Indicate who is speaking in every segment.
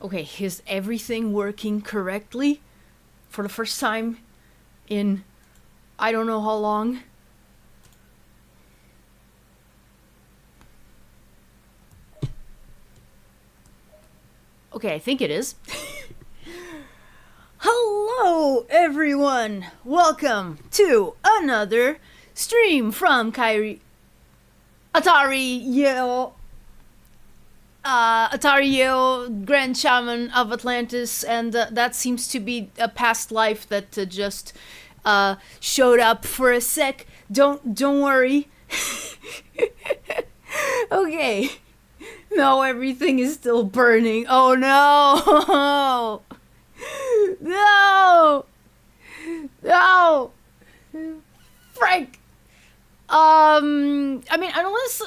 Speaker 1: Okay, is everything working correctly for the first time in I don't know how long? Okay, I think it is. Hello, everyone! Welcome to another stream from Atari Yale, Grand Shaman of Atlantis, and that seems to be a past life that just showed up for a sec. Don't worry. Okay. No, everything is still burning. Oh no! No! No! Frank! I mean,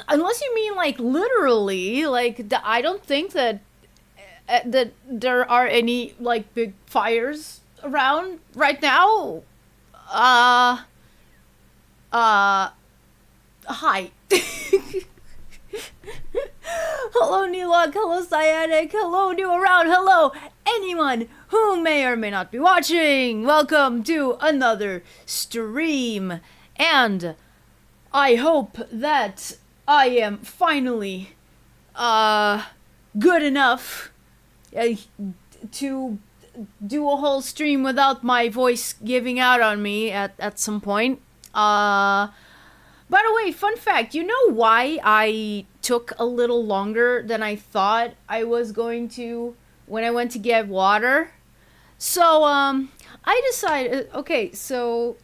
Speaker 1: unless you mean like literally, like I don't think that that there are any like big fires around right now. Hi. Hello, Nilog. Hello, Cyanic. Hello, New Around. Hello, anyone who may or may not be watching. Welcome to another stream, and I hope that I am finally good enough to do a whole stream without my voice giving out on me at some point. By the way, fun fact, you know why I took a little longer than I thought I was going to when I went to get water? So, I decided, okay, so...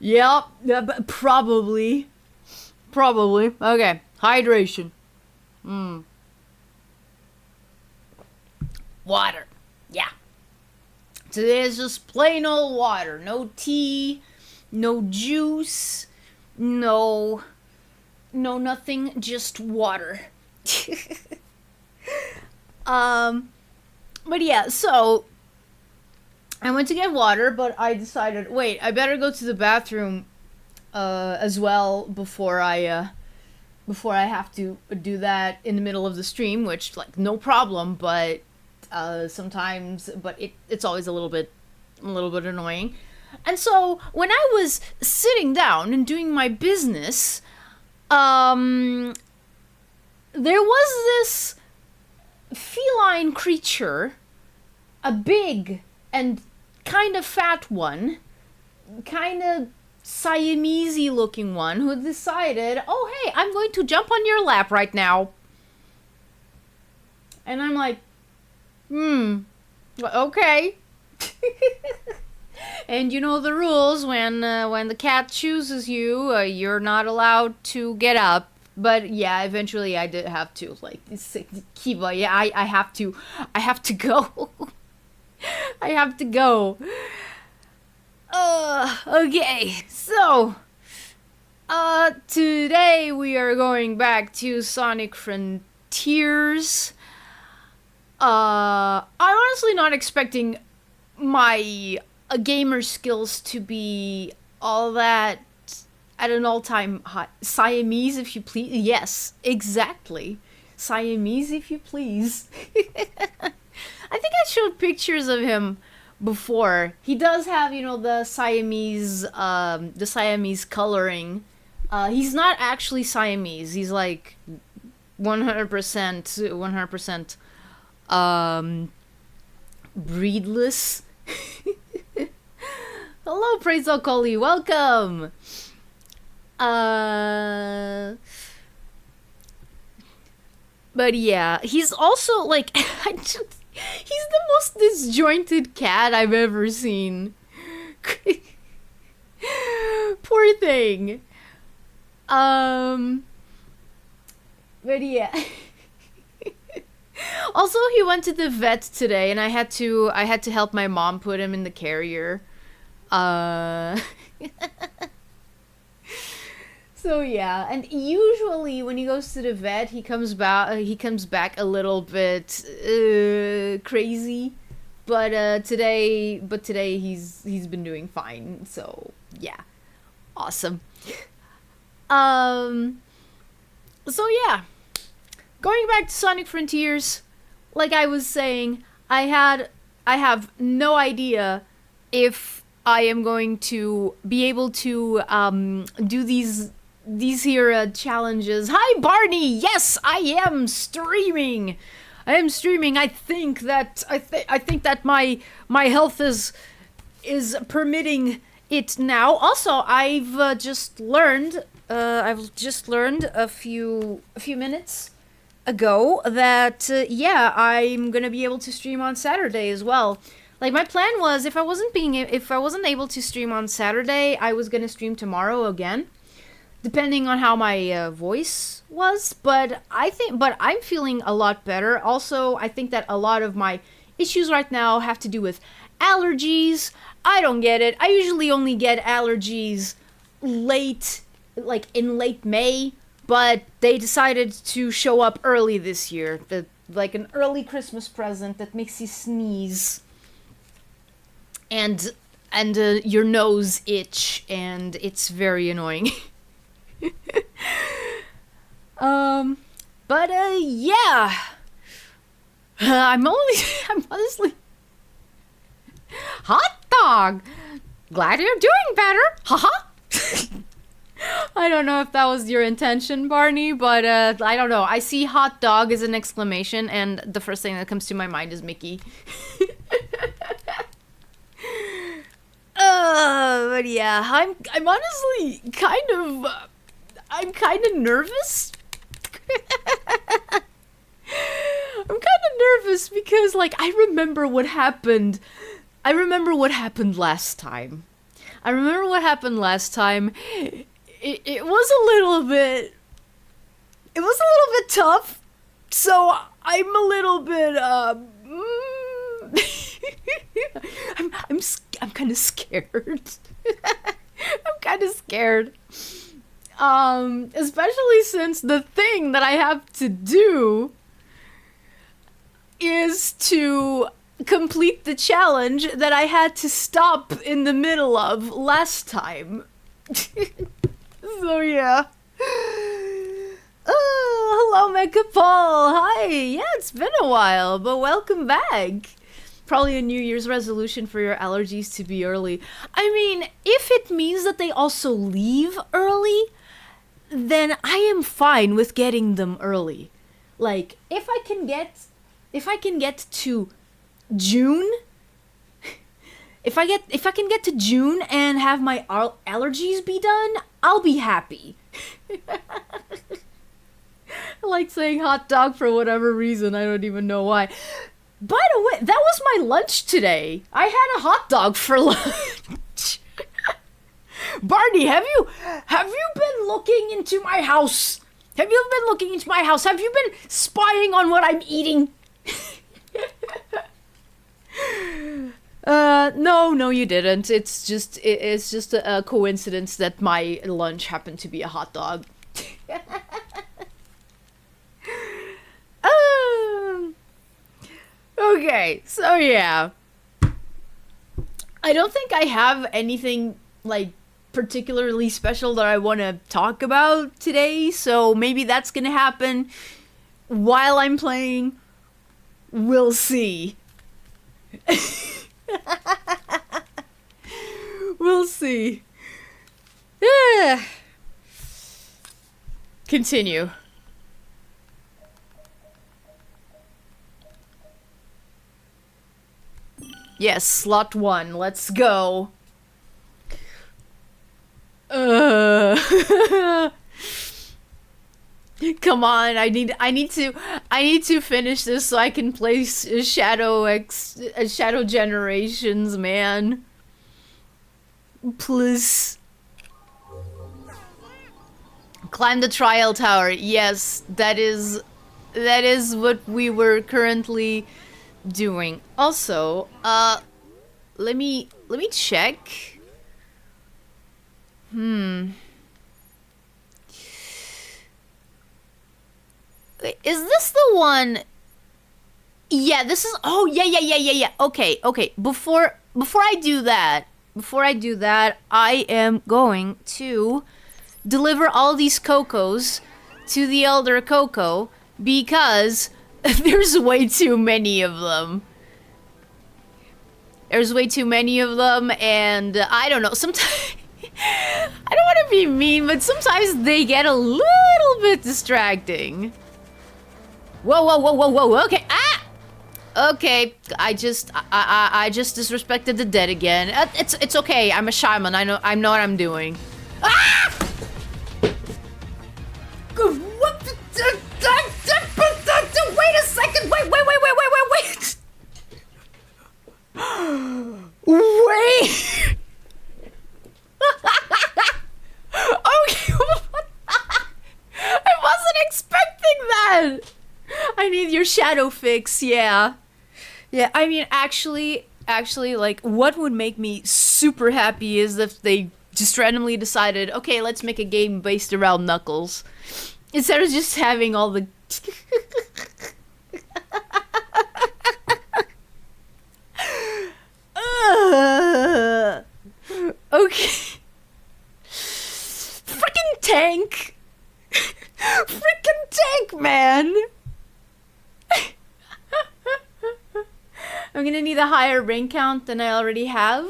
Speaker 1: Yep, probably. Okay, hydration. Water. Yeah. Today is just plain old water. No tea, no juice, no nothing, just water. But yeah, so I went to get water, but I decided, wait, I better go to the bathroom as well before I have to do that in the middle of the stream, which, like, no problem, but sometimes, but it's always a little bit annoying. And so when I was sitting down and doing my business, there was this feline creature, a big and kind of fat one, kind of Siamese looking one, who decided, oh hey, I'm going to jump on your lap right now. And I'm like, okay. And you know the rules, when the cat chooses you, you're not allowed to get up. But yeah, eventually I did have to, like, Kiva, yeah, I have to go. I have to go. Okay, so, today we are going back to Sonic Frontiers. I'm honestly not expecting my gamer skills to be all that at an all-time high. Siamese, if you please. Yes, exactly. Siamese, if you please. I think I showed pictures of him before. He does have, you know, the Siamese coloring. He's not actually Siamese. He's like 100% breedless. Hello, Praise Okoli, welcome. But yeah, he's also like he's the most disjointed cat I've ever seen. Poor thing. But yeah. Also, he went to the vet today, and I had to help my mom put him in the carrier. So yeah, and usually when he goes to the vet, he comes back a little bit crazy, but today he's been doing fine. So yeah, awesome. So yeah, going back to Sonic Frontiers, like I was saying, I have no idea if I am going to be able to do these here challenges. Hi Barney, yes, I am streaming. I think that my health is permitting it now. Also, I've just learned a few minutes ago that yeah, I'm gonna be able to stream on Saturday as well. Like, my plan was, if I wasn't able to stream on Saturday, I was gonna stream tomorrow again, depending on how my voice was. But I'm feeling a lot better. Also, I think that a lot of my issues right now have to do with allergies. I don't get it. I usually only get allergies late, like in late May, but they decided to show up early this year. Like an early Christmas present that makes you sneeze and your nose itch, and it's very annoying. But yeah. I'm honestly hot dog. Glad you're doing better. Haha. I don't know if that was your intention, Barney, but I don't know. I see hot dog as an exclamation, and the first thing that comes to my mind is Mickey. But yeah, I'm honestly kind of nervous. I'm kind of nervous because, like, I remember what happened last time. It was a little bit tough, so I'm a little bit I'm kind of scared. I'm kind of scared. Especially since the thing that I have to do is to complete the challenge that I had to stop in the middle of last time. So yeah. Oh, hello Mecha Paul. Hi. Yeah, it's been a while, but welcome back. Probably a New Year's resolution for your allergies to be early. I mean, if it means that they also leave early, then I am fine with getting them early. Like, if I can get to June, if I can get to June and have my allergies be done, I'll be happy. I like saying hot dog for whatever reason, I don't even know why. By the way, that was my lunch today. I had a hot dog for lunch. Barney, have you been looking into my house? Have you been spying on what I'm eating? No, you didn't. It's just a coincidence that my lunch happened to be a hot dog. Okay, so yeah. I don't think I have anything, like, particularly special that I want to talk about today, so maybe that's gonna happen while I'm playing. We'll see. We'll see. Continue. Yes, slot 1. Let's go. Come on, I need to finish this so I can play Shadow Generations, man. Please. Climb the trial tower. Yes, that is what we were currently doing. Also, let me check. Wait, is this the one? Yeah, this is. Oh, yeah. Okay. Before I do that, I am going to deliver all these Cocos to the Elder Coco because there's way too many of them. There's way too many of them, and I don't know. Sometimes I don't want to be mean, but sometimes they get a little bit distracting. Whoa. Okay. Okay. I just disrespected the dead again. It's okay. I'm a shaman. I know what I'm doing. What the, wait a second. Wait. Wait. Okay. I wasn't expecting that. I need your shadow fix, yeah. Yeah, I mean, actually, like, what would make me super happy is if they just randomly decided, okay, let's make a game based around Knuckles. Instead of just having all the... Okay. Freaking tank! Freaking tank, man! I'm gonna need a higher ring count than I already have.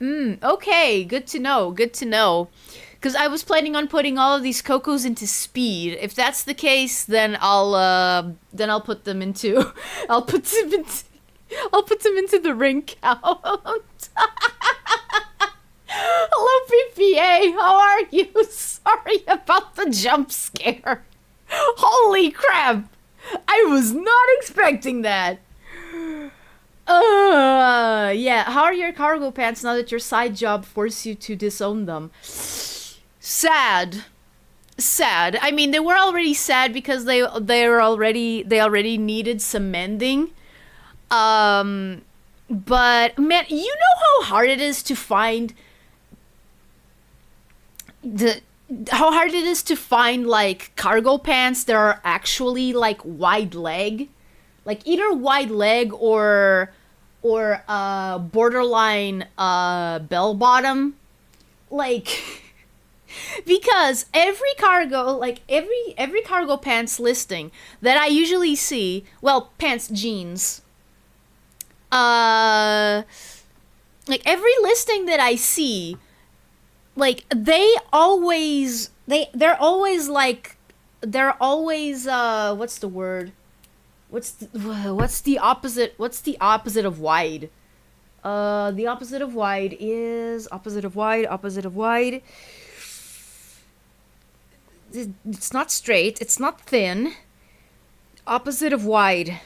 Speaker 1: Okay, good to know, Because I was planning on putting all of these Cocos into speed. If that's the case, then I'll put them into... I'll put them into the ring count. Hello, PPA, how are you? Sorry about the jump scare. Holy crap! I was not expecting that. Yeah, how are your cargo pants now that your side job forced you to disown them? Sad. I mean, they were already sad because they already needed some mending. But man, you know how hard it is to find like cargo pants that are actually like wide leg, like either wide leg or borderline bell bottom, like because every cargo pants listing that I usually see, well, pants jeans, like every listing that I see, like they're always what's the word? What's the opposite of wide? The opposite of wide is opposite of wide. It's not straight, it's not thin. Opposite of wide.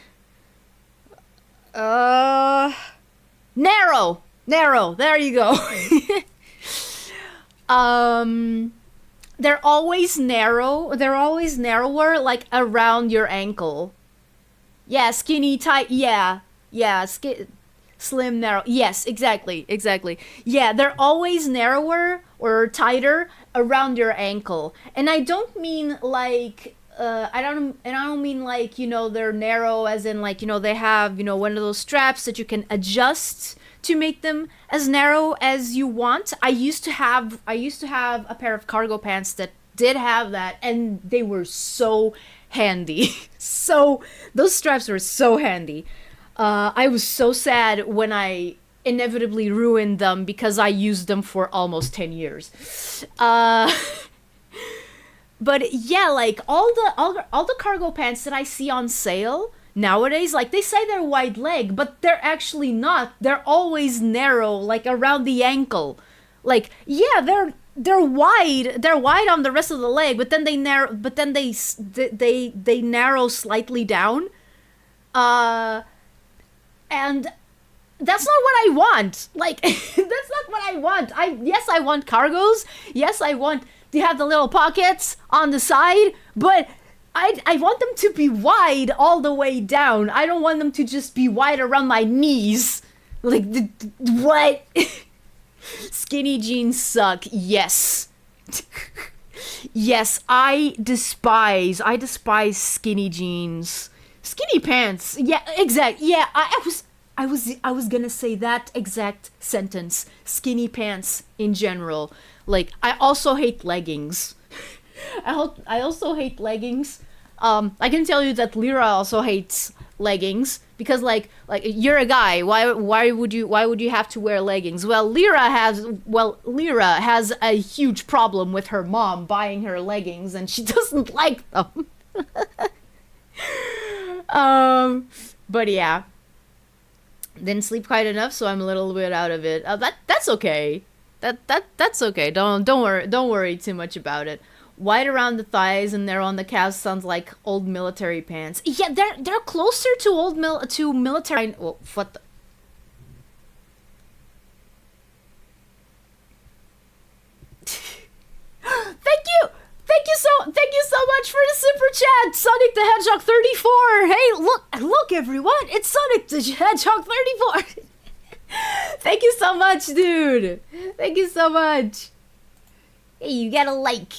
Speaker 1: Narrow. There you go. They're always narrow. They're always narrower, like around your ankle. Yeah, skinny, tight. Yeah, slim, narrow. Yes, exactly. Yeah, they're always narrower or tighter around your ankle. And I don't mean like I don't mean like, you know, they're narrow as in like, you know, they have, you know, one of those straps that you can adjust to make them as narrow as you want. I used to have a pair of cargo pants that did have that, and they were so handy. So those straps were so handy. I was so sad when I inevitably ruined them because I used them for almost 10 years. But yeah, like all the cargo pants that I see on sale nowadays, like they say they're wide leg, but they're actually not. They're always narrow, like around the ankle. Like yeah, they're wide. They're wide on the rest of the leg, but then they narrow. But then they narrow slightly down. Uh, and that's not what I want. Like that's not what I want. I want cargos. Yes, I want to have the little pockets on the side, but I want them to be wide all the way down. I don't want them to just be wide around my knees. Like what? Skinny jeans suck. Yes. Yes, I despise skinny jeans. Skinny pants. Yeah, exact. Yeah, I was gonna say that exact sentence. Skinny pants in general. Like, I also hate leggings. I also hate leggings. I can tell you that Lyra also hates leggings because like you're a guy. Why would you have to wear leggings? Well, Lyra has a huge problem with her mom buying her leggings, and she doesn't like them. But yeah, didn't sleep quite enough, so I'm a little bit out of it. That's okay. That's okay. Don't worry too much about it. Wide around the thighs and there on the calves sounds like old military pants. Yeah, they're closer to military. Well, what the? Thank you so much for the super chat, Sonic the Hedgehog 34. Hey, look everyone, it's Sonic the Hedgehog 34. Thank you so much, dude. Thank you so much. Hey, you got a like.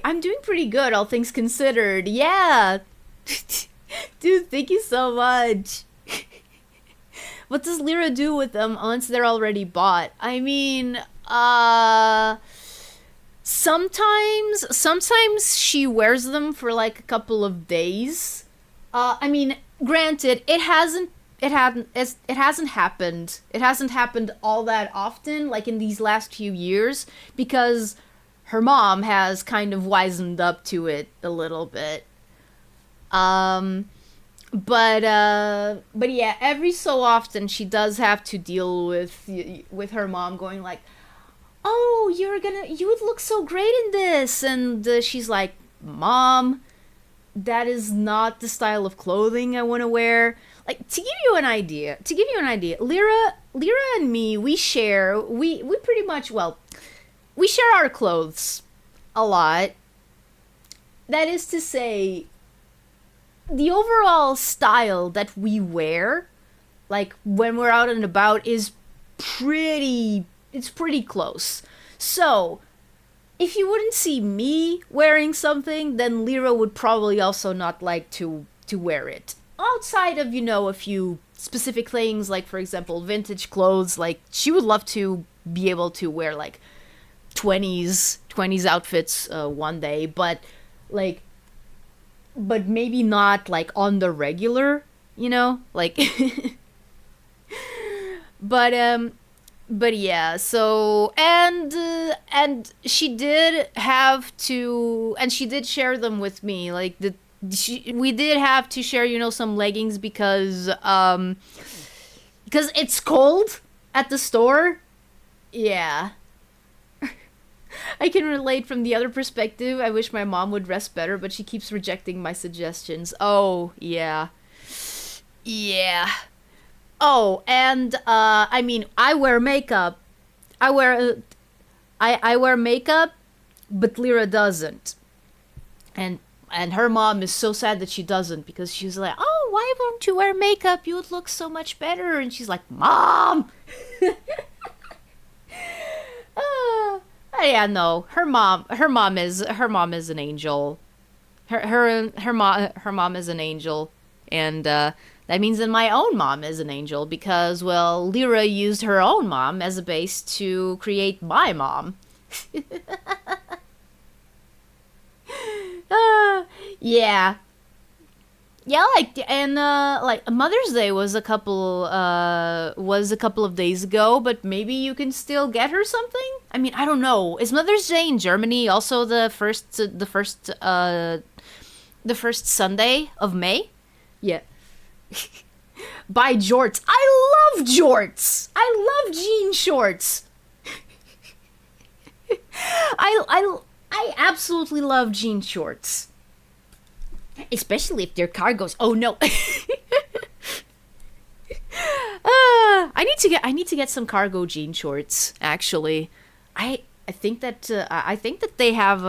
Speaker 1: I'm doing pretty good, all things considered. Yeah. Dude, thank you so much. What does Lyra do with them once they're already bought? I mean, sometimes she wears them for like a couple of days. I mean, granted, it hasn't happened. It hasn't happened all that often, like in these last few years, because her mom has kind of wisened up to it a little bit. But yeah, every so often she does have to deal with her mom going like, "Oh, you would look so great in this," and she's like, "Mom, that is not the style of clothing I want to wear." Like, to give you an idea, Lyra and me, we pretty much, well, we share our clothes a lot. That is to say, the overall style that we wear, like when we're out and about, is pretty close. So, if you wouldn't see me wearing something, then Lyra would probably also not like to wear it. Outside of, a few specific things, like, for example, vintage clothes, like, she would love to be able to wear, like, 20s outfits one day, but maybe not, like, on the regular, like, but yeah, so, and she did share them with me, like, we did have to share, some leggings because it's cold at the store. Yeah. I can relate from the other perspective. I wish my mom would dress better, but she keeps rejecting my suggestions. Oh, yeah. Yeah. Oh, and, I mean, I wear makeup. I wear makeup, but Lyra doesn't. And her mom is so sad that she doesn't, because she's like, "Oh, why won't you wear makeup? You would look so much better." And she's like, "Mom!" Yeah, no. Her mom is an angel. Her mom is an angel, and that means that my own mom is an angel, because, well, Lyra used her own mom as a base to create my mom. Yeah. Yeah, like, and like Mother's Day was a couple of days ago, but maybe you can still get her something. I mean, I don't know. Is Mother's Day in Germany also the first Sunday of May? Yeah. Buy jorts. I love jorts. I love jean shorts. I absolutely love jean shorts. Especially if they're cargos. Oh no. I need to get some cargo jean shorts. Actually, I think that they have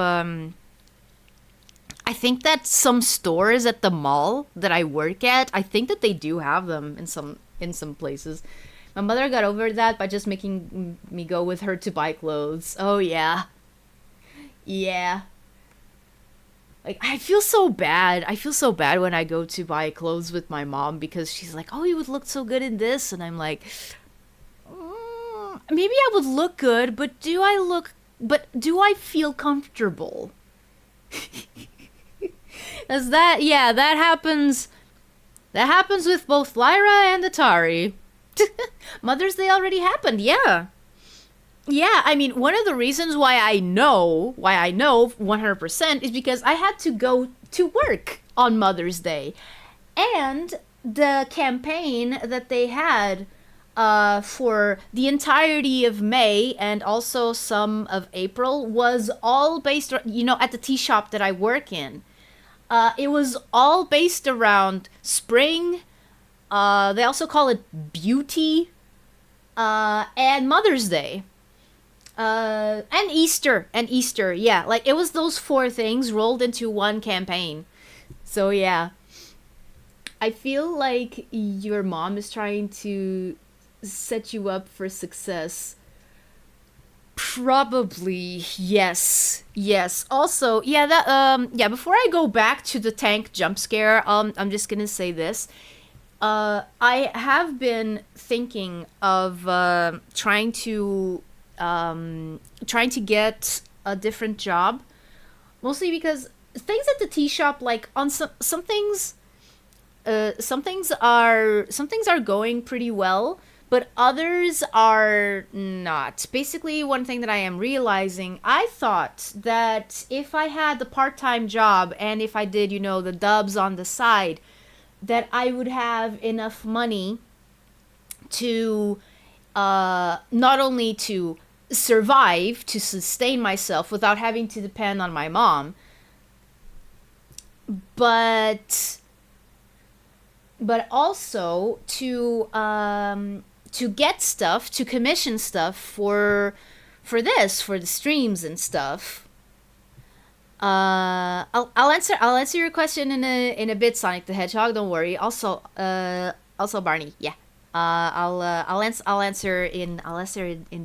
Speaker 1: I think that some stores at the mall that I work at, I think that they do have them in some places. My mother got over that by just making me go with her to buy clothes. Oh yeah, yeah. Like, I feel so bad. I feel so bad when I go to buy clothes with my mom because she's like, "Oh, you would look so good in this," and I'm like, maybe I would look good, but do I feel comfortable? As that, yeah, that happens. That happens with both Lyra and Atari. Mother's Day already happened. Yeah. Yeah, I mean, one of the reasons why I know 100% is because I had to go to work on Mother's Day. And the campaign that they had for the entirety of May and also some of April was all based, at the tea shop that I work in. It was all based around spring. They also call it beauty. And Mother's Day. And Easter, yeah. Like, it was those four things rolled into one campaign. So, yeah. I feel like your mom is trying to set you up for success. Probably, yes. Yes. Also, before I go back to the tank jump scare, I'm just gonna say this. I have been thinking of trying to get a different job, mostly because things at the tea shop, like on some things, some things are going pretty well, but others are not. Basically, one thing that I am realizing, I thought that if I had the part-time job and if I did, the dubs on the side, that I would have enough money to not only to survive, to sustain myself without having to depend on my mom, but also to get stuff, to commission stuff for the streams and stuff. I'll answer your question in a bit, Sonic the Hedgehog. Don't worry. Also Barney. Yeah. I'll answer in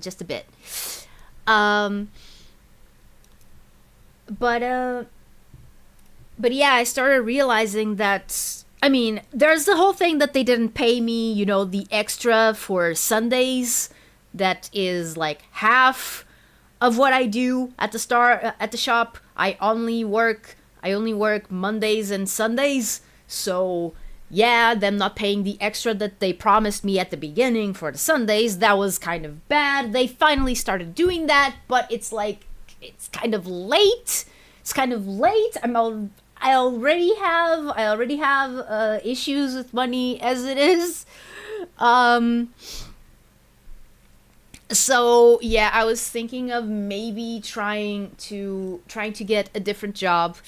Speaker 1: just a bit. But yeah, I started realizing that, I mean, there's the whole thing that they didn't pay me, the extra for Sundays, that is like half of what I do at the shop. I only work Mondays and Sundays, so yeah, them not paying the extra that they promised me at the beginning for the Sundays, that was kind of bad. They finally started doing that, but it's kind of late. It's kind of late. I already have issues with money as it is. So yeah, I was thinking of maybe trying to get a different job.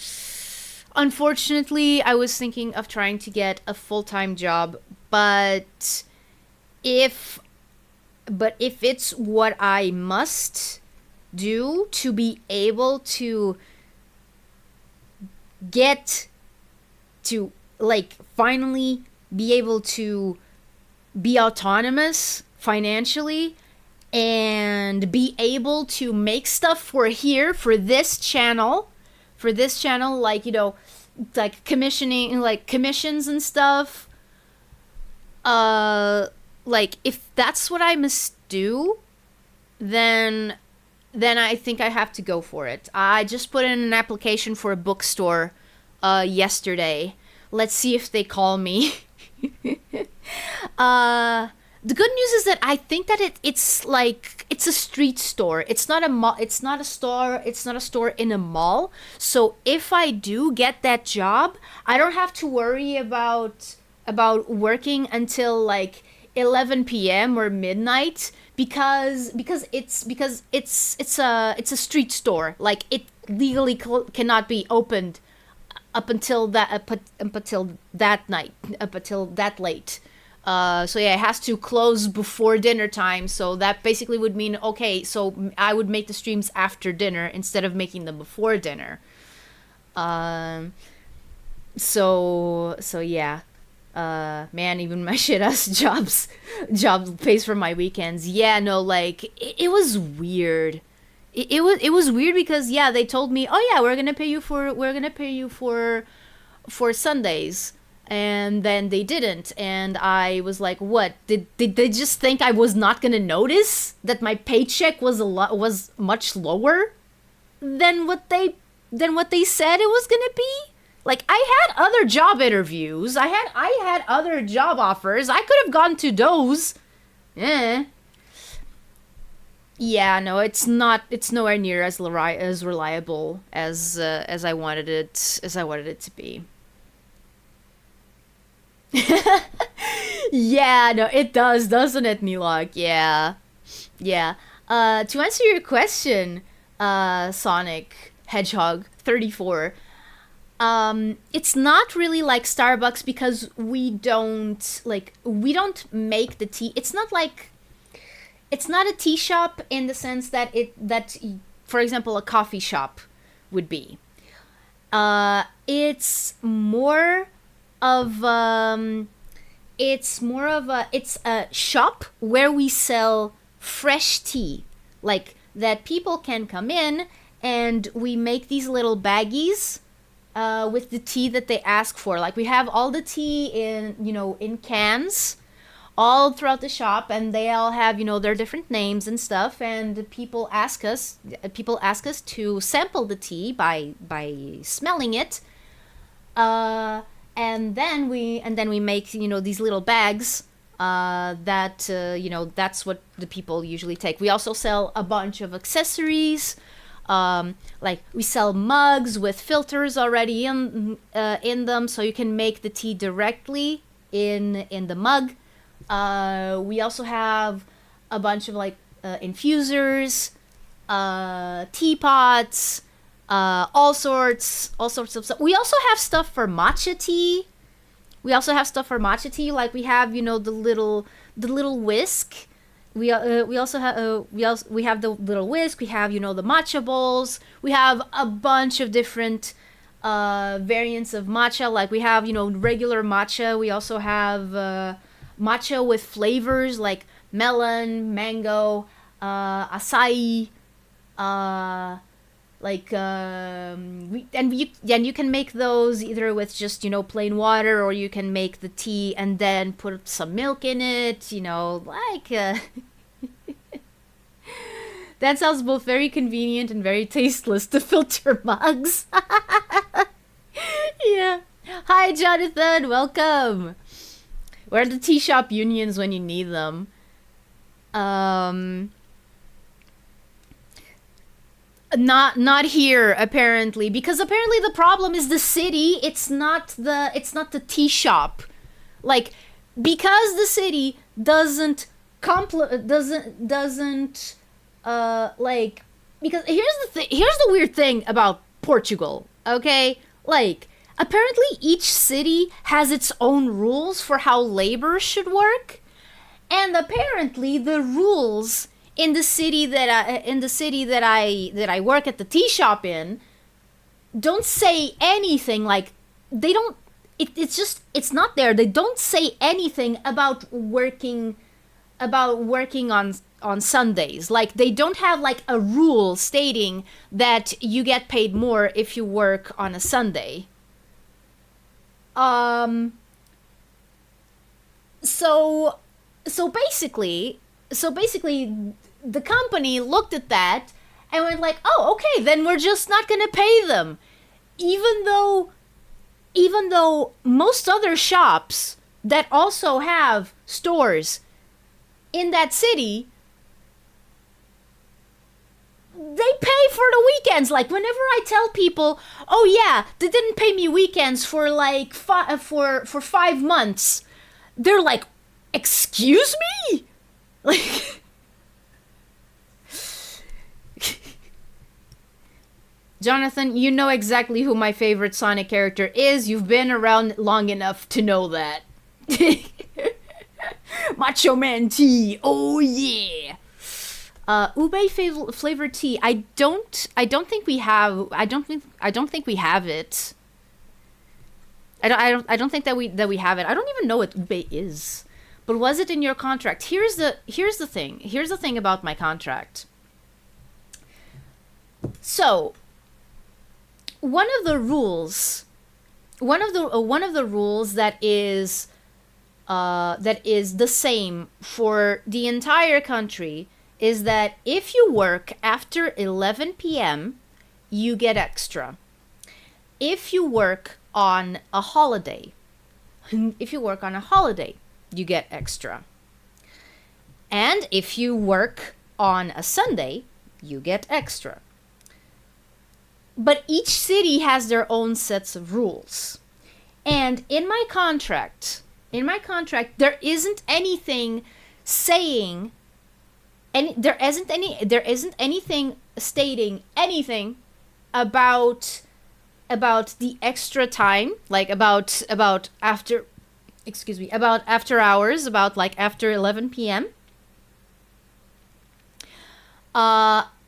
Speaker 1: Unfortunately, I was thinking of trying to get a full-time job, but if it's what I must do to be able to get to, like, finally be able to be autonomous financially and be able to make stuff for this channel, like, like commissioning, like commissions and stuff, like, if that's what I must do, then I think I have to go for it. I just put in an application for a bookstore yesterday. Let's see if they call me. The good news is that I think that it's like it's a street store. It's not a mall. It's not a store. It's not a store in a mall. So if I do get that job, I don't have to worry about working until like 11 p.m. or midnight because it's a street store. Like it legally cannot be opened up until that night, up until that late. So yeah, it has to close before dinner time. So that basically would mean, okay, so I would make the streams after dinner instead of making them before dinner. So yeah. Man, even my shit ass jobs pays for my weekends. Yeah, no, like it was weird. It was weird because yeah, they told me, oh yeah, we're gonna pay you for Sundays. And then they didn't, and I was like, what, did they just think I was not gonna notice that my paycheck was much lower than what they said it was gonna be? Like, I had other job interviews, I had other job offers, I could have gone to those. Yeah, no, it's nowhere near as reliable as I wanted it to be. Yeah, no, it does, doesn't it, Nilog? Yeah. Yeah. To answer your question, Sonic Hedgehog 34, it's not really like Starbucks because we don't make the tea. It's not a tea shop in the sense that for example, a coffee shop would be. It's more of it's a shop where we sell fresh tea, like that people can come in and we make these little baggies with the tea that they ask for. Like we have all the tea in cans all throughout the shop, and they all have their different names and stuff, and people ask us to sample the tea by smelling it. And then we make these little bags that that's what the people usually take. We also sell a bunch of accessories, like we sell mugs with filters already in them, so you can make the tea directly in the mug. We also have a bunch of infusers, teapots, all sorts of stuff. We also have stuff for matcha tea. Like we have the little whisk. We also have the little whisk. We have the matcha bowls. We have a bunch of different variants of matcha. Like we have regular matcha. We also have matcha with flavors like melon, mango, acai. You can make those either with just plain water, or you can make the tea and then put some milk in it. That sounds both very convenient and very tasteless to filter mugs. Yeah. Hi, Jonathan. Welcome. Where are the tea shop unions when you need them? Not here, apparently, because apparently the problem is the city. It's not the tea shop, like, because the city doesn't because here's the weird thing about Portugal, okay? Like, apparently each city has its own rules for how labor should work, and apparently the rules in the city that I work at the tea shop in don't say anything. Like, they don't, it's not there. They don't say anything about working on Sundays. Like, they don't have like a rule stating that you get paid more if you work on a Sunday. So basically the company looked at that and went like, oh, okay, then we're just not gonna pay them, even though even though most other shops that also have stores in that city, they pay for the weekends. Like, whenever I tell people, oh yeah, they didn't pay me weekends for like for 5 months, they're like, excuse me? Like, Jonathan, you know exactly who my favorite Sonic character is. You've been around long enough to know that. Macho Man T. Oh yeah. Ube flavored tea. I don't think we have. I don't think we have it. I don't think that we have it. I don't even know what ube is. But was it in your contract? Here's the thing. Here's the thing about my contract. So, one of the rules that is the same for the entire country is that if you work after 11 p.m., you get extra. If you work on a holiday, you get extra. And if you work on a Sunday, you get extra. But each city has their own sets of rules. And in my contract, there isn't anything saying, and there isn't anything stating anything about the extra time, like about after hours, about like after 11 p.m.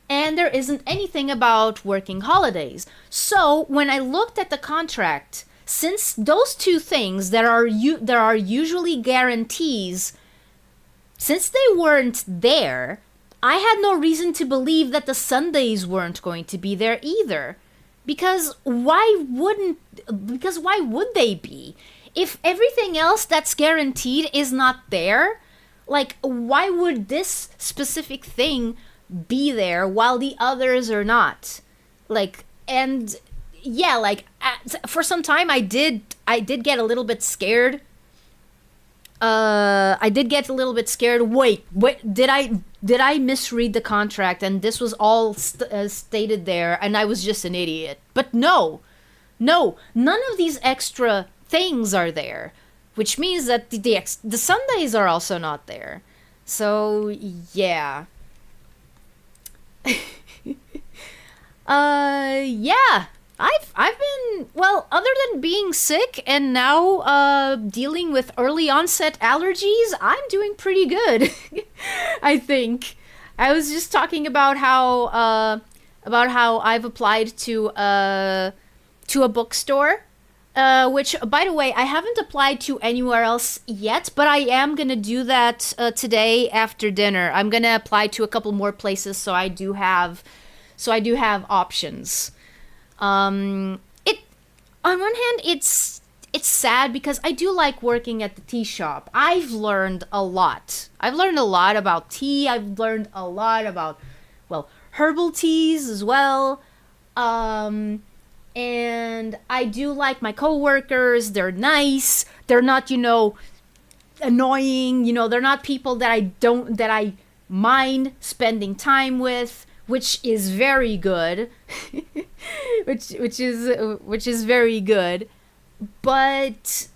Speaker 1: And there isn't anything about working holidays. So when I looked at the contract, since those two things that are usually guarantees, since they weren't there, I had no reason to believe that the Sundays weren't going to be there either. Because why would they be? If everything else that's guaranteed is not there, like, why would this specific thing be there while the others are not? Like, and yeah, like, for some time I did get a little bit scared. Wait, did I misread the contract and this was all stated there and I was just an idiot? But no, none of these extra things are there, which means that the Sundays are also not there. So yeah. Yeah. I've been, well, other than being sick and now dealing with early onset allergies, I'm doing pretty good. I think. I was just talking about how I've applied to a bookstore, which, by the way, I haven't applied to anywhere else yet, but I am gonna do that today after dinner. I'm gonna apply to a couple more places, so I do have options. On one hand, it's sad because I do like working at the tea shop. I've learned a lot. I've learned a lot about tea. I've learned a lot about, well, herbal teas as well. And I do like my coworkers. They're nice. They're not, annoying. They're not people that I mind spending time with, which is very good. which is very good. But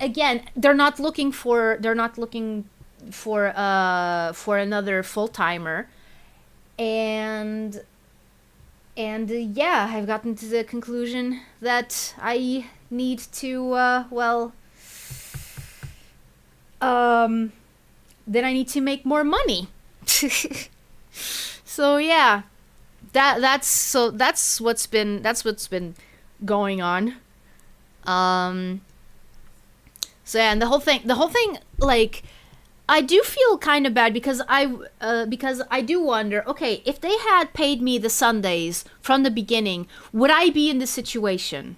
Speaker 1: again, they're not looking for another full-timer. And yeah, I've gotten to the conclusion that I need to that I need to make more money. So yeah, that's what's been going on. So yeah, and the whole thing, like, I do feel kind of bad because I do wonder, okay, if they had paid me the Sundays from the beginning, would I be in this situation?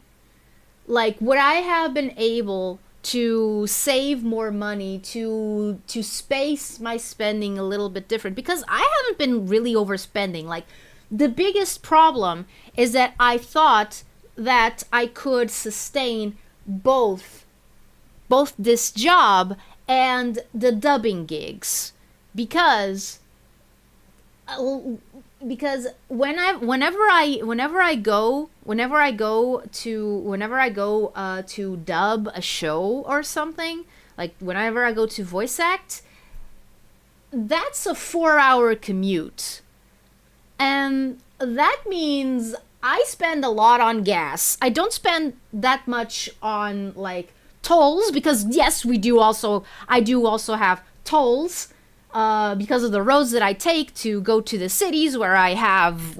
Speaker 1: Like, would I have been able to save more money, to space my spending a little bit different? Because I haven't been really overspending. Like, the biggest problem is that I thought that I could sustain both this job and the dubbing gigs, because whenever I go to dub a show or something, like whenever I go to voice act, that's a 4-hour commute. And that means I spend a lot on gas. I don't spend that much on like tolls, because yes, I do also have tolls because of the roads that I take to go to the cities where I have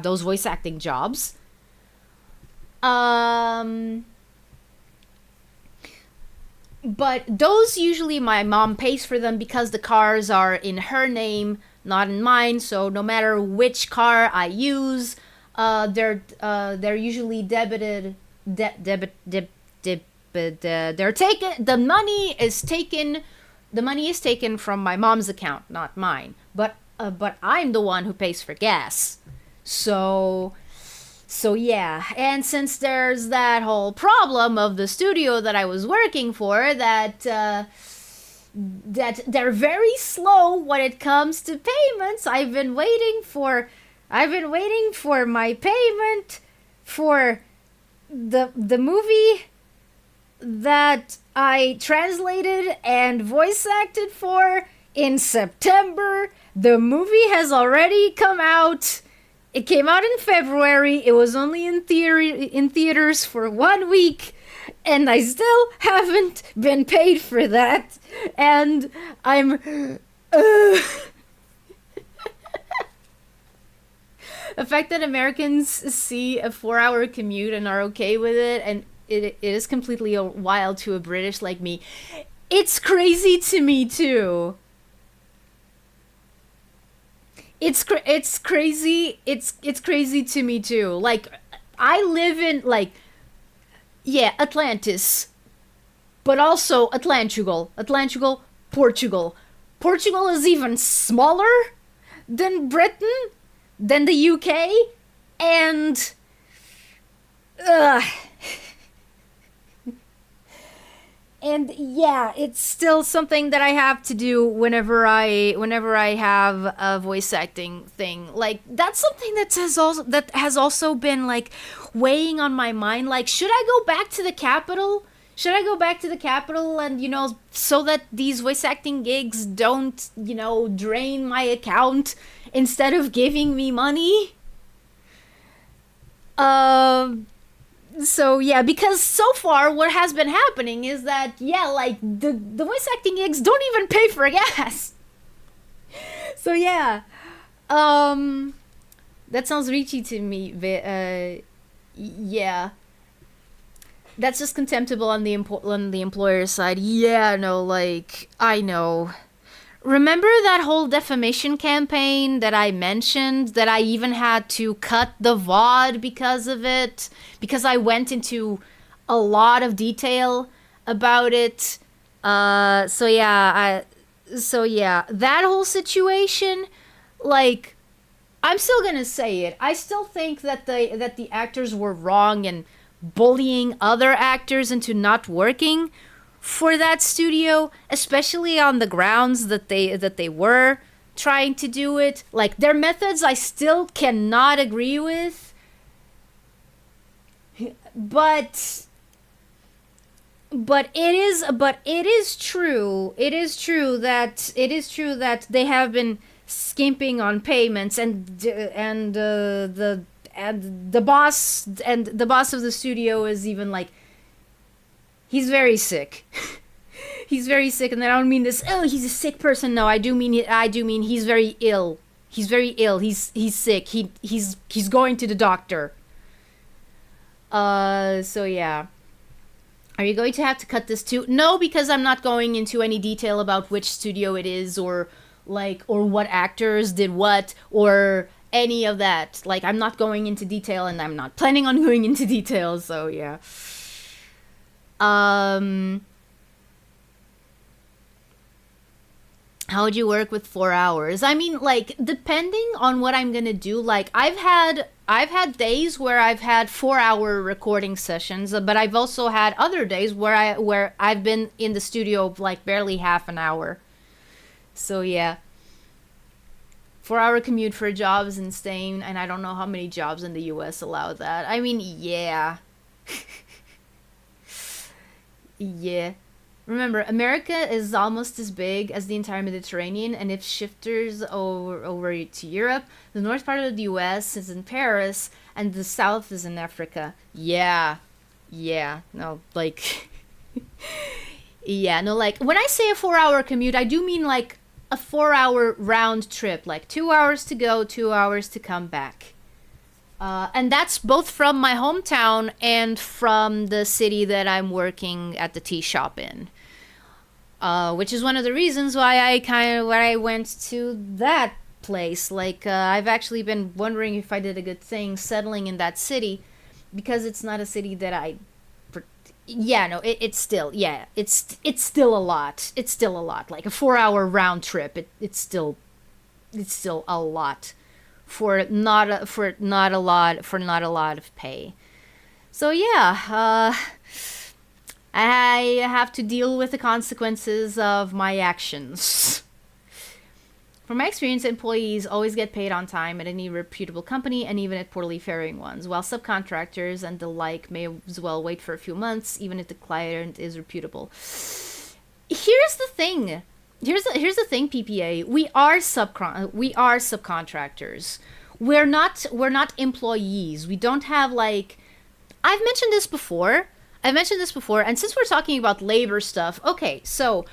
Speaker 1: those voice acting jobs. But those usually my mom pays for them because the cars are in her name, not in mine. So no matter which car I use, they're usually debited. They're taken. The money is taken. The money is taken from my mom's account, not mine. But I'm the one who pays for gas. So yeah, and since there's that whole problem of the studio that I was working for, that they're very slow when it comes to payments. I've been waiting for my payment for the movie that I translated and voice acted for in September. The movie has already come out. It came out in February. It was only in theaters for 1 week, and I still haven't been paid for that. And I'm the fact that Americans see a 4-hour commute and are okay with it, and it is completely wild to a British like me. It's crazy to me too. It's crazy. It's crazy to me too. Like, I live in Atlantis, but also Atlantugal, Portugal. Portugal is even smaller than Britain, than the UK, and and yeah, it's still something that I have to do whenever I have a voice acting thing. Like, that's something that has also been like weighing on my mind. Like, should I go back to the capital? Should I go back to the capital and, so that these voice acting gigs don't, drain my account instead of giving me money? So yeah, because so far what has been happening is that, the voice acting gigs don't even pay for gas. So yeah, that sounds reachy to me. Yeah, that's just contemptible on the employer's side. Yeah, no, like, I know. Remember that whole defamation campaign that I mentioned, that I even had to cut the VOD because of it? Because I went into a lot of detail about it. So yeah, that whole situation, like, I'm still gonna say it. I still think that the actors were wrong in bullying other actors into not working for that studio, especially on the grounds that they were trying to do it. Like, their methods I still cannot agree with, but it is true that they have been skimping on payments, and the boss of the studio is even like, he's very sick. He's very sick, and I don't mean this, oh, he's a sick person. No, I do mean he's very ill. He's very ill. He's sick. He's going to the doctor. So yeah. Are you going to have to cut this too? No, because I'm not going into any detail about which studio it is, or what actors did what, or any of that. Like, I'm not going into detail, and I'm not planning on going into detail, so yeah. How would you work with 4 hours? I mean, like, depending on what I'm gonna do, like, I've I've had days where I've had 4-hour recording sessions, but I've also had other days where I've been in the studio like barely half an hour. So yeah. 4-hour commute for a job is insane, and I don't know how many jobs in the US allow that. I mean, yeah. Yeah. Remember, America is almost as big as the entire Mediterranean, and if shifters over to Europe, the north part of the US is in Paris, and the south is in Africa. Yeah. Yeah. No, like... yeah, no, like, when I say a 4-hour commute, I do mean, like, a 4-hour round trip, like 2 hours to go, 2 hours to come back. And that's both from my hometown and from the city that I'm working at the tea shop in. Which is one of the reasons why I went to that place. Like, I've actually been wondering if I did a good thing settling in that city, because it's not a city that yeah, no, it's still a lot. It's still a lot. Like a 4-hour round trip, it's still a lot for not a lot of pay. So yeah, I have to deal with the consequences of my actions. From my experience, employees always get paid on time at any reputable company, and even at poorly faring ones, while subcontractors and the like may as well wait for a few months, even if the client is reputable. Here's the thing. Here's the thing, PPA. We are subcontractors. We're not employees. We don't have, like... I've mentioned this before, and since we're talking about labor stuff, okay, so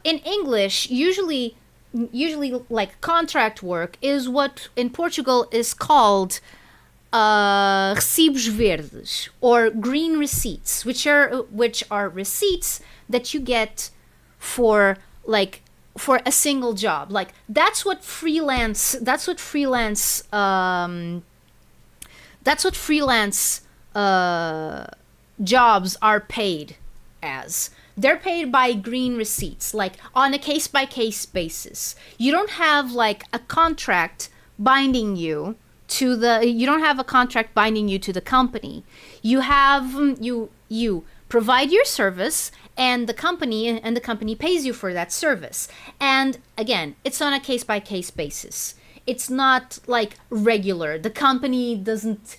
Speaker 1: in English, usually like contract work is what in Portugal is called recibos verdes, or green receipts, which are receipts that you get for a single job. Like that's what freelance jobs are paid as. They're paid by green receipts, like on a case-by-case basis. You don't have like a contract binding you to the company. You have you provide your service, and the company pays you for that service. And again, it's on a case-by-case basis. It's not like regular. The company doesn't,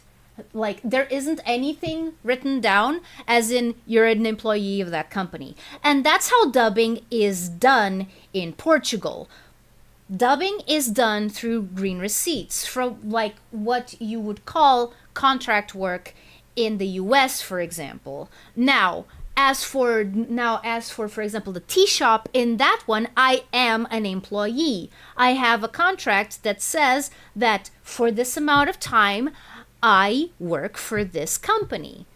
Speaker 1: like, there isn't anything written down as in you're an employee of that company. And that's how dubbing is done in Portugal. Dubbing is done through green receipts, from like what you would call contract work in the US, for example. Now, as for example, the tea shop, in that one, I am an employee. I have a contract that says that for this amount of time, I work for this company.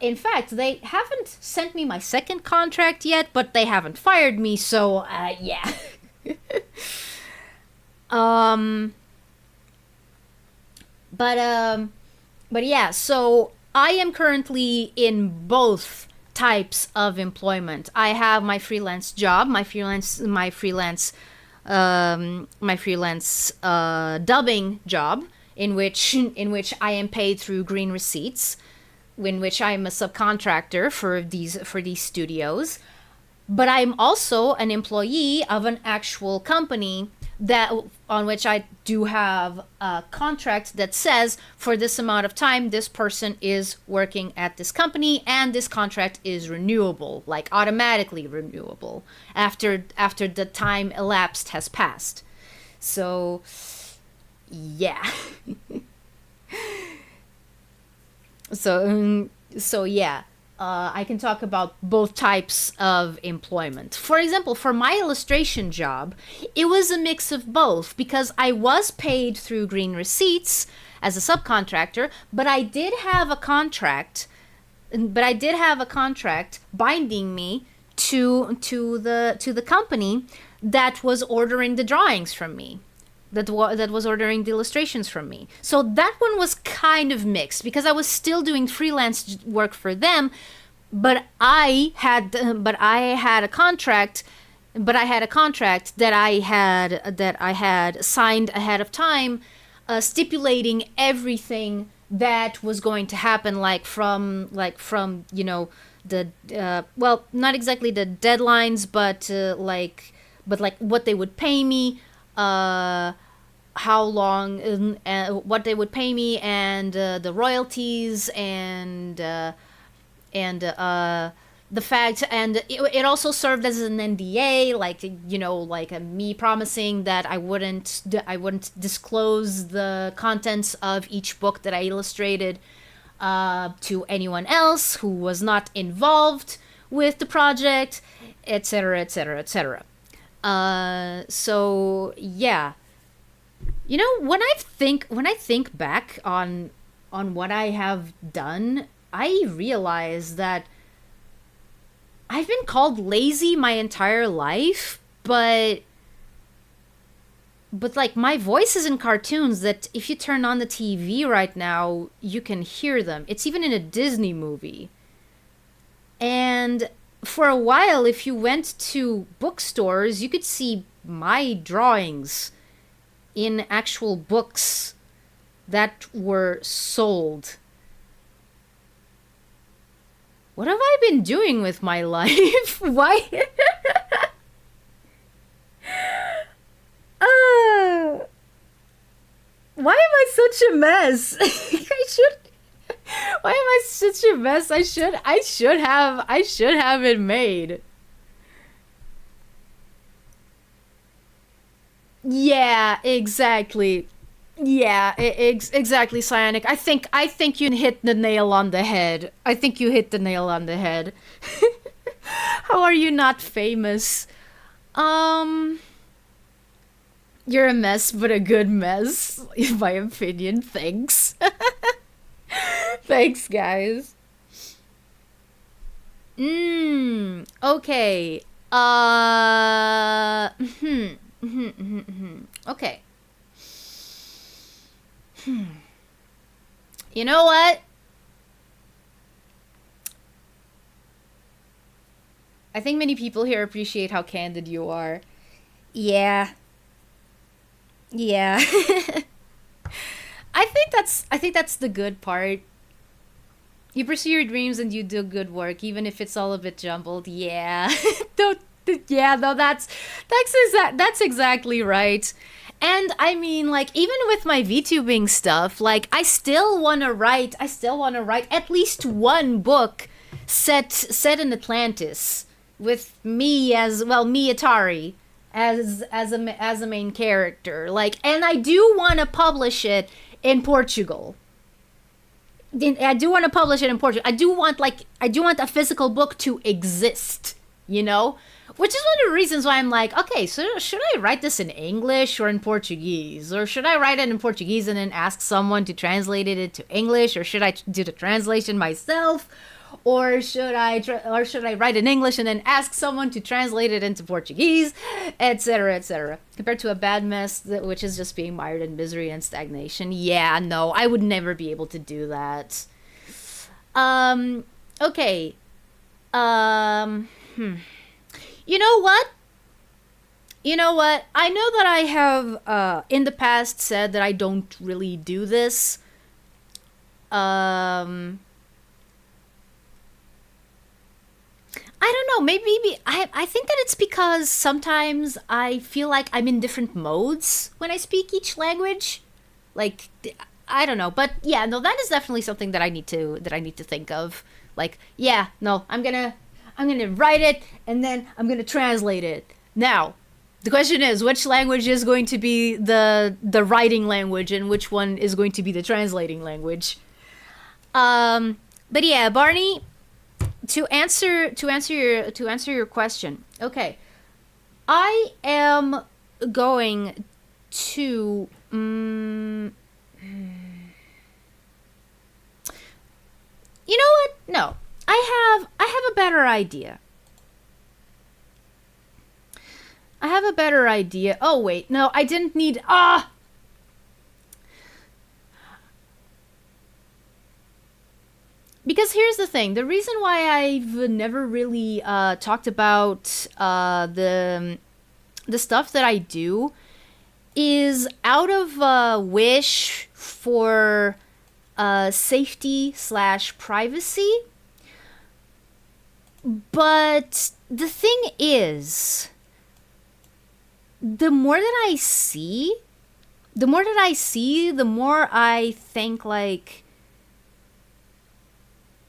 Speaker 1: In fact, they haven't sent me my second contract yet, but they haven't fired me, so yeah. But yeah, so I am currently in both types of employment. I have my freelance job, my freelance dubbing job, in which I am paid through green receipts, in which I am a subcontractor for these studios. But I'm also an employee of an actual company on which I do have a contract that says for this amount of time this person is working at this company, and this contract is renewable, like automatically renewable after the time elapsed has passed. So yeah. So yeah, I can talk about both types of employment. For example, for my illustration job, it was a mix of both, because I was paid through green receipts as a subcontractor, but I did have a contract binding me to the company that was ordering the drawings from me, that was ordering the illustrations from me. So that one was kind of mixed, because I was still doing freelance work for them, but I had a contract that I had signed ahead of time, stipulating everything that was going to happen, from you know, the well, not exactly the deadlines, but like what they would pay me, how long, what they would pay me, and the royalties, and the fact, and it also served as an NDA, like, you know, like me promising that I wouldn't disclose the contents of each book that I illustrated to anyone else who was not involved with the project, etc., etc., etc. So yeah, you know, when I think back on what I have done, I realize that I've been called lazy my entire life, but like, my voice is in cartoons that if you turn on the TV right now, you can hear them. It's even in a Disney movie. And for a while, if you went to bookstores, you could see my drawings in actual books that were sold. What have I been doing with my life? Why? Why am I such a mess? Why am I such a mess? I should have it made. Yeah, exactly. Yeah, exactly, Cyanic. I think you hit the nail on the head. I think you hit the nail on the head. How are you not famous? Um, you're a mess, but a good mess, in my opinion. Thanks. Thanks, guys. Okay. Okay. You know what? I think many people here appreciate how candid you are. Yeah. Yeah. I think that's the good part. You pursue your dreams and you do good work, even if it's all a bit jumbled. Yeah. Don't. Yeah. No. That's exactly right. And I mean, like, even with my VTubing stuff, like, I still want to write. I still want to write at least one book set in Atlantis, with me as well, me Atari as a main character. Like, and I do want to publish it in Portugal. I do want to publish it in Portugal. I do want a physical book to exist, you know? Which is one of the reasons why I'm like, okay, so should I write this in English or in Portuguese? Or should I write it in Portuguese and then ask someone to translate it into English? Or should I do the translation myself? Or should I write in English and then ask someone to translate it into Portuguese, etc., etc. Compared to a bad mess which is just being mired in misery and stagnation. Yeah, no, I would never be able to do that. Okay. Um, you know what? You know what? I know that I have in the past said that I don't really do this. I don't know. Maybe I think that it's because sometimes I feel like I'm in different modes when I speak each language. Like, I don't know, but yeah, no, that is definitely something that I need to think of. Like, yeah, no, I'm gonna write it and then I'm gonna translate it. Now, the question is, which language is going to be the writing language and which one is going to be the translating language? But yeah, Barney, to answer your question. Okay. I am going to you know what? No. I have a better idea. I have a better idea. Oh wait, no, I didn't need because here's the thing. The reason why I've never really talked about the stuff that I do is out of a wish for safety / privacy. But the thing is, the more that I see, the more I think, like,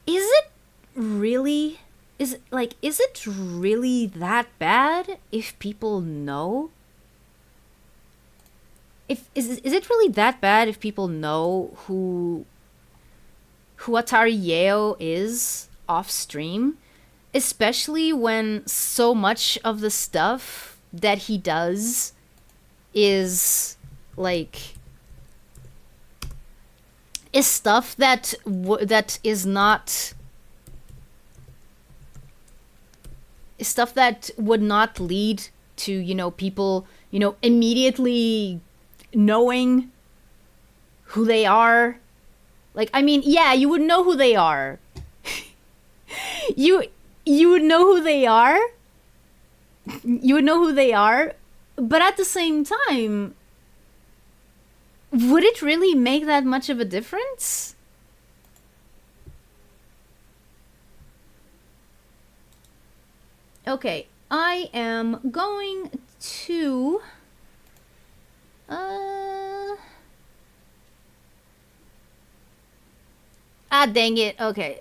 Speaker 1: is it really that bad if people know? Is it really that bad if people know who Atari Yeo is off stream? Especially when so much of the stuff that he does is like stuff that is not stuff that would not lead to, you know, people, you know, immediately knowing who they are. Like, I mean, yeah, you would know who they are. You would know who they are. You would know who they are. But at the same time, would it really make that much of a difference? Okay, I am going to... dang it. Okay.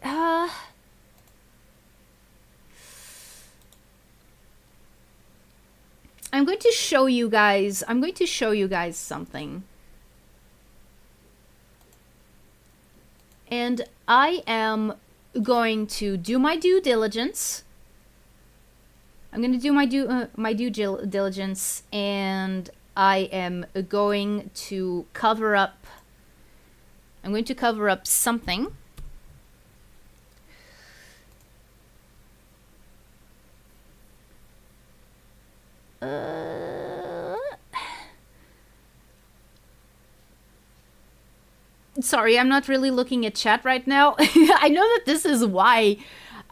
Speaker 1: I'm going to show you guys something. And I am going to do my due diligence. I'm going to do my due diligence, and I am going to cover up. I'm going to cover up something. Sorry, I'm not really looking at chat right now. I know that this is why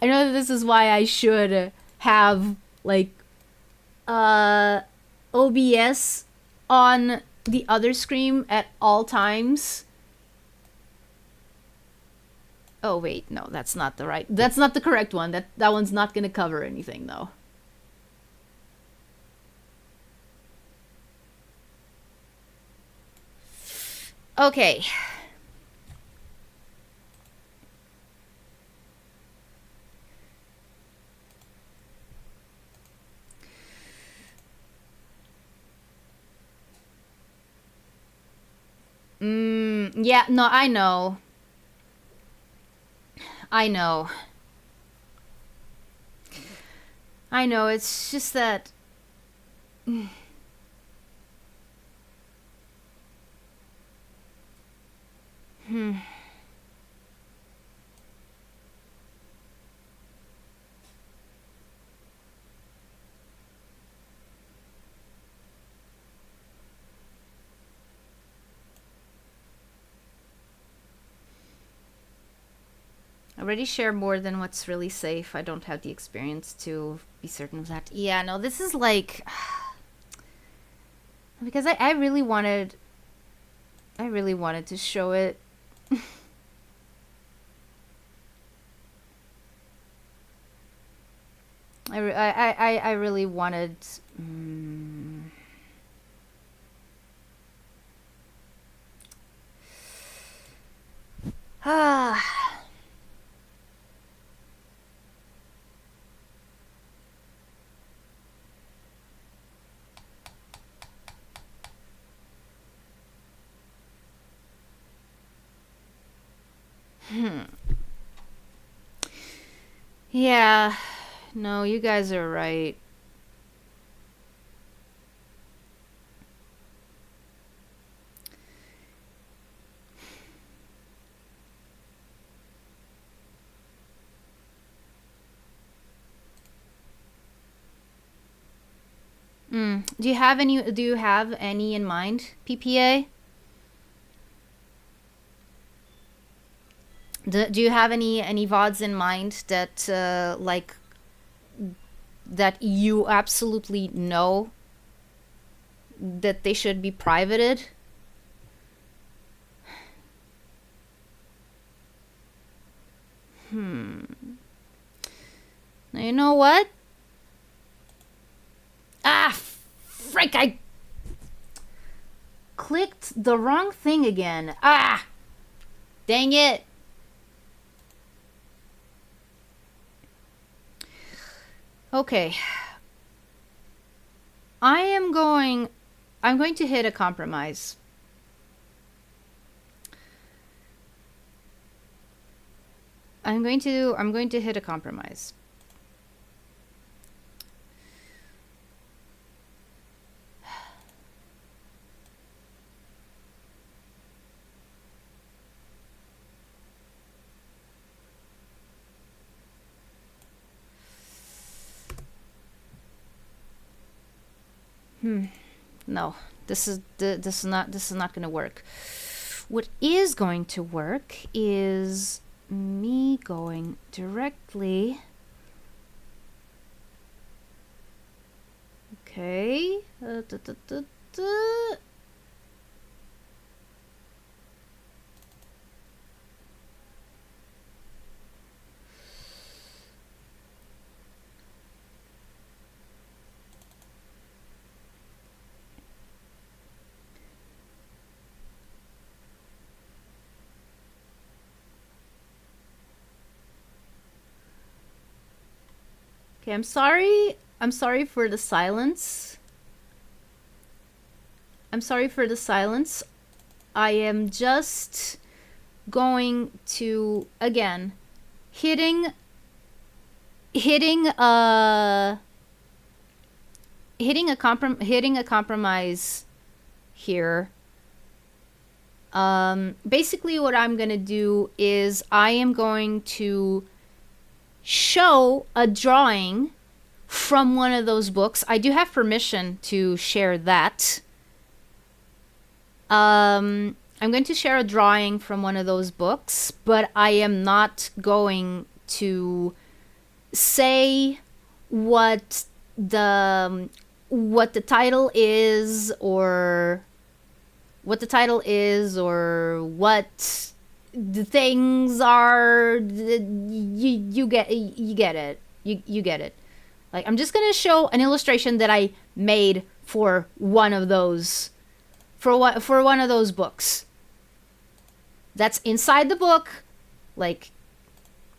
Speaker 1: I should have like OBS on the other screen at all times. Oh wait, no, that's not the correct one. That one's not gonna cover anything though. Okay. Yeah, no, I know. I know, it's just that... I already share more than what's really safe. I don't have the experience to be certain of that. Yeah, no, this is like... because I really wanted to show it. I really wanted... Yeah, no, you guys are right. Do you have any in mind, PPA? Do you have any VODs in mind that like that you absolutely know that they should be privated. Now, you know what? Ah, frick, I clicked the wrong thing again. Ah, dang it. Okay. I'm going to hit a compromise. I'm going to hit a compromise. No, this is not going to work. What is going to work is me going directly. Okay. Okay, I'm sorry. I'm sorry for the silence. I'm sorry for the silence. I am just going to, again, hitting a compromise here. Basically what I'm gonna do is I am going to show a drawing from one of those books. I do have permission to share that. I'm going to share a drawing from one of those books, but I am not going to say what the title is, or what the things are. You get it. You get it. Like, I'm just gonna show an illustration that I made for one of those, for one of those books. That's inside the book. Like,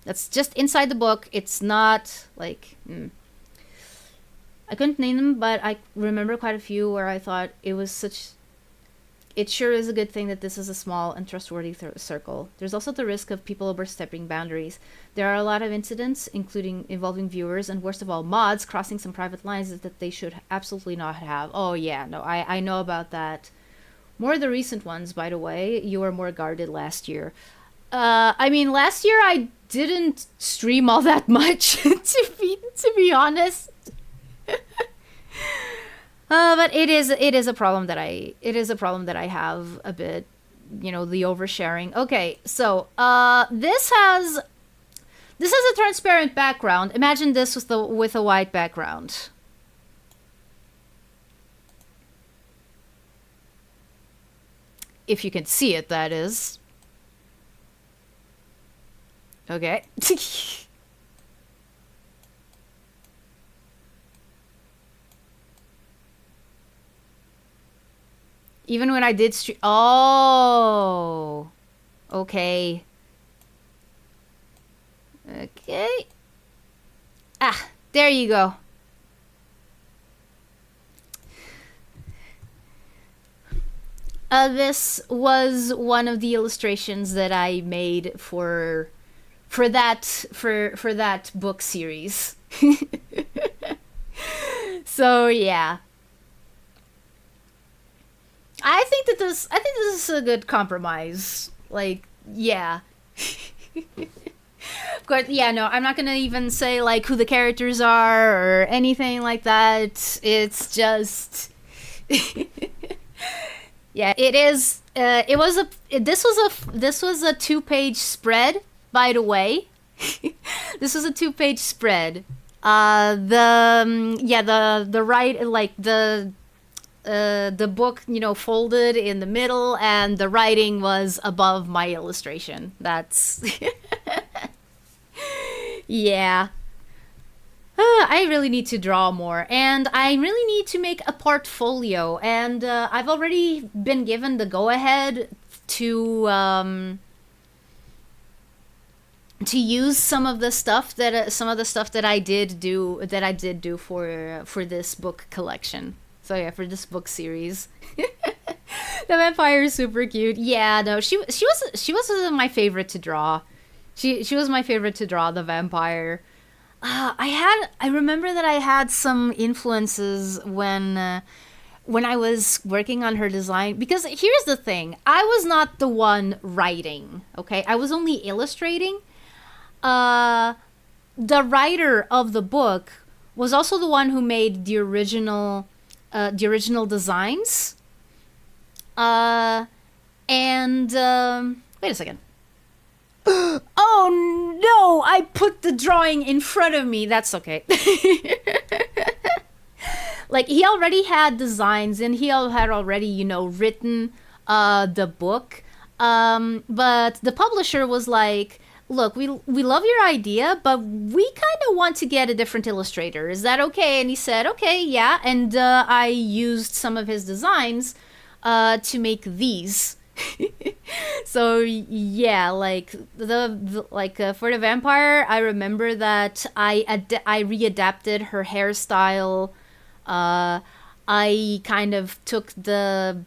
Speaker 1: that's just inside the book. It's not like I couldn't name them, but I remember quite a few where I thought it was such. It sure is a good thing that this is a small and trustworthy circle. There's also the risk of people overstepping boundaries. There are a lot of incidents, including involving viewers, and worst of all, mods crossing some private lines that they should absolutely not have. Oh yeah, no, I know about that. More of the recent ones, by the way. You were more guarded last year. I mean, last year I didn't stream all that much, to be honest. But it is a problem that I have a bit, you know, the oversharing. Okay, so this has a transparent background. Imagine this with a white background. If you can see it, that is. Okay. Even when I did stream. Oh. Okay. Okay. Ah, there you go. This was one of the illustrations that I made for that book series. So yeah. I think this is a good compromise. Like, yeah. Of course, yeah, no, I'm not gonna even say like who the characters are or anything like that. It's just yeah, it is. This was a 2-page spread, by the way. This was a 2-page spread. The right, like the the book, you know, folded in the middle, and the writing was above my illustration. That's yeah. I really need to draw more, and I really need to make a portfolio. And I've already been given the go-ahead to use some of the stuff that I did do for this book collection. So yeah, for this book series. The vampire is super cute. Yeah, no, she was my favorite to draw. She was my favorite to draw, the vampire. I remember that I had some influences when I was working on her design, because here's the thing, I was not the one writing, okay? I was only illustrating. The writer of the book was also the one who made the original designs. Wait a second. Oh no, I put the drawing in front of me. That's okay. Like, he already had designs, and he had already, you know, written the book. But the publisher was like, look, we love your idea, but we kind of want to get a different illustrator. Is that okay? And he said, okay, yeah. And I used some of his designs to make these. So yeah, like for the vampire, I remember that I readapted her hairstyle. I kind of took the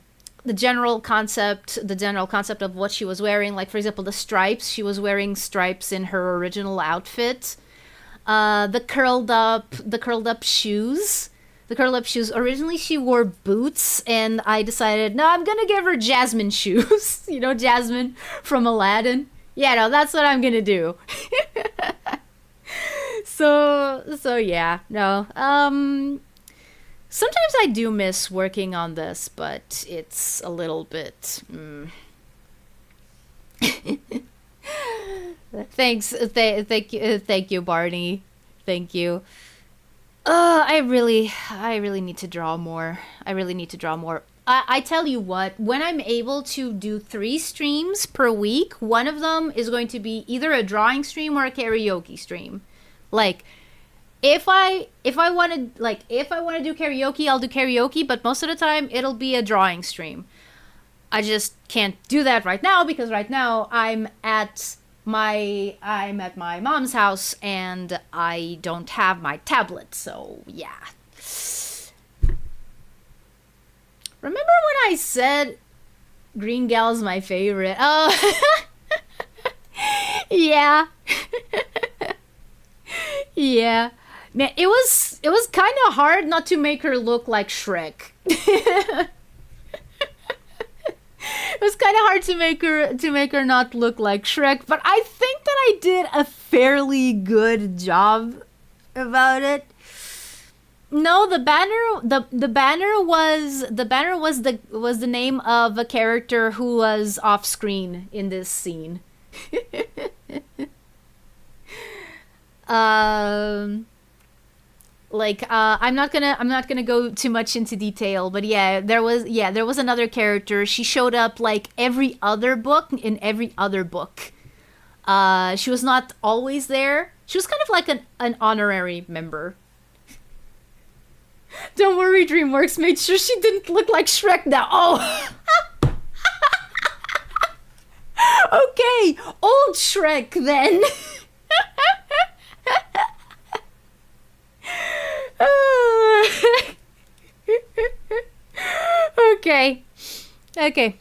Speaker 1: general concept of what she was wearing. Like, for example, the stripes. She was wearing stripes in her original outfit. The curled up shoes. The curled up shoes. Originally, she wore boots, and I decided, no, I'm gonna give her Jasmine shoes. You know, Jasmine from Aladdin. Yeah, no, that's what I'm gonna do. So yeah, no. Sometimes I do miss working on this, but it's a little bit. Thanks, thank you, Barney. Thank you. I really need to draw more. I tell you what, when I'm able to do 3 streams per week, one of them is going to be either a drawing stream or a karaoke stream. Like, if I want to do karaoke, I'll do karaoke, but most of the time it'll be a drawing stream. I just can't do that right now, because right now I'm at my mom's house and I don't have my tablet. So yeah. Remember when I said Green Gal's my favorite? Oh. Yeah. Yeah. Man, it was kind of hard not to make her look like Shrek. It was kind of hard to make her not look like Shrek, but I think that I did a fairly good job about it. No, the banner was the name of a character who was off screen in this scene. I'm not gonna go too much into detail, but yeah, there was another character. She showed up like every other book. She was not always there. She was kind of like an honorary member. Don't worry, DreamWorks made sure she didn't look like Shrek now. Oh. Okay, old Shrek then. Okay.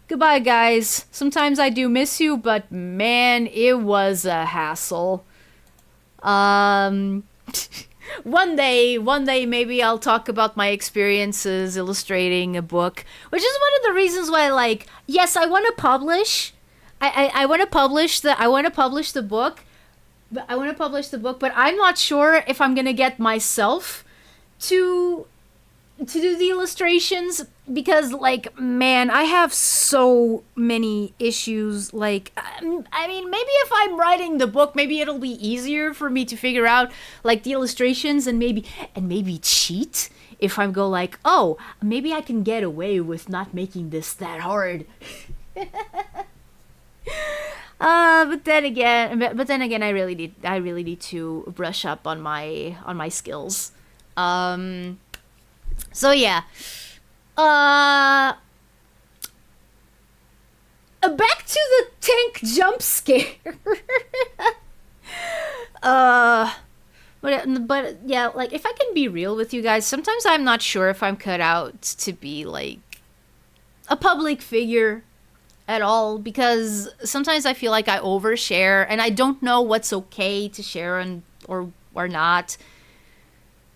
Speaker 1: Goodbye, guys. Sometimes I do miss you, but man, it was a hassle. One day, maybe I'll talk about my experiences illustrating a book, which is one of the reasons why, like, yes, I want to publish. I want to publish the book. But I'm not sure if I'm gonna get myself to do the illustrations, because, like, man, I have so many issues. Like, I mean, maybe if I'm writing the book, maybe it'll be easier for me to figure out, like, the illustrations and maybe cheat if I go like, oh, maybe I can get away with not making this that hard. But then again, I really need to brush up on my skills. So yeah. Back to the tank jump scare. But yeah, like, if I can be real with you guys, sometimes I'm not sure if I'm cut out to be like a public figure at all, because sometimes I feel like I overshare and I don't know what's okay to share or not,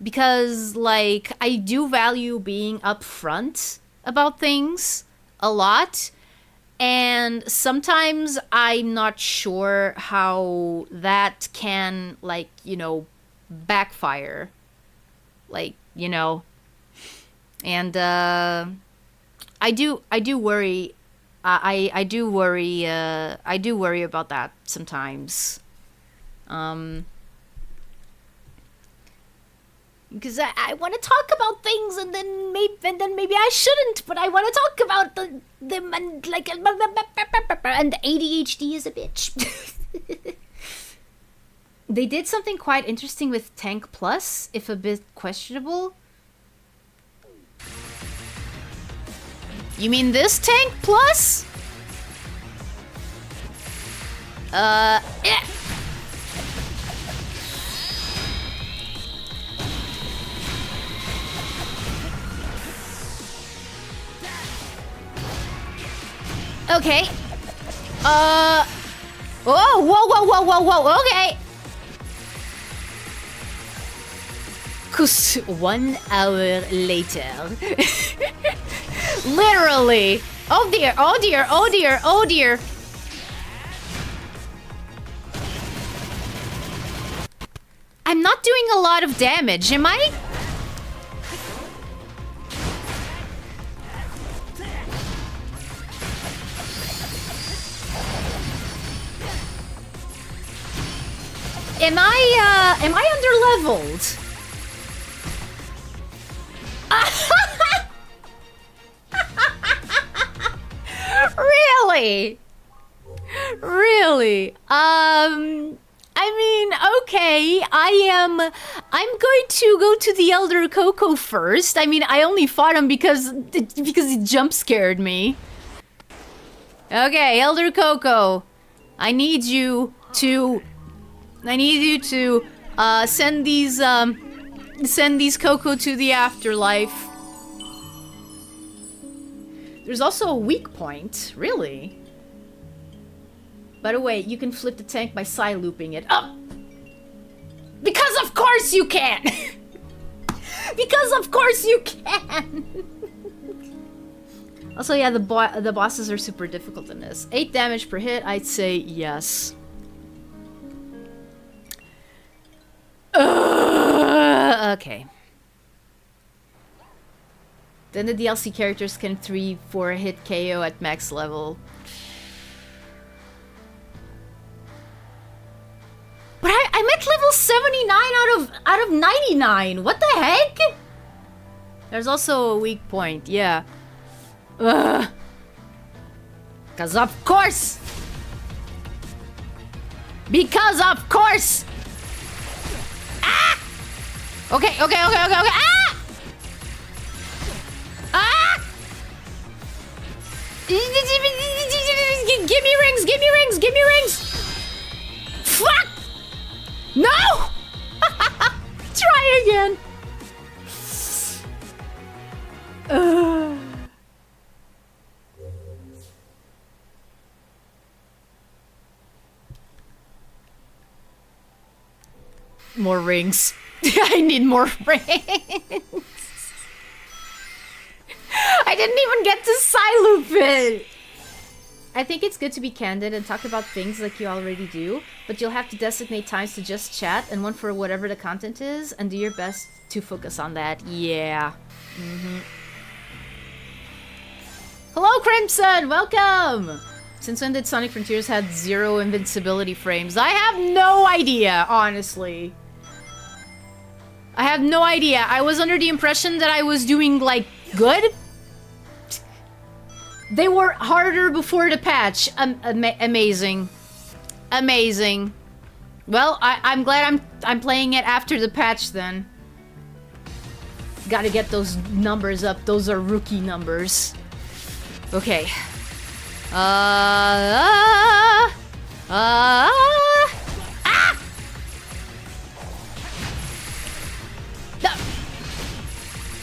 Speaker 1: because like I do value being upfront about things a lot. And sometimes I'm not sure how that can, like, you know, backfire. Like, you know. And I do worry. I do worry about that sometimes. Because I want to talk about things, and then maybe I shouldn't, but I want to talk about them, and like, and ADHD is a bitch. They did something quite interesting with Tank Plus, if a bit questionable. You mean this Tank Plus? Yeah. Okay. Whoa, okay. 'Cause 1 hour later. Literally. Oh dear, oh dear, oh dear, oh dear. I'm not doing a lot of damage, am I? Am I under-leveled? Really? Really? I mean, okay, I'm going to go to the Elder Coco first. I mean, I only fought him because he jump scared me. Okay, Elder Coco, I need you to send these Coco to the afterlife. There's also a weak point, really. By the way, you can flip the tank by side looping it up. Because of course you can. Because of course you can. Also, yeah, the bosses are super difficult in this. 8 damage per hit, I'd say yes. Okay. Then the DLC characters can 3-4 hit KO at max level. But I'm at level 79 out of 99. What the heck? There's also a weak point. Yeah. Ugh. 'Cause of course. Because of course. Ah! Okay. Ah! Ah! Give me rings. Fuck! No! Try again. More rings. I need more rings. I didn't even get to side loop it. I think it's good to be candid and talk about things like you already do, but you'll have to designate times to just chat and one for whatever the content is, and do your best to focus on that. Yeah. Hello, Crimson! Welcome! Since when did Sonic Frontiers had 0 invincibility frames? I have no idea, honestly. I have no idea. I was under the impression that I was doing, like, good? They were harder before the patch. Amazing. Amazing. Well, I'm glad I'm playing it after the patch then. Gotta get those numbers up. Those are rookie numbers. Okay. Ah! No.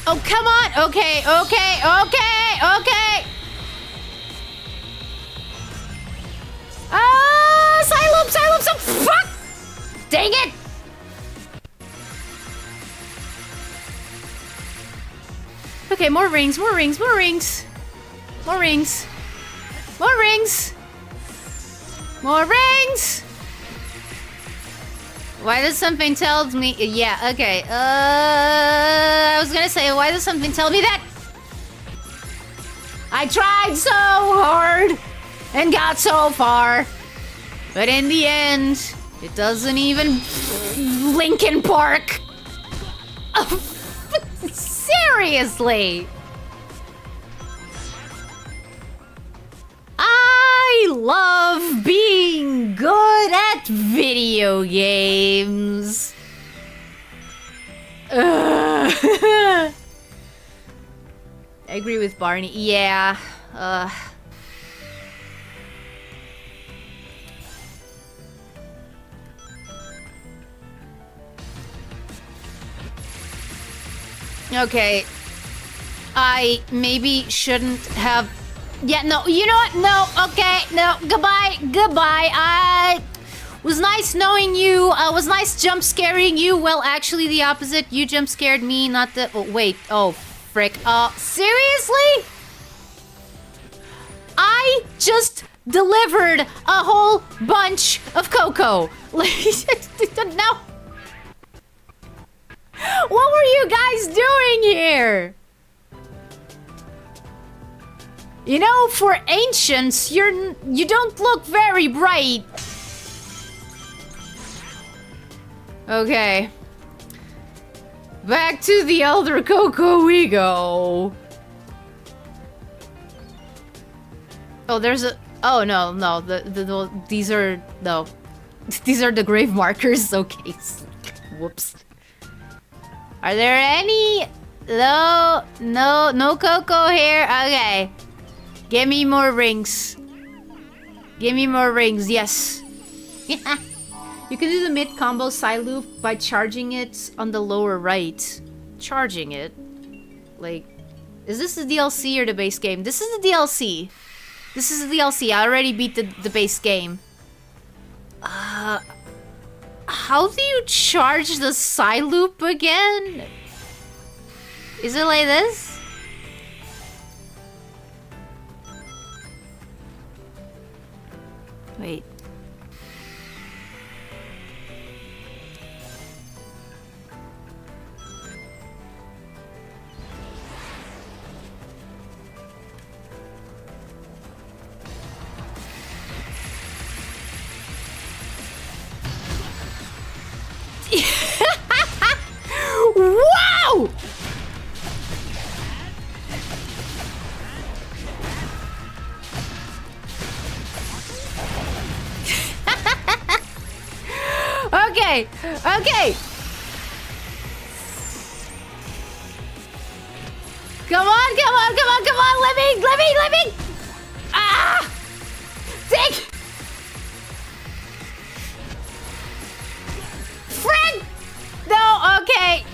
Speaker 1: Oh, come on! Okay, okay, okay, okay! Siloop, Siloop, so fuck! Dang it! Okay, more rings, more rings, more rings. More rings. More rings. More rings! Why does something tell me... Yeah, okay. I was gonna say, why does something tell me that? I tried so hard and got so far. But in the end, it doesn't even... Linkin Park! Seriously! I love being good at video games. I agree with Barney. Yeah. Okay. I maybe shouldn't have... Yeah, no, you know what? No, okay, no, goodbye, goodbye. Was nice knowing you. Was nice jump scaring you. Well, actually the opposite. You jump scared me, not the... Oh, wait. Oh, frick. Really? I just delivered a whole bunch of cocoa. No. What were you guys doing here? You know, for ancients, you don't look very bright. Okay. Back to the Elder Cocoa we go. Oh, there's a... Oh, no, no. These are... No. These are the grave markers. Okay. Whoops. Are there any... No cocoa here? Okay. Give me more rings. Give me more rings, yes. You can do the mid combo side loop by charging it on the lower right. Charging it? Like, is this the DLC or the base game? This is the DLC. This is the DLC. I already beat the base game. How do you charge the side loop again? Is it like this? Wait. Wow! Okay, okay. Come on, come on, come on, come on. Let me. Ah! Take. Friend. No, okay.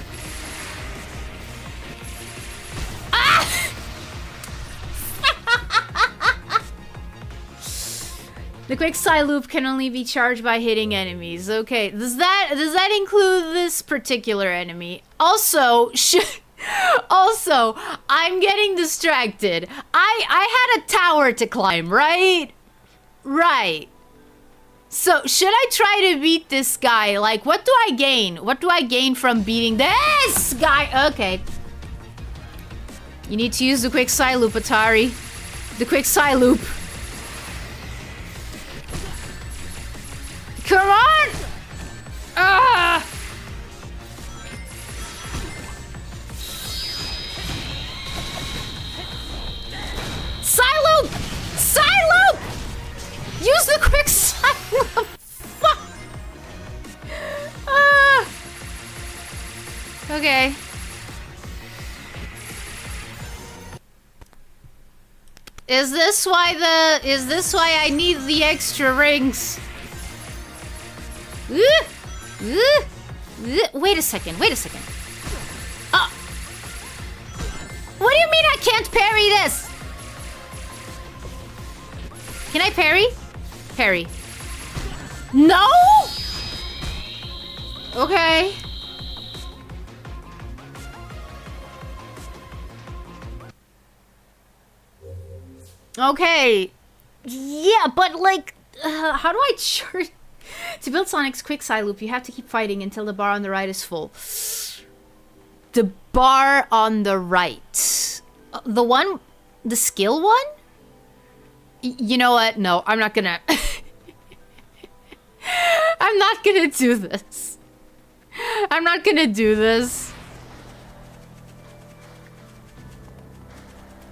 Speaker 1: Ah! The quick side loop can only be charged by hitting enemies. Okay, does that include this particular enemy? Also, also, I'm getting distracted. I had a tower to climb, right? Right. So, should I try to beat this guy? Like, what do I gain? What do I gain from beating this guy? Okay. You need to use the quick side loop, Atari. The quick side loop. Come on! Ah! Is this why I need the extra rings? Wait a second. Oh. What do you mean I can't parry this? Can I parry? Parry. No? Okay. Okay. Yeah, but like, how do I charge? To build Sonic's quick side loop, you have to keep fighting until the bar on the right is full. The bar on the right. The one, the skill one? You know what? No, I'm not gonna... I'm not gonna do this. I'm not gonna do this.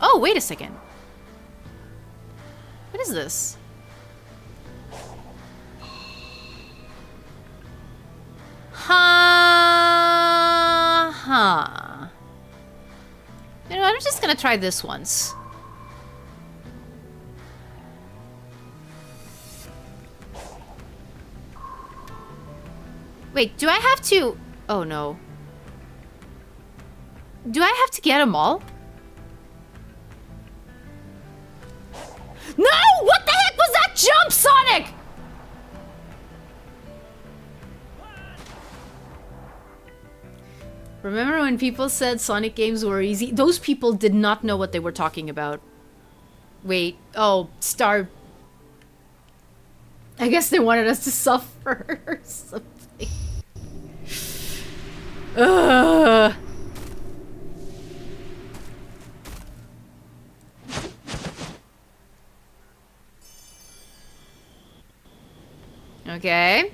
Speaker 1: Oh, wait a second. What is this? Huh. You know, I'm just gonna try this once. Wait, do I have to... Oh, no. Do I have to get them all? No! What the heck was that jump, Sonic? Remember when people said Sonic games were easy? Those people did not know what they were talking about. Wait. Oh, Star... I guess they wanted us to suffer or something. Ugh. Okay.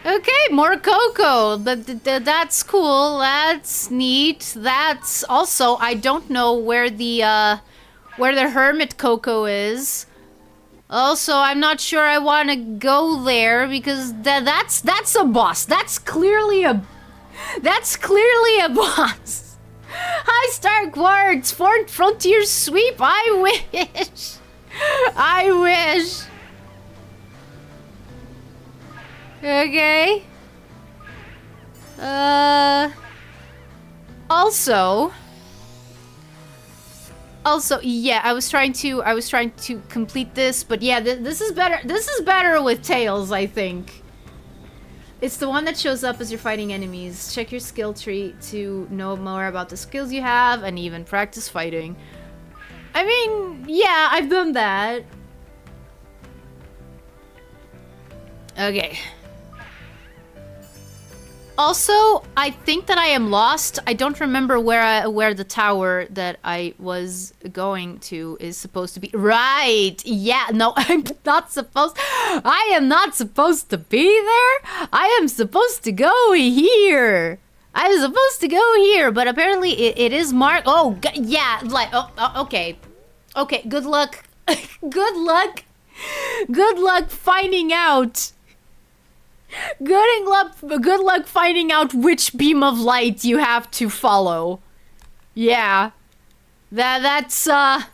Speaker 1: Okay, more Coco. That's cool. That's neat. That's also, I don't know where the hermit Coco is. Also, I'm not sure I want to go there because that's a boss. That's clearly a boss. Hi, Star Quartz. Frontier Sweep. I wish. I wish. Okay. Also, yeah, I was trying to complete this, but yeah, this is better. This is better with Tails, I think. It's the one that shows up as you're fighting enemies. Check your skill tree to know more about the skills you have and even practice fighting. I mean, yeah, I've done that. Okay. Also, I think that I am lost. I don't remember where the tower that I was going to is supposed to be. Right. Yeah, no, I'm not supposed... I am not supposed to be there. I am supposed to go here. I'm supposed to go here, but apparently it is marked... Oh, yeah, like... Oh, okay. Okay, good luck. Good luck. Good luck finding out. Good luck finding out which beam of light you have to follow. Yeah. That's yeah,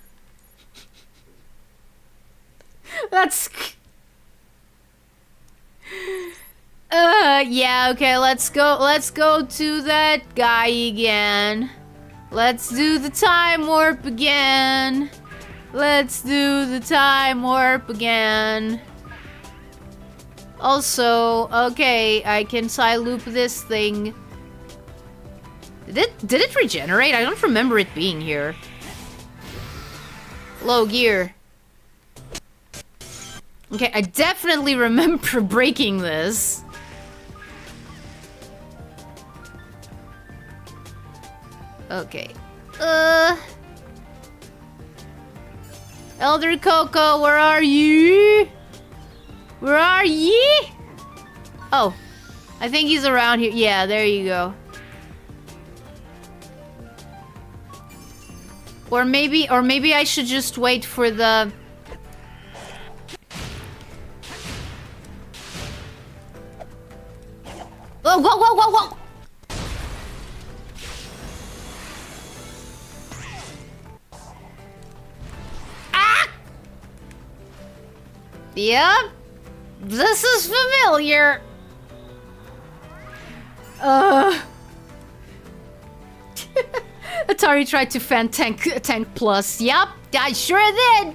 Speaker 1: okay, let's go to that guy again. Let's do the time warp again. Let's do the time warp again. Also, okay, I can side loop this thing. Did it regenerate? I don't remember it being here. Low gear. Okay, I definitely remember breaking this. Okay. Elder Coco, where are you? Where are ye? Oh, I think he's around here. Yeah, there you go. Or maybe I should just wait for the... Oh, whoa, whoa, whoa, whoa! Yep. This is familiar. Atari tried to fan Tank Plus. Yep, I sure did.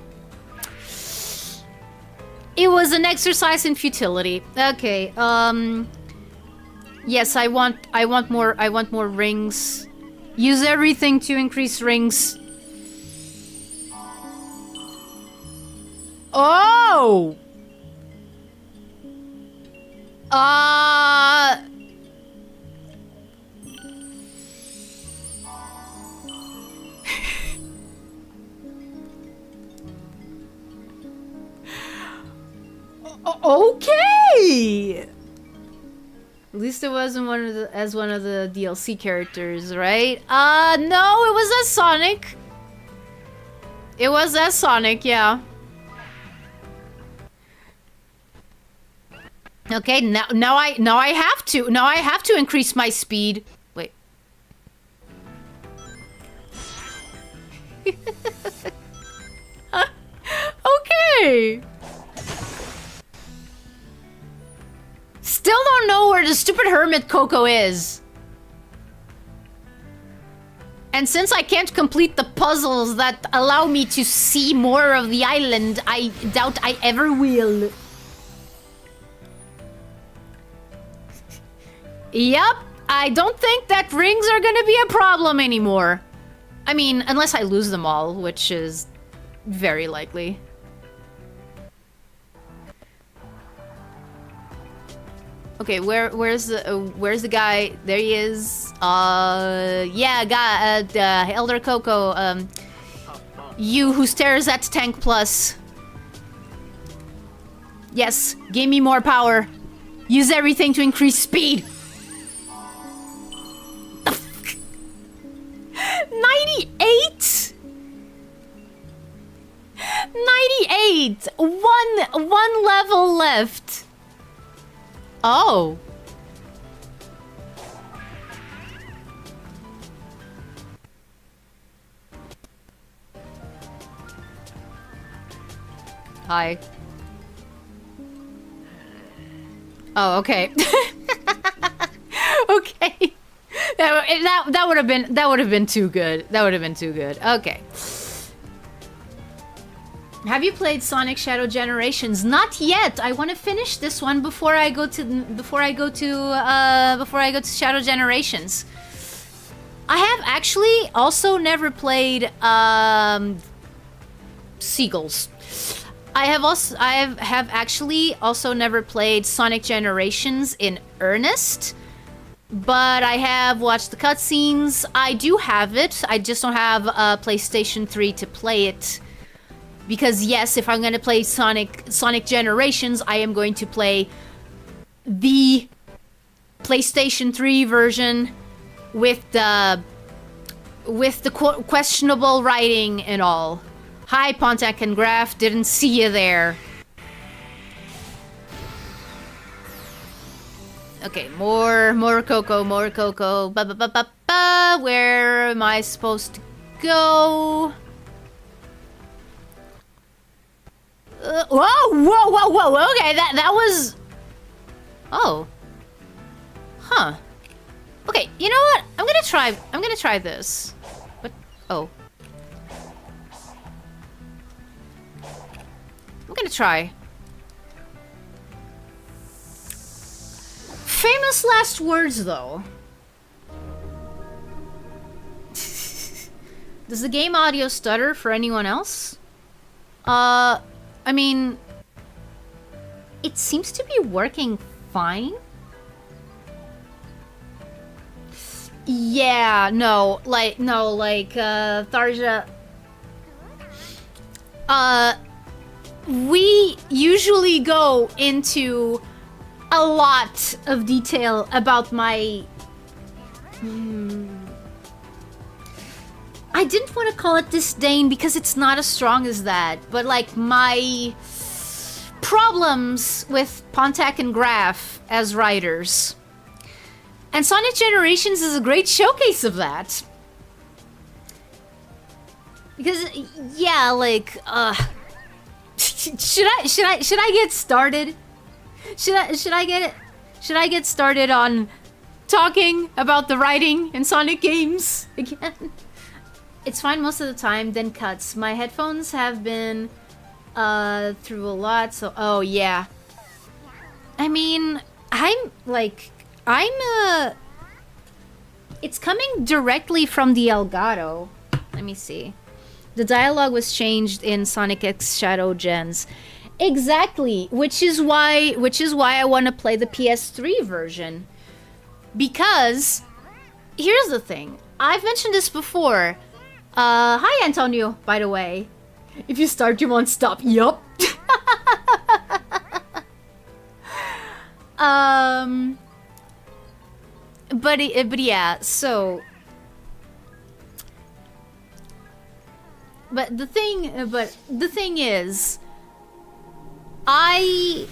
Speaker 1: It was an exercise in futility. Okay. Yes, I want more rings. Use everything to increase rings. Oh. Okay. At least it wasn't one of the DLC characters, right? No, it was as Sonic. It was as Sonic, yeah. Okay, now I have to increase my speed. Wait. Okay. Still don't know where the stupid hermit Coco is. And since I can't complete the puzzles that allow me to see more of the island, I doubt I ever will. Yep, I don't think that rings are gonna be a problem anymore. I mean, unless I lose them all, which is very likely. Okay, where's the guy? There he is. Yeah, Elder Coco. You who stares at Tank Plus. Yes, give me more power. Use everything to increase speed. 98? 98! One level left. Oh. Hi. Oh, okay. Okay. That would have been too good. That would have been too good. Okay. Have you played Sonic Shadow Generations? Not yet. I want to finish this one before I go to Shadow Generations. I have actually also never played Seagulls. I have actually also never played Sonic Generations in earnest. But I have watched the cutscenes. I do have it. I just don't have a PlayStation 3 to play it. Because yes, if I'm going to play Sonic Generations, I am going to play the PlayStation 3 version with the questionable writing and all. Hi, Pontac and Graph. Didn't see you there. Okay, more Coco, more Coco. Where am I supposed to go? Whoa! Okay, that was. Oh. Huh. Okay, you know what? I'm gonna try this. What? Oh. I'm gonna try. Famous last words, though. Does the game audio stutter for anyone else? I mean, it seems to be working fine. Yeah, Tharja. We usually go into a lot of detail about my... I didn't want to call it disdain because it's not as strong as that, but like my problems with Pontac and Graph as writers. And Sonic Generations is a great showcase of that. Because, yeah, like, Should I get started? Should I get started on talking about the writing in Sonic games again? It's fine most of the time, then cuts. My headphones have been through a lot, so oh yeah. I mean, it's coming directly from the Elgato. Let me see. The dialogue was changed in Sonic X Shadow Gens. Exactly, which is why I want to play the PS3 version. Because here's the thing. I've mentioned this before. Hi Antonio, by the way. If you start, you won't stop. Yup. But yeah, so. But the thing is, I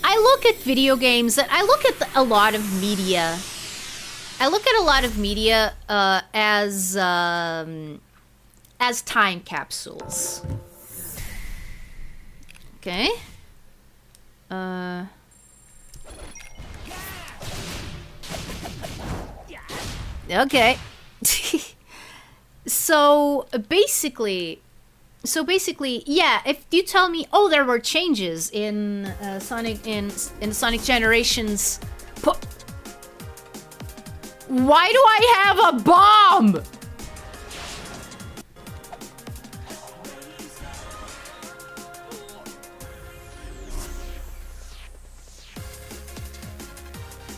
Speaker 1: look at video games, and I look at a lot of media. I look at a lot of media as time capsules. Okay. Okay. So basically, yeah. If you tell me, oh, there were changes in Sonic Generations, why do I have a bomb?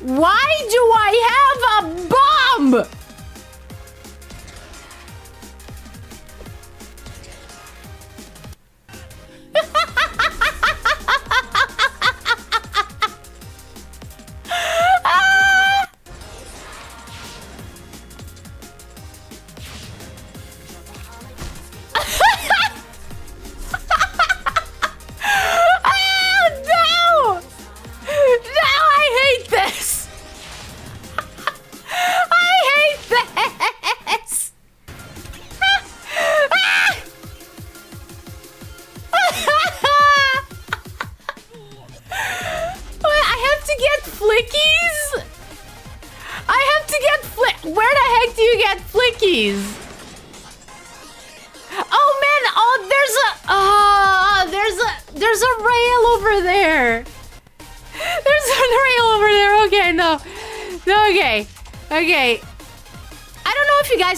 Speaker 1: Why do I have a bomb?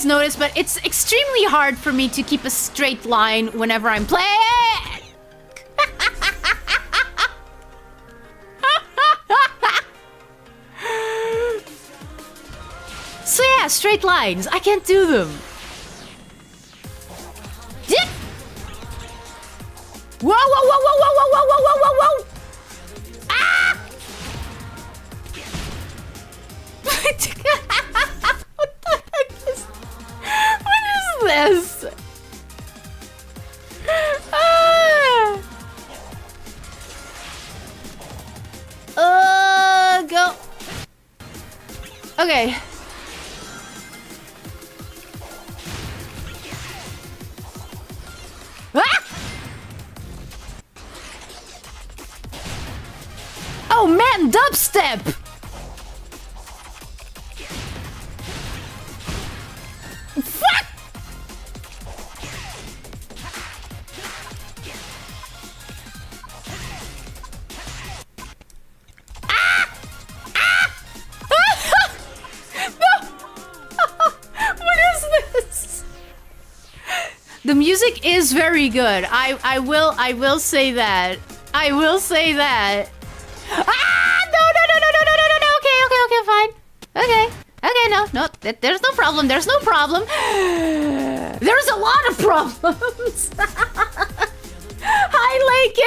Speaker 1: Notice, but it's extremely hard for me to keep a straight line whenever I'm playing. So yeah, straight lines. I can't do them. Whoa, whoa, whoa, whoa, whoa, whoa, whoa, whoa, whoa, whoa! Ah! This. Go. Okay. Ah! Oh man, dubstep. The music is very good. I will say that. I will say that. Ah! No. Okay, fine. Okay, no. There's no problem. There's no problem. There's a lot of problems. Hi, Lake.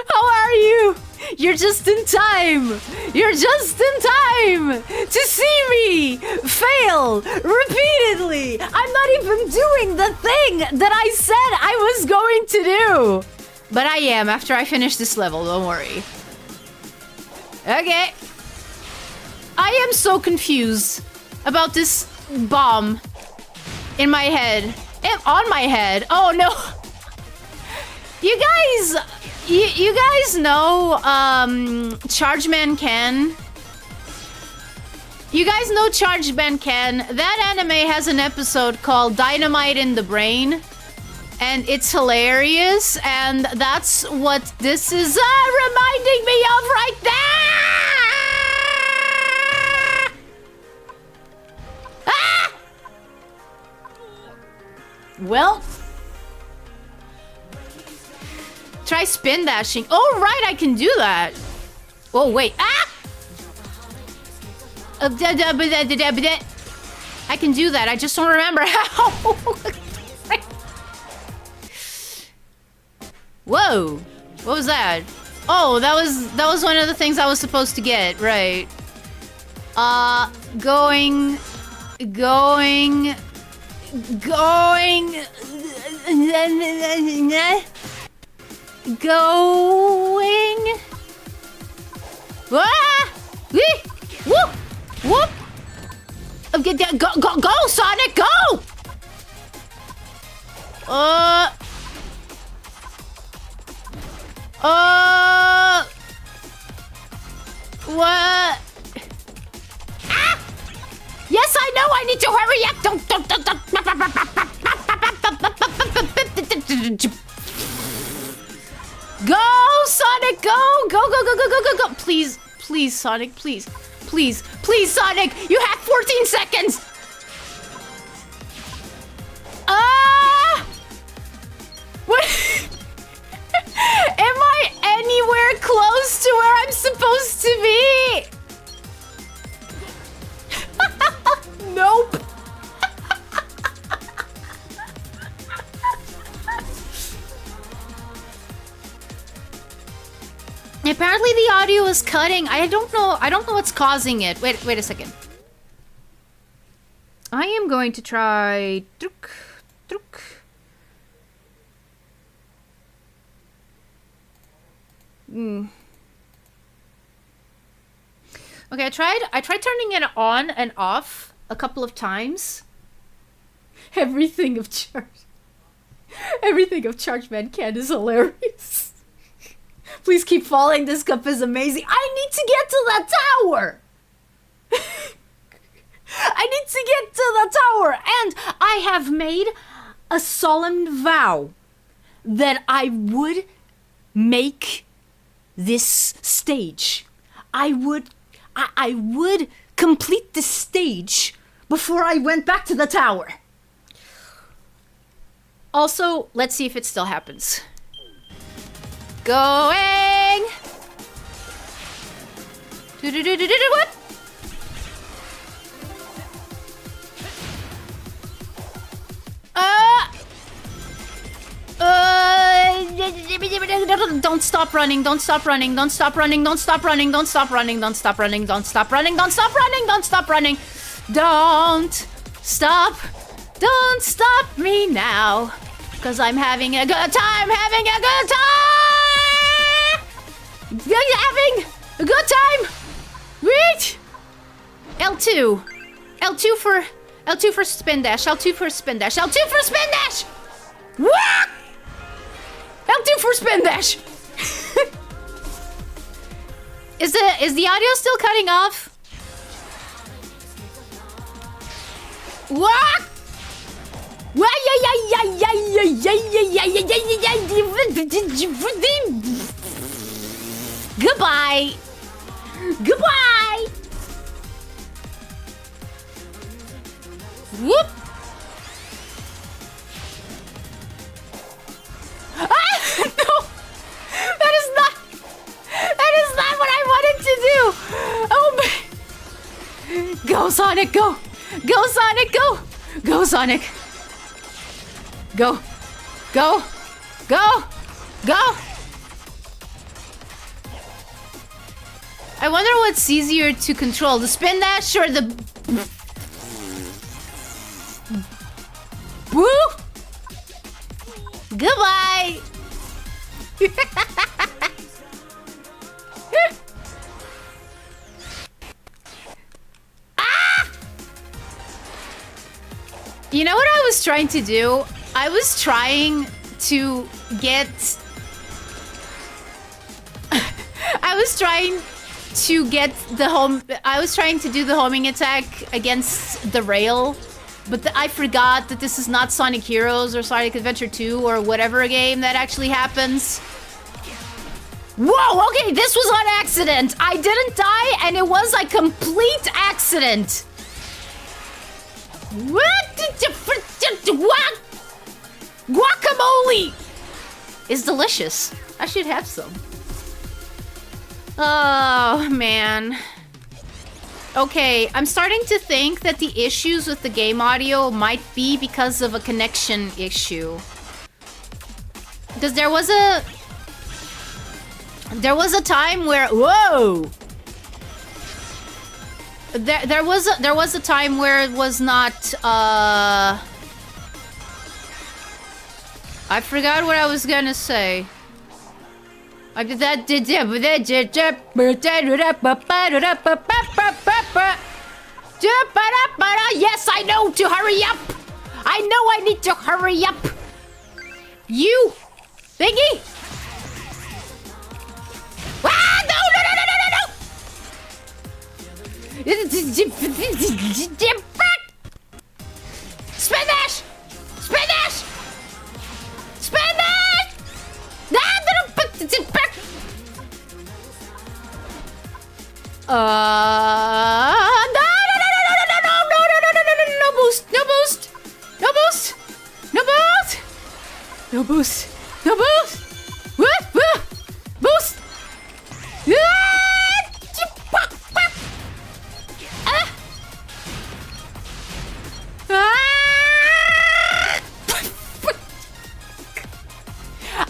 Speaker 1: How are you? You're just in time. You're just in time to see me fail repeatedly. I'm not even doing the thing that I said I was going to do. But I am after I finish this level, don't worry. Okay. I am so confused about this bomb in my head. am on my head. Oh no. You guys know Chargeman Ken? You guys know Chargeman Ken? That anime has an episode called Dynamite in the Brain. And it's hilarious, and that's what this is reminding me of right there! Ah! Well, try spin dashing. Oh, right, I can do that. Oh, wait. Ah! I can do that. I just don't remember how. Whoa! What was that? Oh, that was one of the things I was supposed to get, right? Going. Ah! Whoop! Whoop! Go, Sonic, go! What? Ah! Yes, I know. I need to hurry up. Don't. Go, Sonic, go. Go. Please, Sonic, please, Sonic. You have 14 seconds. What? Am I anywhere close to where I'm supposed to be? Nope. Apparently the audio is cutting. I don't know what's causing it. Wait a second. I am going to try Truk. Okay, I tried turning it on and off a couple of times. Everything of Chargeman Ken is hilarious. Please keep falling. This cup is amazing. I need to get to the tower. And I have made a solemn vow that I would make this stage. I would complete this stage before I went back to the tower. Also, let's see if it still happens. Going. What? Don't stop running. Don't stop running. Don't stop running. Don't stop running. Don't stop running. Don't stop running. Don't stop running. Don't stop running. Don't stop running. Don't stop. Don't stop me now. Because I'm having a good time. Having a good time. Having a good time. Wait. L2. L2 for spin dash. L2 for spin dash. L2 for spin dash. Wah! L2 for spin dash. Is the audio still cutting off? What? Goodbye. Goodbye. Whoop. Ah, no. That is not what I wanted to do. Oh my. Go Sonic, go. Go Sonic, go. Go Sonic. Go. Go. Go. Go. I wonder what's easier to control, the spin dash or the woo? Goodbye. Ah! You know what I was trying to do? I was trying to get... I was trying to get the home... I was trying to do the homing attack against the rail, but I forgot that this is not Sonic Heroes or Sonic Adventure 2 or whatever game that actually happens. Whoa, okay, this was on accident. I didn't die, and it was a complete accident. What? Guacamole is delicious. I should have some. Oh, man. Okay, I'm starting to think that the issues with the game audio might be because of a connection issue. Because there was a time where... Whoa! There was a time where it was not, I forgot what I was gonna say. Yes, I know to hurry up! I know I need to hurry up! You! Thingy! Ah! No, no, no, no, no, no, no! Spin dash! Spin dash! Spin dash! No, boost! No boost! No boost! No boost! No boost! No boost! Boost!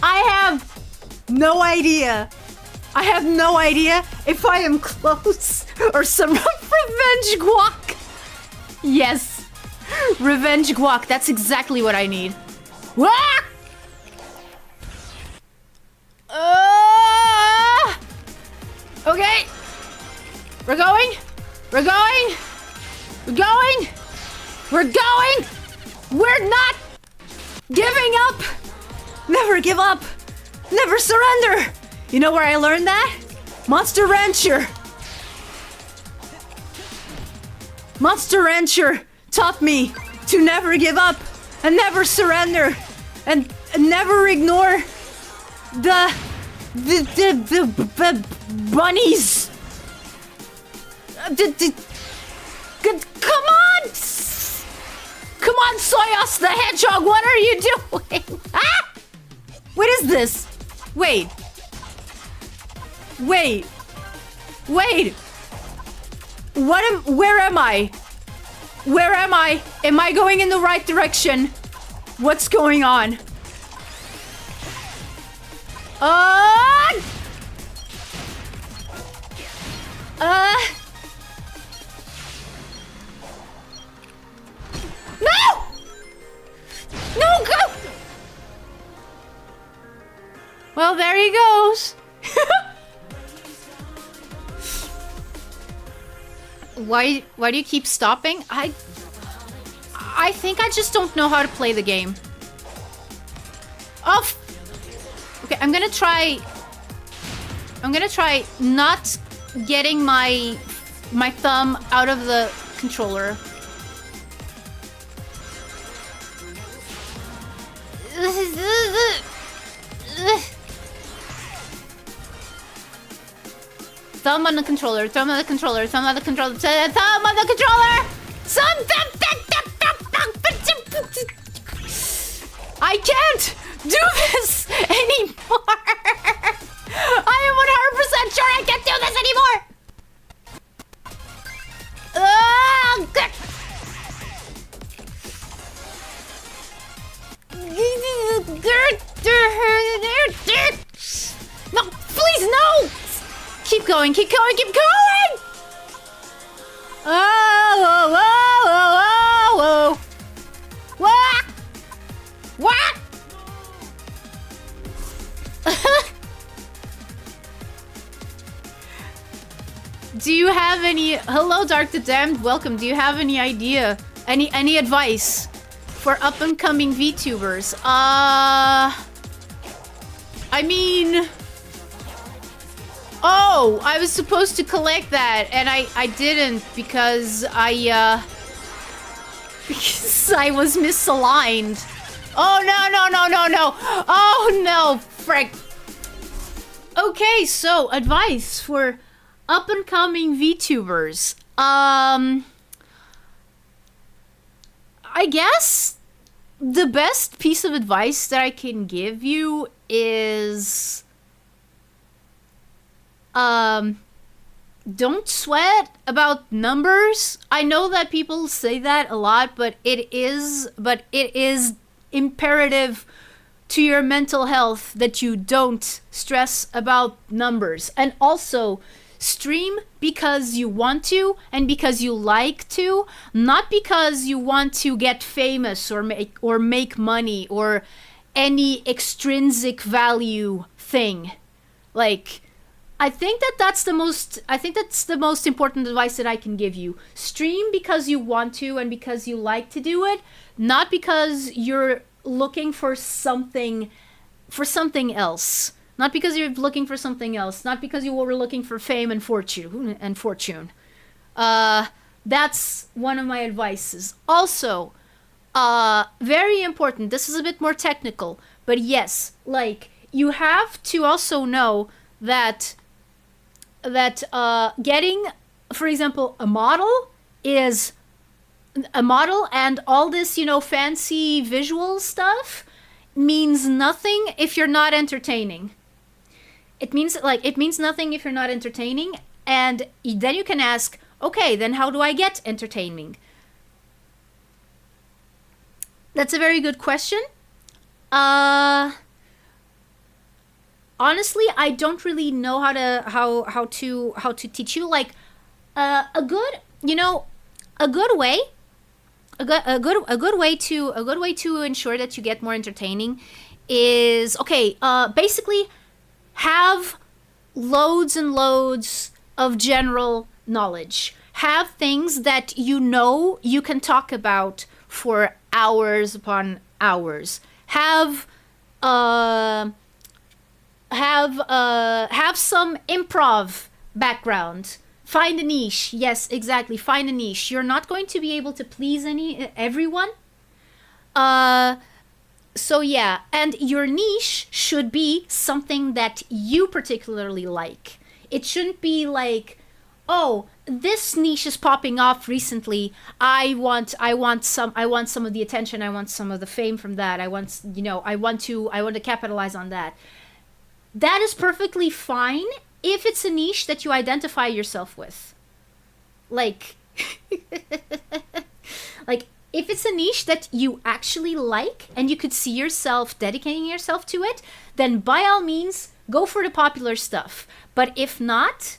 Speaker 1: I have no idea. I have no idea if I am close or some revenge guac. Yes. Revenge guac. That's exactly what I need. Okay. We're going. We're going. We're going. We're going. We're not giving up. Never give up. Never surrender. You know where I learned that? Monster Rancher. Monster Rancher taught me to never give up and never surrender and never ignore the bunnies. Come on! Come on, Soyos the Hedgehog, what are you doing? Ah! What is this? Wait. Wait. Wait. Where am I? Where am I? Am I going in the right direction? What's going on? No! No, go! Well, there he goes. Why do you keep stopping? I think I just don't know how to play the game. Oh! Okay, I'm gonna try not getting my thumb out of the controller. Thumb on the controller, thumb on the controller, thumb on the controller, thumb on the controller! I can't do this anymore! I am 100% sure I can't do this anymore! No, please, no! Keep going, keep going, keep going! Oh, whoa, whoa, whoa, whoa, whoa. What? Do you have any... Hello, Dark the Damned, welcome. Do you have any idea, any advice for up and coming VTubers. I mean, oh, I was supposed to collect that, and I didn't because I was misaligned. Oh no! Oh no, frick. Okay, so advice for up and coming VTubers. I guess the best piece of advice that I can give you is don't sweat about numbers. I know that people say that a lot, but it is imperative to your mental health that you don't stress about numbers. And also, stream because you want to and because you like to, not because you want to get famous or make money or any extrinsic value thing. Like, I think that's the most important advice that I can give you. Stream because you want to and because you like to do it, not because you're looking for something else. Not because you're looking for something else. Not because you were looking for fame and fortune. That's one of my advices. Also, very important. This is a bit more technical, but yes, like, you have to also know that getting, for example, a model and all this, fancy visual stuff means nothing if you're not entertaining. It means nothing if you're not entertaining, and then you can ask, okay, then how do I get entertaining? That's a very good question. Honestly, I don't really know how to teach you. Like, a good way to ensure that you get more entertaining is, okay, basically have loads and loads of general knowledge. Have things that you can talk about for hours upon hours. Have some improv background. Find a niche. Yes, exactly. Find a niche. You're not going to be able to please everyone. So yeah, and your niche should be something that you particularly like. It shouldn't be like, oh, this niche is popping off recently. I want some of the attention. I want some of the fame from that. I want to capitalize on that. That is perfectly fine if it's a niche that you identify yourself with. Like, if it's a niche that you actually like and you could see yourself dedicating yourself to it, then by all means, go for the popular stuff. But if not,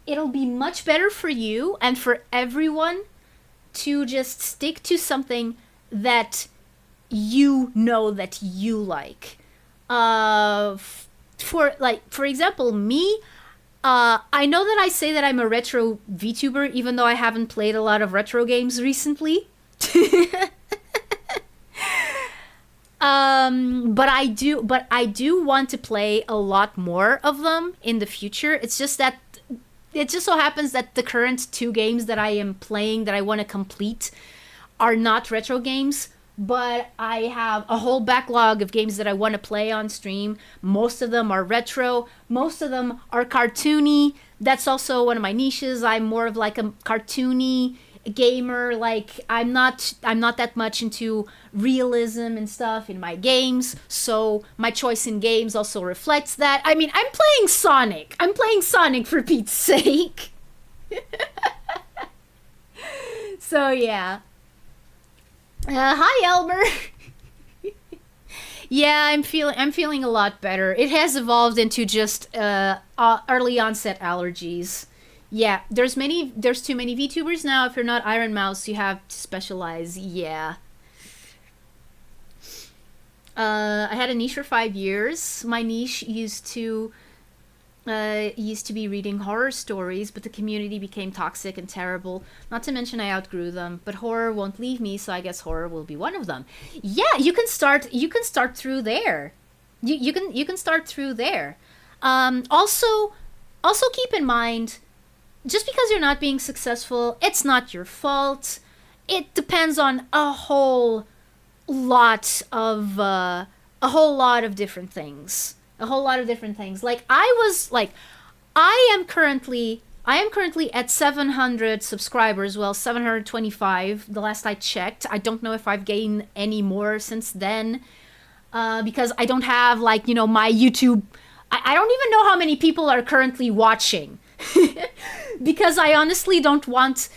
Speaker 1: it'll be much better for you and for everyone to just stick to something that you know that you like. For example, me, I know that I say that I'm a retro VTuber, even though I haven't played a lot of retro games recently. But I do want to play a lot more of them in the future. It's just that it just so happens that the current 2 games that I am playing that I want to complete are not retro games. But I have a whole backlog of games that I want to play on stream. Most of them are retro. Most of them are cartoony. That's also one of my niches. I'm more of like a cartoony gamer. Like, I'm not that much into realism and stuff in my games. So my choice in games also reflects that. I mean, I'm playing Sonic. For Pete's sake. So yeah. Hi, Elmer. Yeah, I'm feeling a lot better. It has evolved into just early onset allergies. Yeah, there's too many VTubers now. If you're not Iron Mouse, you have to specialize. Yeah. I had a niche for 5 years. My niche used to used to be reading horror stories, but the community became toxic and terrible. Not to mention I outgrew them, but horror won't leave me, so I guess horror will be one of them. Yeah, you can start through there. You can start through there. Also keep in mind, just because you're not being successful, it's not your fault. It depends on a whole lot of different things. Like I am currently at 700 subscribers. Well, 725 the last I checked. I don't know if I've gained any more since then, because I don't have, like, you know, my YouTube. I don't even know how many people are currently watching. because I honestly don't want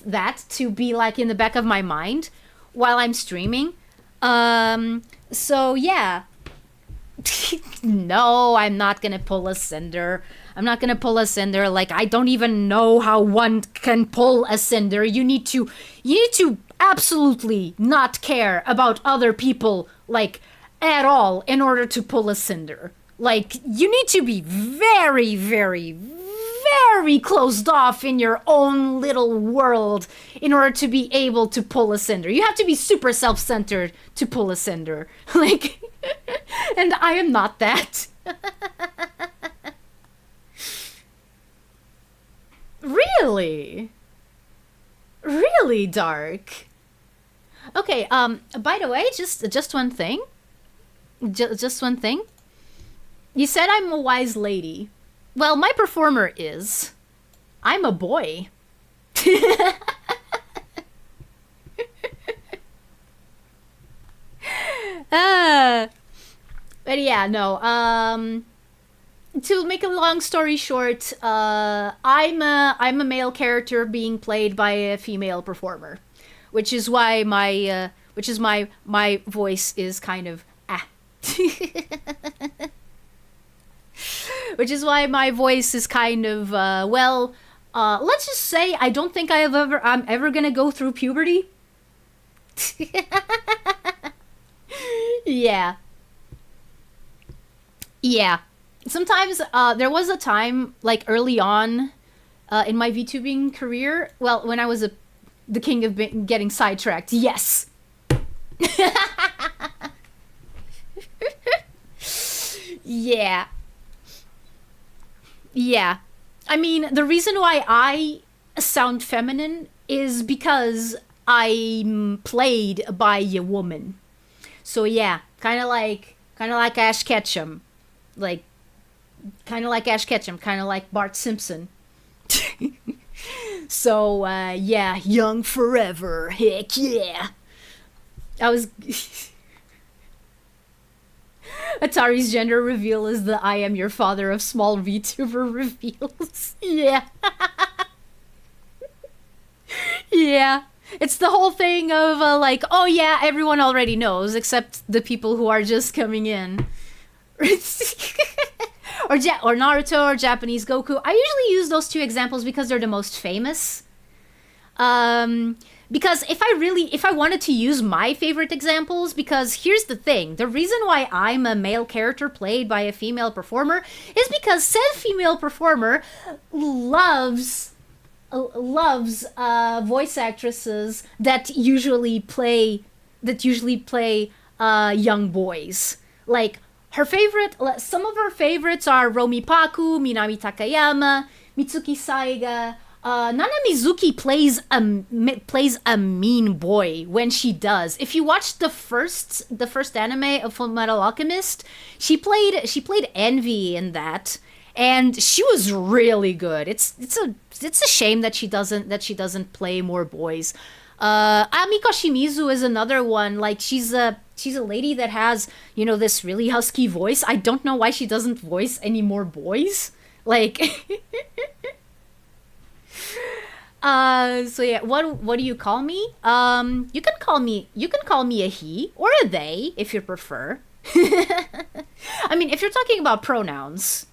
Speaker 1: that to be, like, in the back of my mind while I'm streaming. So yeah. No, I'm not gonna pull a cinder. Like, I don't even know how one can pull a cinder. You need to absolutely not care about other people, like, at all, in order to pull a cinder. Like, you need to be very, very, very closed off in your own little world in order to be able to pull a cinder. You have to be super self-centered to pull a cinder. Like, and I am not that. Really? Really, Dark? Okay, by the way, just one thing. Just one thing. You said I'm a wise lady. Well, my performer is. I'm a boy. But yeah, no. To make a long story short, I'm a male character being played by a female performer, which is why my voice is kind of which is why my voice is kind of let's just say I don't think I'm ever gonna go through puberty. Yeah. Sometimes there was a time, like, early on in my VTubing career, well, when I was the king of getting sidetracked. Yes. Yeah. I mean, the reason why I sound feminine is because I'm played by a woman. So yeah, kind of like Ash Ketchum. Kind of like Bart Simpson. So, yeah, young forever. Heck yeah. Atari's gender reveal is the I am your father of small VTuber reveals. Yeah. Yeah. It's the whole thing of, like, oh yeah, everyone already knows, except the people who are just coming in. or Naruto or Japanese Goku. I usually use those two examples because they're the most famous. Because if I wanted to use my favorite examples, because here's the thing, the reason why I'm a male character played by a female performer is because said female performer loves voice actresses that usually play young boys. Like, some of her favorites are Romi Paku, Minami Takayama, Mitsuki Saiga. Nana Mizuki plays a mean boy when she does. If you watch the first anime of Fullmetal Alchemist, she played Envy in that, and she was really good. It's a shame that she doesn't play more boys. Amiko Shimizu is another one. Like, she's a lady that has, you know, this really husky voice. I don't know why she doesn't voice any more boys. Like, so yeah, what do you call me? You can call me a he or a they if you prefer. I mean, if you're talking about pronouns,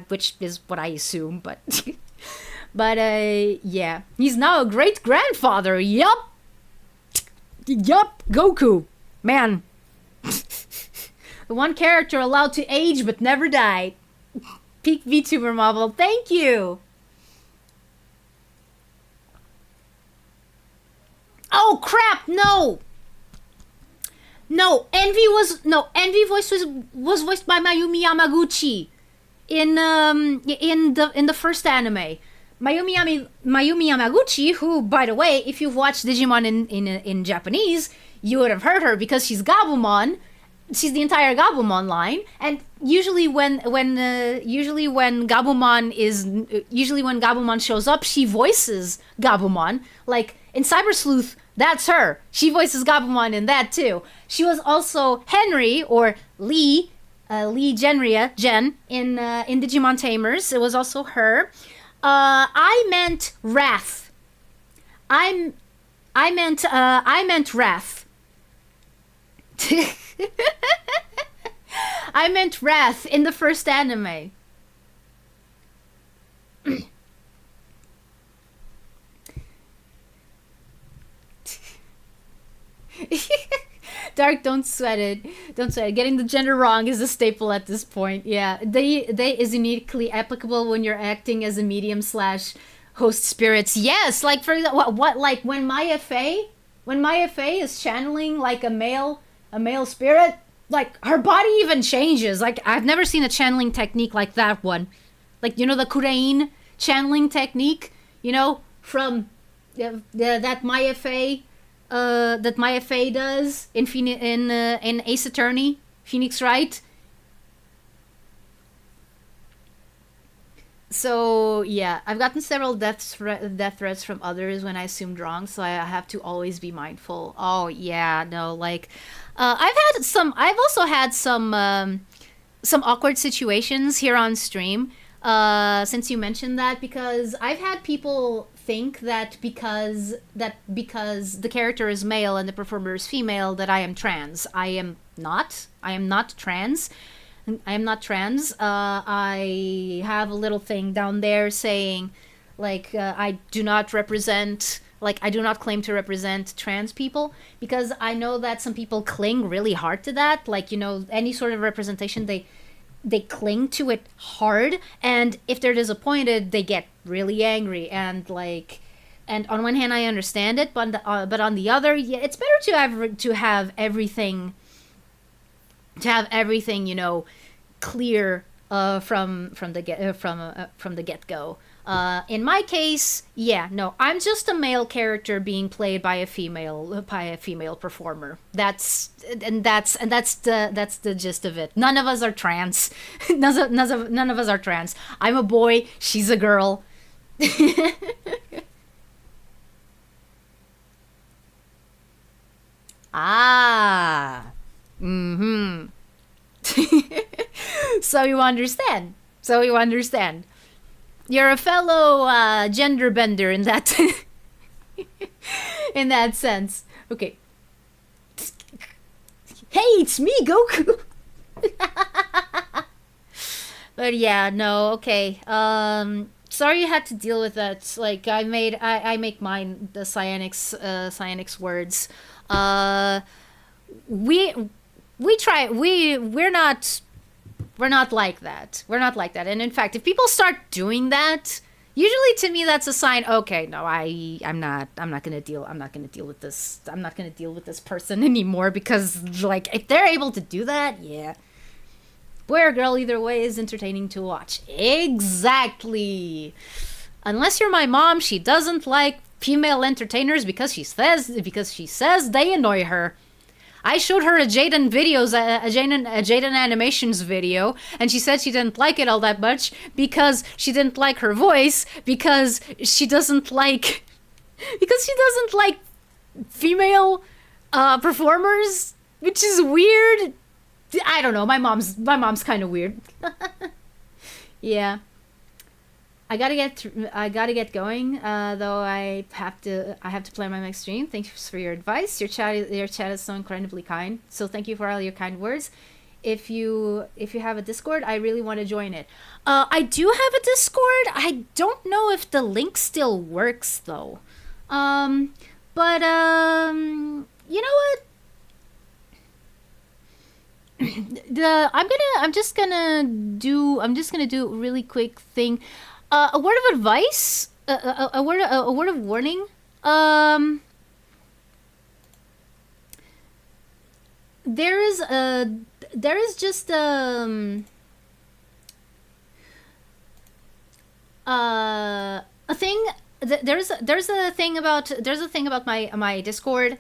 Speaker 1: which is what I assume, but yeah, he's now a great grandfather. Yup, Goku, man. The one character allowed to age but never die. Peak VTuber model. Thank you. Oh crap! No. No, Envy voice was voiced by Mayumi Yamaguchi in the first anime. Mayumi Yamaguchi, who, by the way, if you've watched Digimon in Japanese, you would have heard her because she's Gabumon. She's the entire Gabumon line, and usually when Gabumon shows up, she voices Gabumon. Like in Cyber Sleuth, that's her. She voices Gabumon in that too. She was also Henry or Lee Genria in Digimon Tamers. It was also her. I meant Wrath. I meant Wrath. I meant Wrath in the first anime. Dark, don't sweat it. Don't sweat it. Getting the gender wrong is a staple at this point. Yeah, they is uniquely applicable when you're acting as a medium / host spirits. Yes, like for what like when Maya Fey is channeling like a male spirit, like her body even changes. Like I've never seen a channeling technique like that one. Like the Kurein channeling technique, from that Maya Fey does in Ace Attorney, Phoenix Wright. So yeah, I've gotten several death threats from others when I assumed wrong, so I have to always be mindful. Oh yeah, no, like I've also had some awkward situations here on stream. Since you mentioned that, because I've had people think that because the character is male and the performer is female, that I am trans. I am not trans. I am not trans. I have a little thing down there saying, like, I do not claim to represent trans people, because I know that some people cling really hard to that. Like, any sort of representation, they cling to it hard, and if they're disappointed, they get really angry. And on one hand, I understand it, but on the other, yeah, it's better to have everything, clear from the get-go. In my case, yeah, no, I'm just a male character being played by a female performer. That's the gist of it. None of us are trans. None of us are trans. I'm a boy. She's a girl. Ah. Mm-hmm. So you understand. You're a fellow gender bender in that in that sense. Okay. Hey, it's me, Goku. But yeah, no, okay. Sorry you had to deal with that. Like I make mine the Cyanix words. We're not like that. And in fact, if people start doing that, usually to me that's a sign, okay, no, I'm not going to deal with this person anymore, because like if they're able to do that, yeah. Boy or girl, either way is entertaining to watch. Exactly. Unless you're my mom, she doesn't like female entertainers because she says they annoy her. I showed her a Jaden Animations video, and she said she didn't like it all that much because she didn't like her voice, because she doesn't like female performers, which is weird. I don't know. My mom's kind of weird. Yeah. I gotta get going. Though I have to plan my next stream. Thanks for your advice. Your chat is so incredibly kind. So thank you for all your kind words. If you have a Discord, I really want to join it. I do have a Discord. I don't know if the link still works though. But you know what? I'm just gonna do a really quick thing. A word of advice, a word of warning. There is just a thing. There's a thing about my Discord,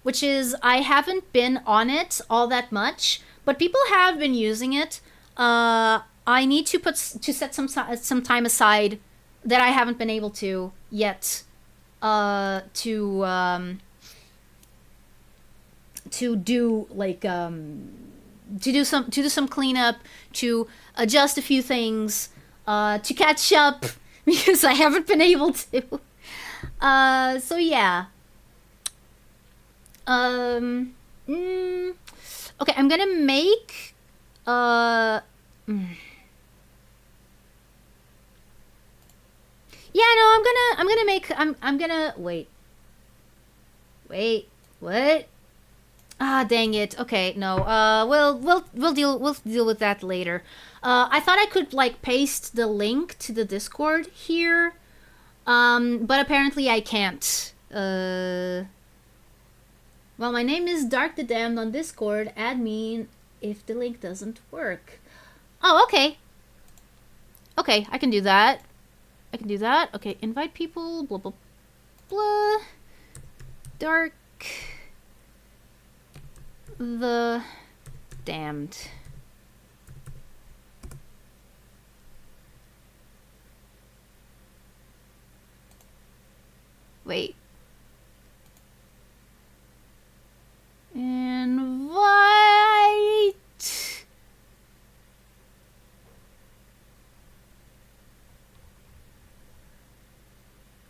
Speaker 1: which is I haven't been on it all that much, but people have been using it. I need to set some time aside that I haven't been able to yet. To do like to do some cleanup, to adjust a few things, to catch up because I haven't been able to. So yeah. Okay, I'm gonna make yeah, no, I'm gonna wait. Wait, what? Ah, dang it. Okay, no. We'll deal with that later. I thought I could like paste the link to the Discord here. But apparently I can't. Well, my name is Dark the Damned on Discord. Add me if the link doesn't work. Oh, okay. Okay, I can do that. Okay, invite people, blah, blah, blah. Dark the Damned. Wait. Invite.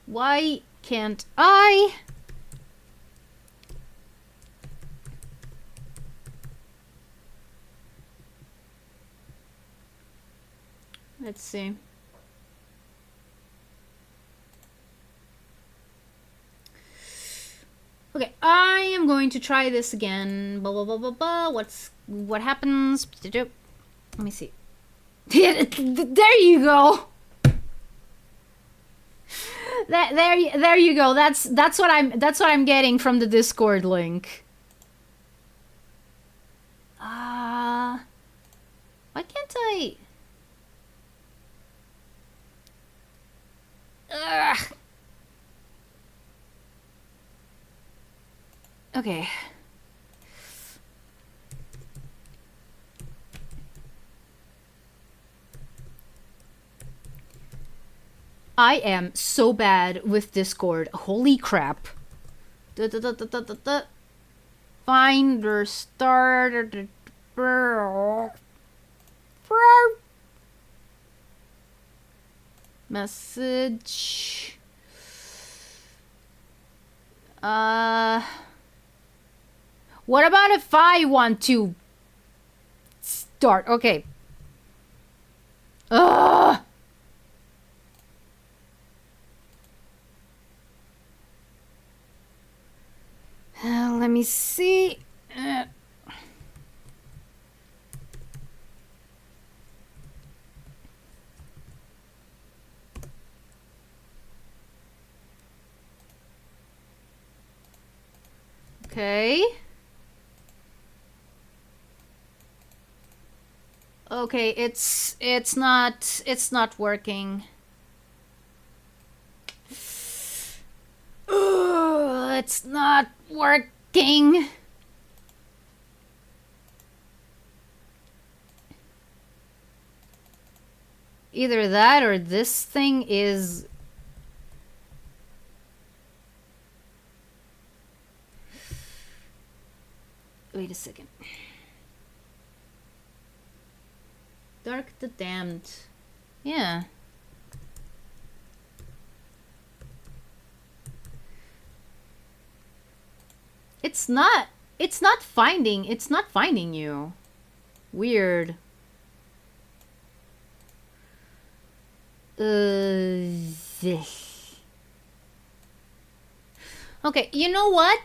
Speaker 1: Why can't I? Let's see. Okay, I am going to try this again. Blah blah blah blah blah. What happens? Let me see. There you go. There you go. That's what I'm getting from the Discord link. Why can't I? Ugh. Okay. I am so bad with Discord. Holy crap. Finder starter. Message. What about if I want to start? Okay. Ugh. Let me see. Okay. Okay, it's not working. Ugh, it's not working. Either that or this thing is... Wait a second. Dark the Damned. Yeah. It's not finding you. Weird. Okay, you know what?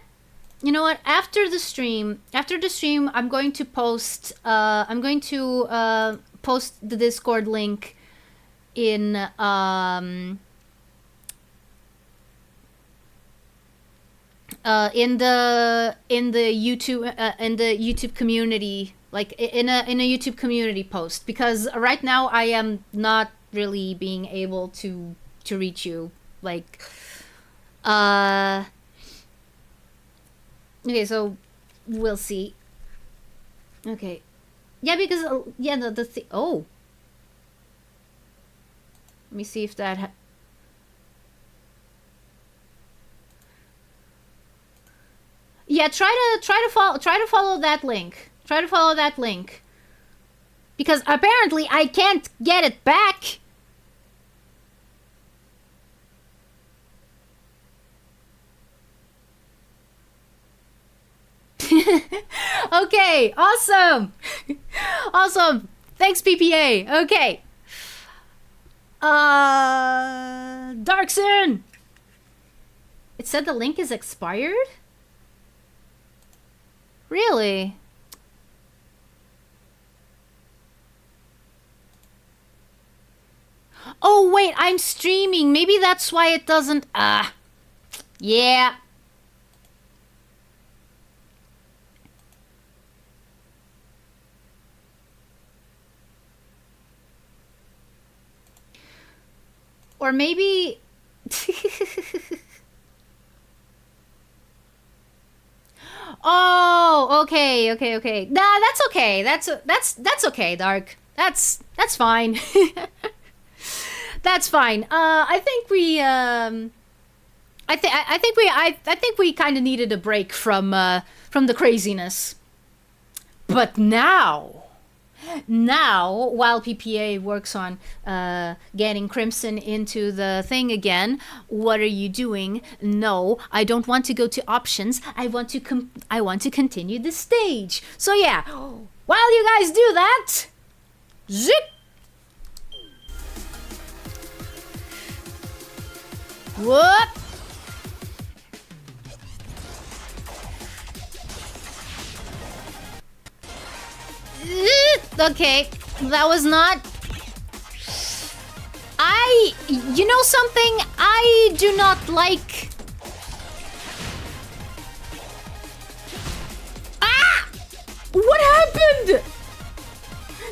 Speaker 1: You know what? After the stream, I'm going to post. Post the Discord link in YouTube community, like in a YouTube community post, because right now I am not really being able to reach you, like okay, so we'll see. Okay, yeah, because yeah, oh, let me see if that yeah, try to follow that link. Try to follow that link. Because apparently I can't get it back. Okay, awesome. Awesome. Thanks, PPA. Okay. Darkson. It said the link is expired? Really? Oh, wait, I'm streaming. Maybe that's why it doesn't... yeah. Or maybe... Oh, okay. Nah, that's okay. That's okay, Dark. That's fine. That's fine. I think we kind of needed a break from the craziness. But now, while PPA works on getting Crimson into the thing again, what are you doing? No, I don't want to go to options. I want to continue the stage. So yeah, while you guys do that, zip. Whoop. Okay, that was not... You know something? I do not like... Ah! What happened?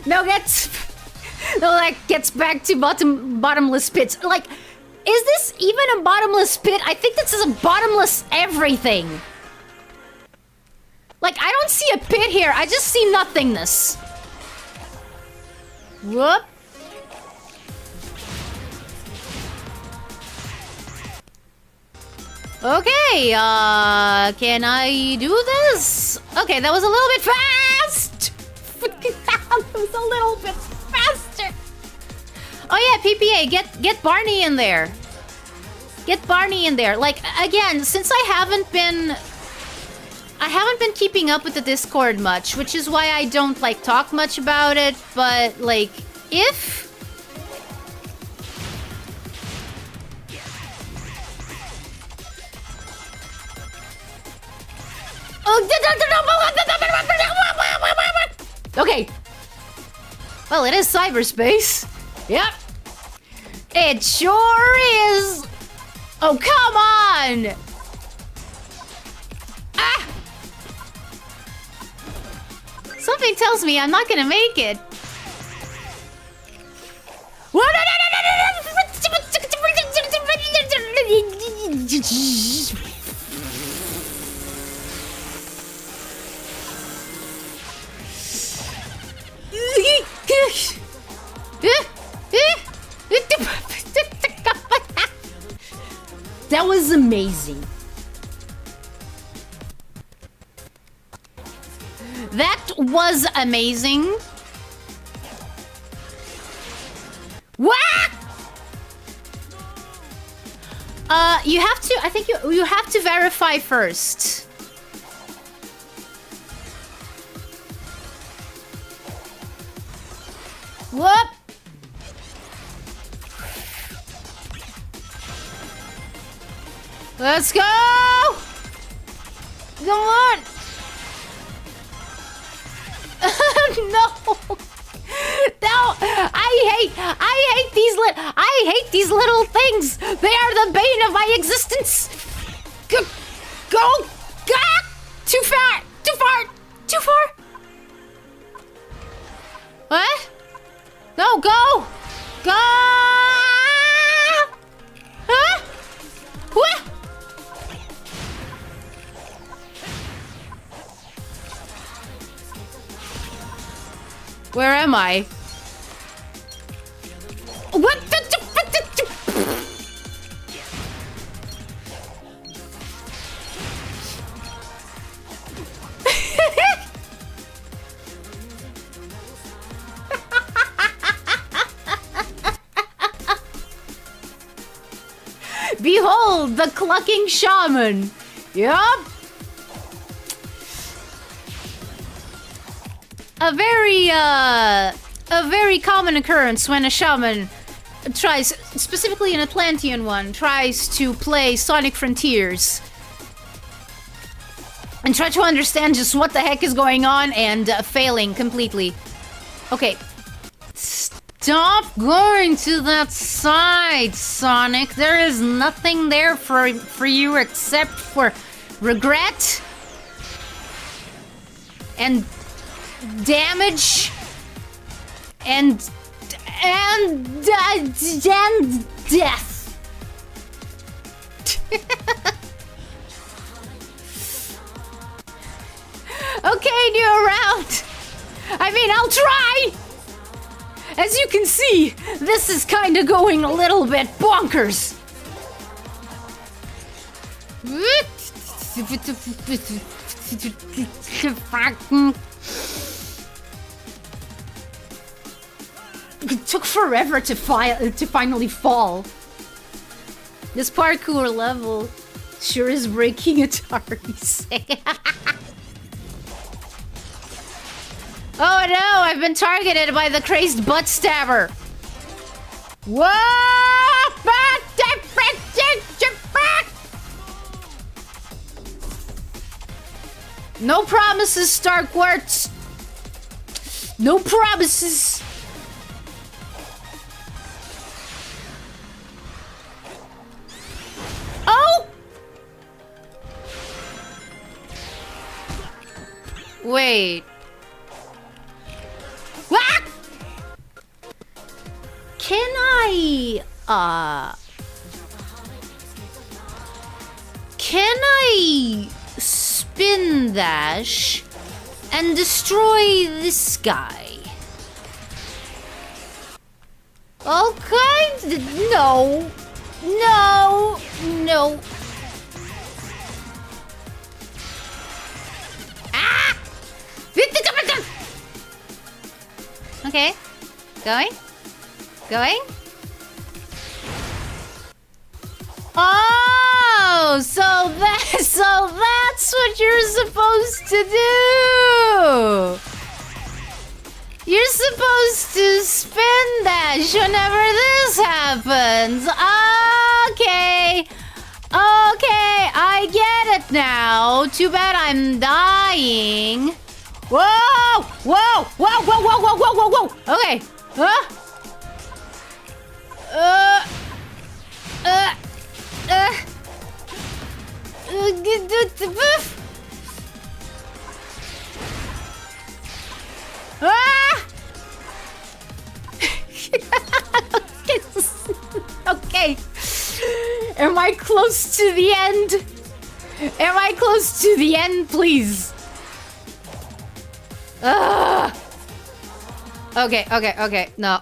Speaker 1: No, that gets back to bottomless pits. Like, is this even a bottomless pit? I think this is a bottomless everything. Like, I don't see a pit here. I just see nothingness. Whoop. Okay, can I do this? Okay, that was a little bit fast! That was a little bit faster. Oh yeah, PPA, get Barney in there. Get Barney in there. Like, again, since I haven't been keeping up with the Discord much, which is why I don't, like, talk much about it, but, like, if... Okay. Well, it is cyberspace. Yep. It sure is. Oh, come on. Ah. Something tells me I'm not gonna make it. That was amazing. That was amazing. What? You have to, I think you have to verify first. Whoop. Let's go! Come on! No! No! I hate these little things! They are the bane of my existence! Go! Too far! Too far! What? No, go! Go! Huh? What? Where am I? What the? Behold, the clucking shaman. Yup. A very common occurrence when a shaman tries, specifically an Atlantean one, tries to play Sonic Frontiers and try to understand just what the heck is going on and failing completely. Okay. Stop going to that side, Sonic. There is nothing there for you except for regret and damage and death. Okay, new round. I mean, I'll try. As you can see, this is kind of going a little bit bonkers. It took forever to finally fall. This parkour level sure is breaking Atari's. Oh no, I've been targeted by the crazed butt stabber. Whoa! No promises, Starkwarts. No promises. Oh! Wait. Ah! Can I spin dash and destroy this guy? All kinds of, no. Ah! Okay. Going. Oh, so that's what you're supposed to do. You're supposed to spin dash whenever this happens. Okay, I get it now. Too bad I'm dying. Whoa! Okay. Okay. Am I close to the end? Am I close to the end, please? Okay. No,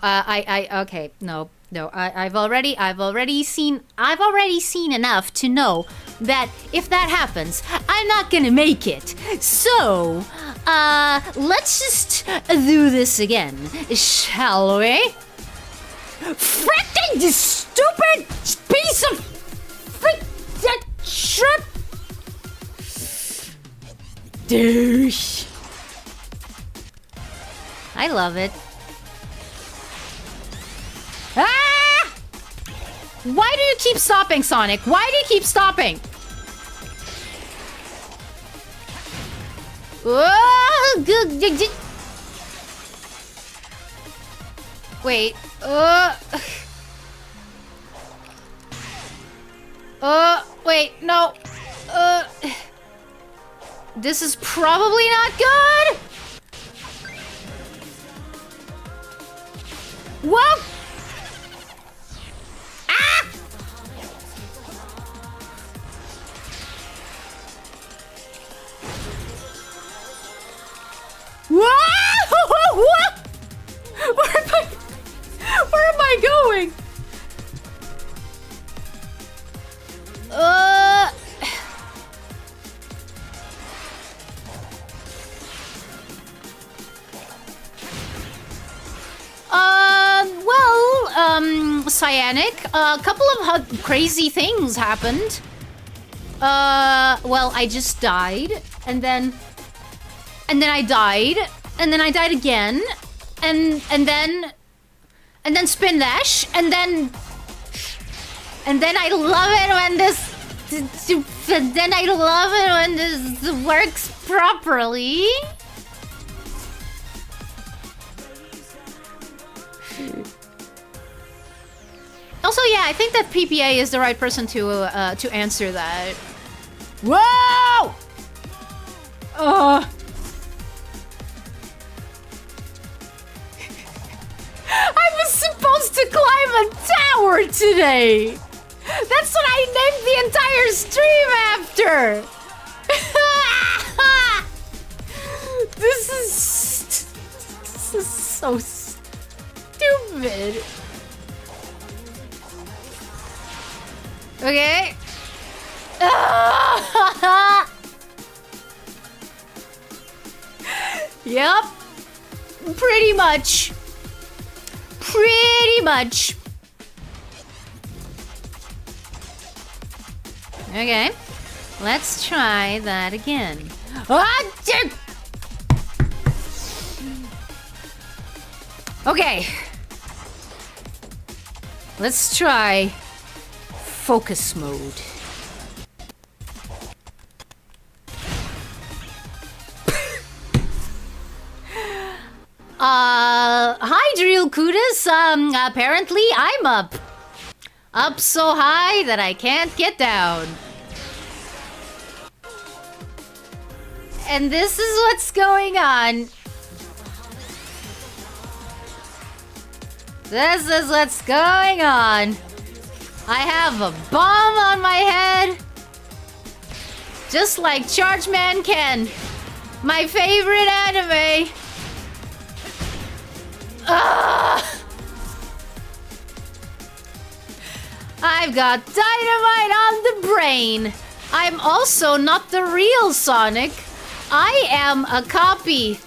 Speaker 1: okay. No. I've already seen enough to know that if that happens, I'm not gonna make it. So, let's just do this again, shall we? Frickin' stupid piece of shrimp! Douche. I love it. Ah! Why do you keep stopping, Sonic? Why do you keep stopping? Wait. Wait, no. This is probably not good. Whoa! Ah! Whoa! Where am I going? Cyanic, a couple of crazy things happened. Well, I just died, and then I died, and then I died again, and then spin dash, and then I love it when this works properly. Also, yeah, I think that PPA is the right person to answer that. Whoa! I was supposed to climb a tower today. That's what I named the entire stream after. This is so stupid. Okay. Yep. Pretty much. Okay. Let's try that again. Okay. Let's try focus mode. Hi, Drill Kudus. Apparently I'm up. Up so high that I can't get down. And this is what's going on. This is what's going on. I have a bomb on my head. Just like Chargeman Ken. My favorite anime. I've got dynamite on the brain. I'm also not the real Sonic. I am a copy.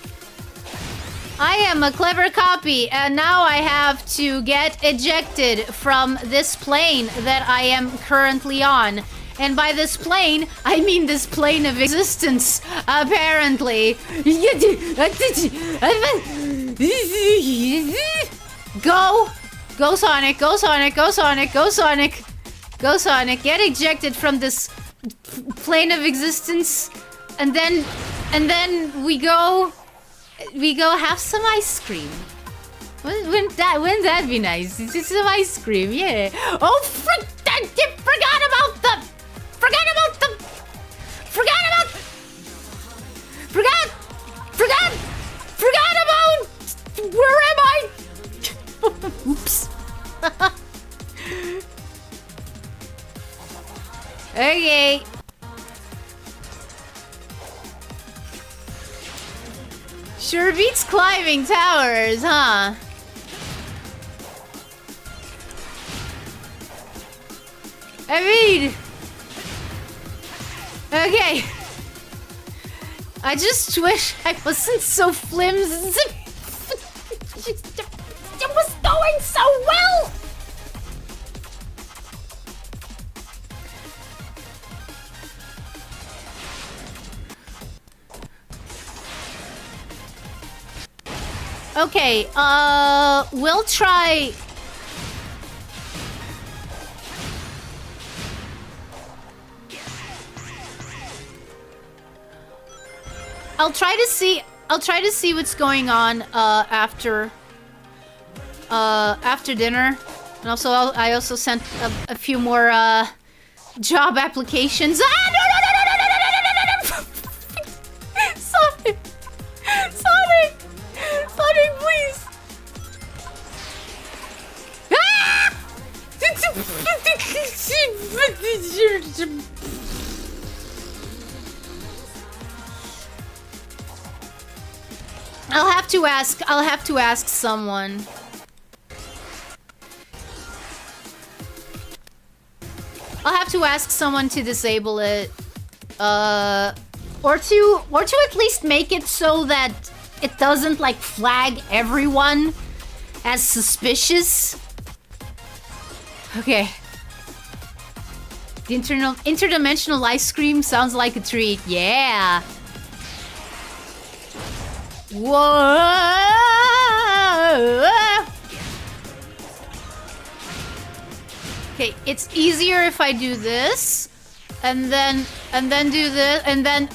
Speaker 1: I am a clever copy, and now I have to get ejected from this plane that I am currently on. And by this plane, I mean this plane of existence, apparently. Go! Go Sonic, go Sonic, go Sonic, go Sonic! Go Sonic, get ejected from this plane of existence, and then we go have some ice cream. Wouldn't that be nice? Just some ice cream, yeah. Oh, forgot about, where am I? Oops. Okay. Sure beats climbing towers, huh? I mean... Okay. I just wish I wasn't so flimsy. It was going so well! Okay, we'll try... I'll try to see what's going on after dinner. And also I also sent a few more job applications. Ah, no, Sonic! Sonic, please! Ah! I'll have to ask someone. I'll have to ask someone to disable it. Or to at least make it so that it doesn't like flag everyone as suspicious. Okay. The interdimensional ice cream sounds like a treat. Yeah. Whoa. Okay, it's easier if I do this, and then do this, and then die,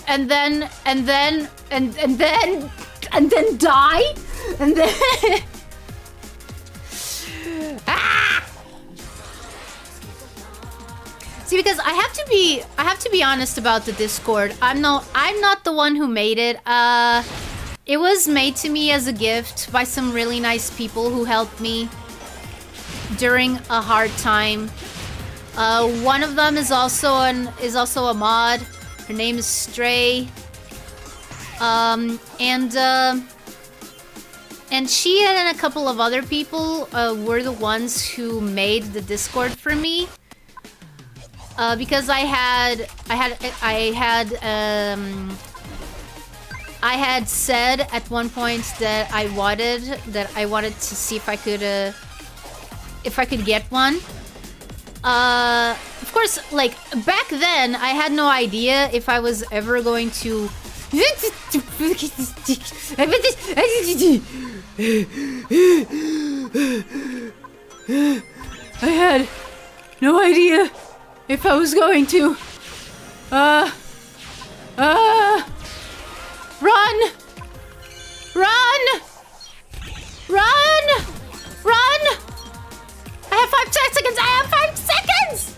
Speaker 1: and then ah! See, because I have to be honest about the Discord. I'm not the one who made it. It was made to me as a gift by some really nice people who helped me during a hard time. One of them is also a mod. Her name is Stray. And she and a couple of other people were the ones who made the Discord for me. Because I had said at one point that I wanted to see if I could get one. Of course, like back then, I had no idea if I was ever going to. I had no idea if I was going to. Run! I have 5 seconds! I have 5 seconds!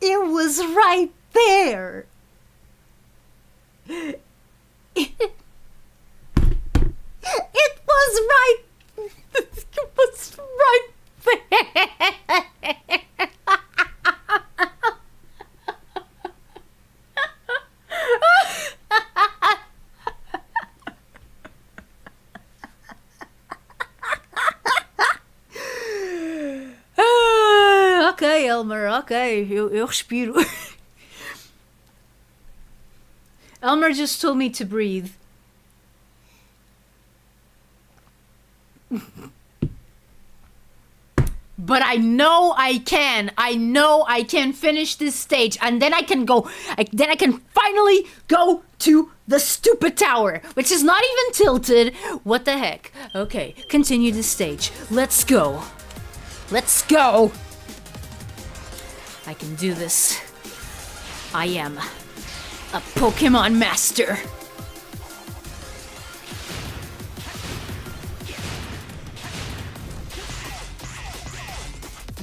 Speaker 1: It was right there. It was right. It was right there. Okay, Elmer. Okay, eu respiro. Elmer just told me to breathe. But I know I can. I know I can finish this stage, and then I can go. Then I can finally go to the stupid tower, which is not even tilted. What the heck? Okay, continue the stage. Let's go. Let's go. I can do this. I am a Pokemon master.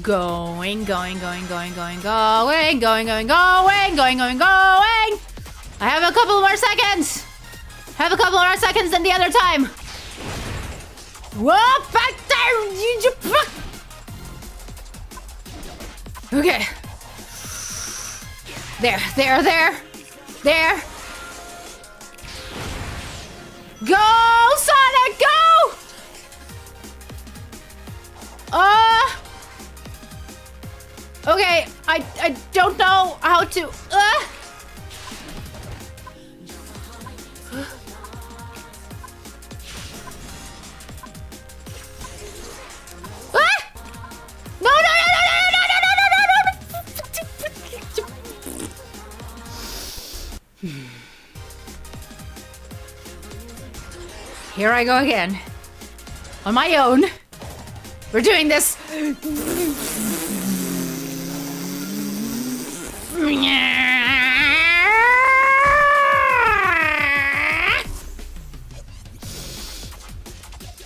Speaker 1: Going. I have a couple more seconds. Have a couple more seconds than the other time. Whoa, back there. Okay. There. Go, Sonic, go! Okay, I don't know how to. No! here I go again. On my own. We're doing this.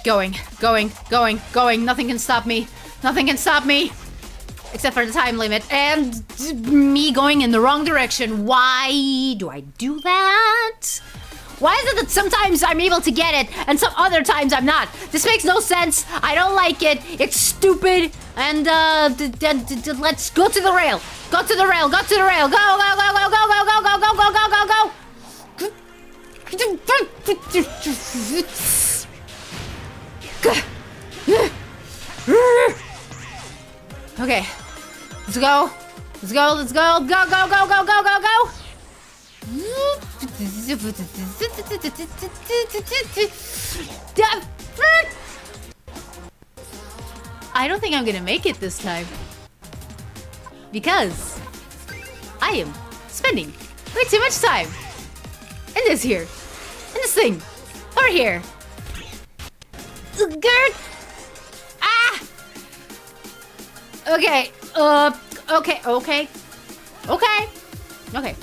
Speaker 1: Going, going, going, going. Nothing can stop me. Nothing can stop me. Except for the time limit and me going in the wrong direction. Why do I do that? Why is it that sometimes I'm able to get it and some other times I'm not? This makes no sense. I don't like it. It's stupid. And let's go to the rail. Go to the rail. Go to the rail. Go, go, go, go, go, go, go, go, go, go, go, go, Okay. Let's go. Let's go. Let's go. Go, go, go, go, go, go, go. I don't think I'm gonna make it this time. Because I am spending way too much time in this here. In this thing. Over here. Ah! Okay. Okay. Okay. Okay. Okay.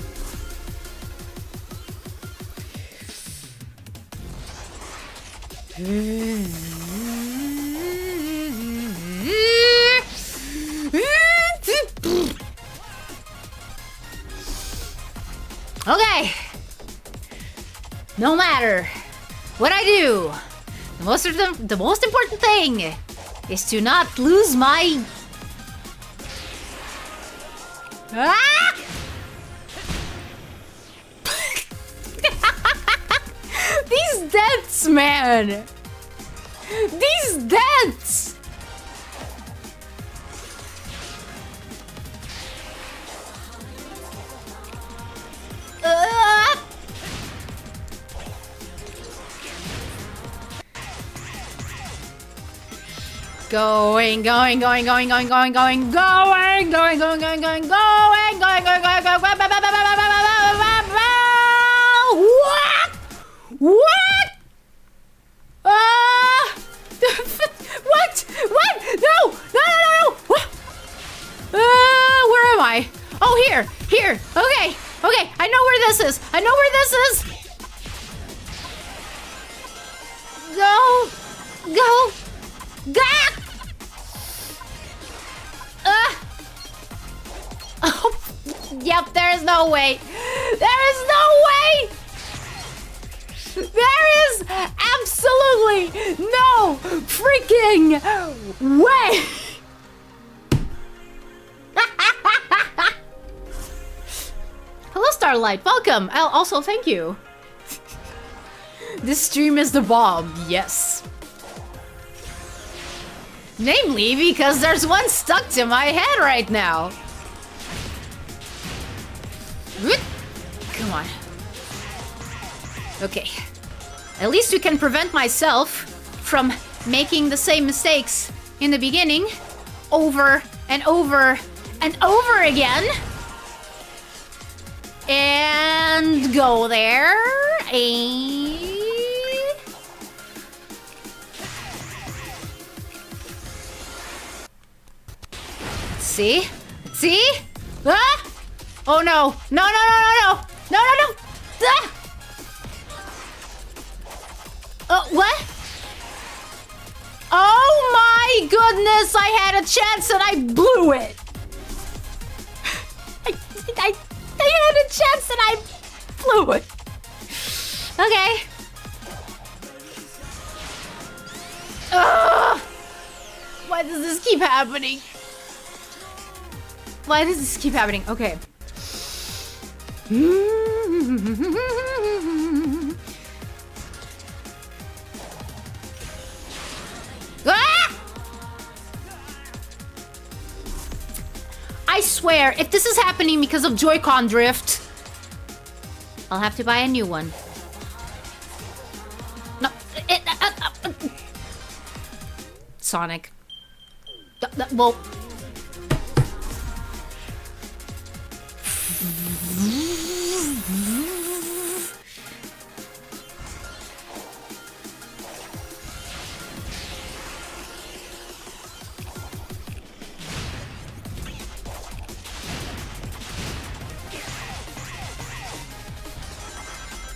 Speaker 1: Okay. No matter what I do, the most important thing is to not lose my... Ah! These deaths, man! These deaths! Going, going, going, going, going, going, going, going, going, going, going, going, going, going, What? What? What? No! No, no, no, no! What? Where am I? Oh, here! Here! Okay! Okay! I know where this is! I know where this is! Go! Go! Go! Oh, yep, there is no way! There is no way! There is absolutely no freaking way! Hello, Starlight. Welcome. Also, thank you. This stream is the bomb. Yes. Namely, because there's one stuck to my head right now. Come on. Okay. At least we can prevent myself from making the same mistakes in the beginning over and over and over again. And go there. And... See? See? Ah! Oh no! No, no, no, no, no! No, no, no! Ah! What? Oh my goodness! I had a chance and I blew it! I had a chance and I blew it! Okay. Ugh! Why does this keep happening? Why does this keep happening? Okay. Ah! I swear, if this is happening because of Joy-Con drift, I'll have to buy a new one. No. Sonic. Well...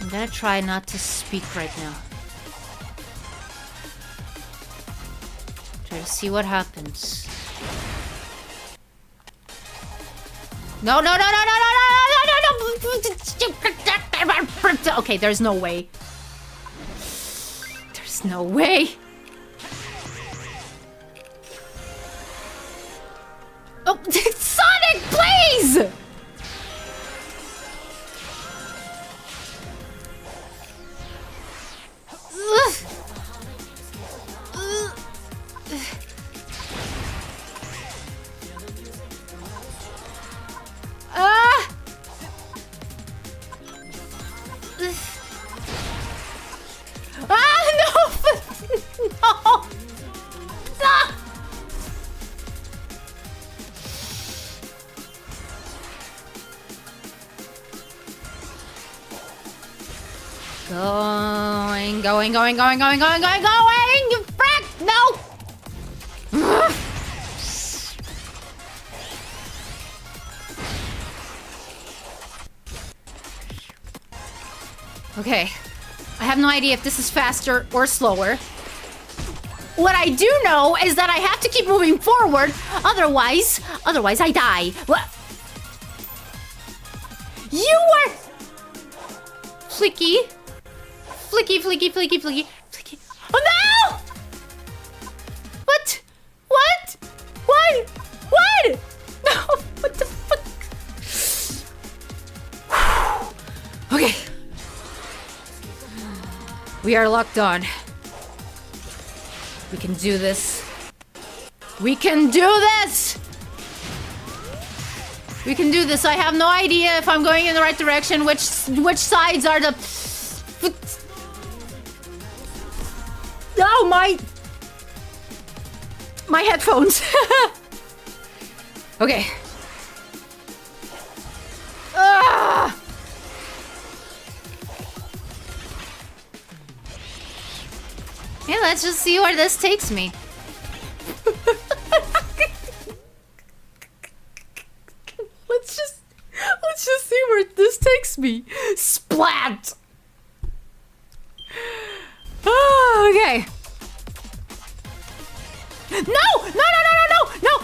Speaker 1: I'm gonna try not to speak right now. Try to see what happens. No, no, no, no, no, no, no, no, no, no. Okay, there's no way. There's no way. Oh, Sonic, please! Going! You frick! No! Okay. I have no idea if this is faster or slower. What I do know is that I have to keep moving forward, otherwise I die. What? You were... Flicky. Oh no! What? No, what the fuck? Okay. We are locked on. We can do this. We can do this! I have no idea if I'm going in the right direction, which sides are the... Oh, my headphones. Okay. Yeah, let's just see where this takes me. Let's just see where this takes me. Splat! Oh, okay. No!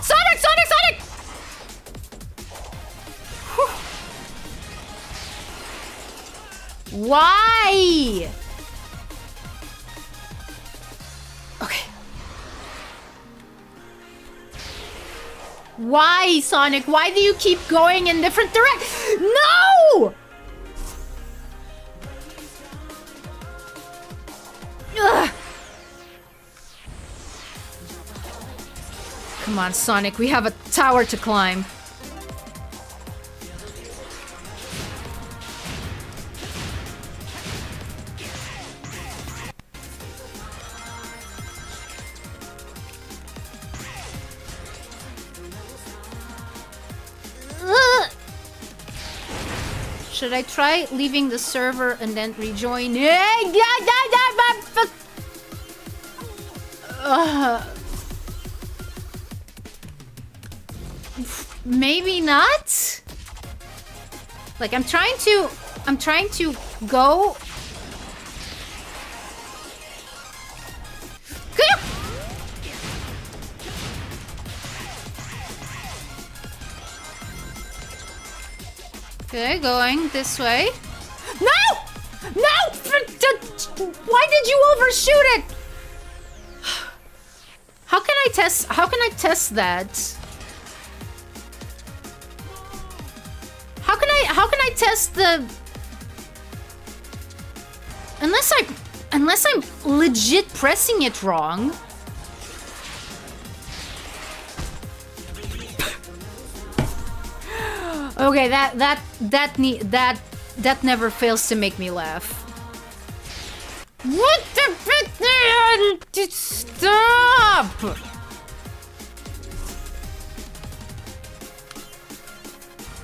Speaker 1: Sonic! Why? Okay. Why, Sonic? Why do you keep going in different directions? No! Ugh. Come on, Sonic. We have a tower to climb. Should I try leaving the server and then rejoin? Maybe not. Like I'm trying to go. Okay, going this way. No! Why did you overshoot it? How can I test that? How can I test the... Unless I'm legit pressing it wrong. Okay, that never fails to make me laugh. What the fuck? Stop!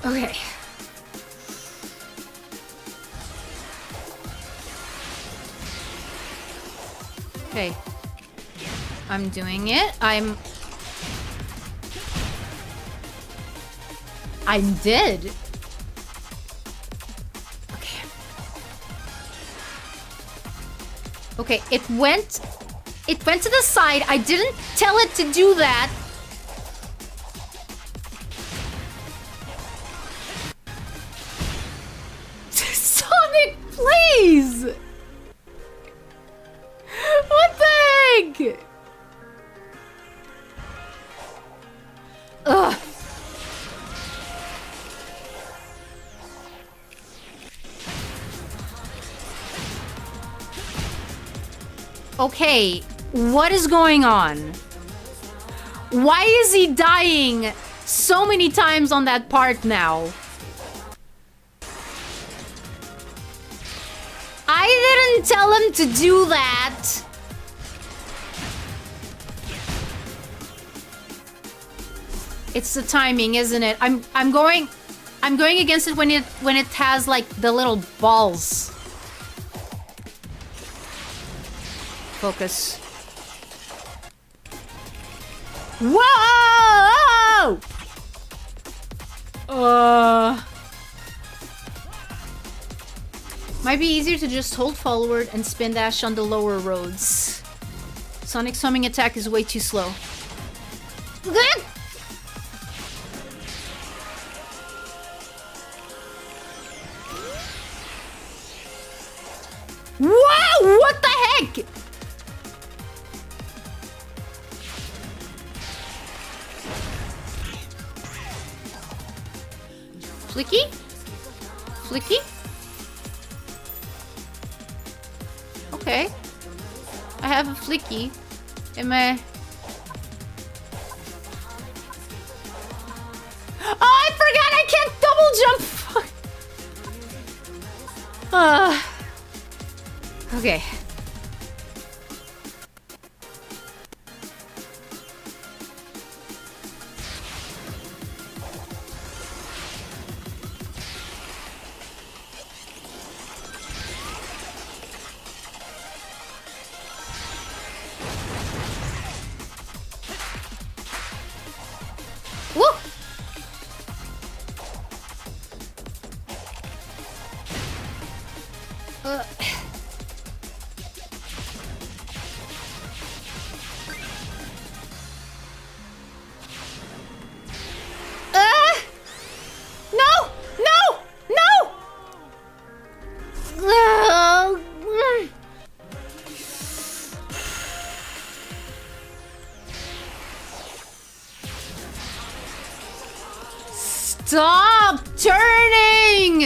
Speaker 1: Okay. Okay. I'm doing it. I'm dead. Okay.
Speaker 2: Okay, it went to the side. I didn't tell it to do that. Sonic, please! What the heck? Ugh. Okay, what is going on? Why is he dying so many times on that part now? I didn't tell him to do that. It's the timing, isn't it? I'm going against it when it has like the little balls. Focus. Whoa! Might be easier to just hold forward and spin dash on the lower roads. Sonic's homing attack is way too slow. Wow! What the heck? Flicky? Flicky? Okay. I have a flicky. Am I... Oh, I forgot I can't double jump! Okay. Stop turning!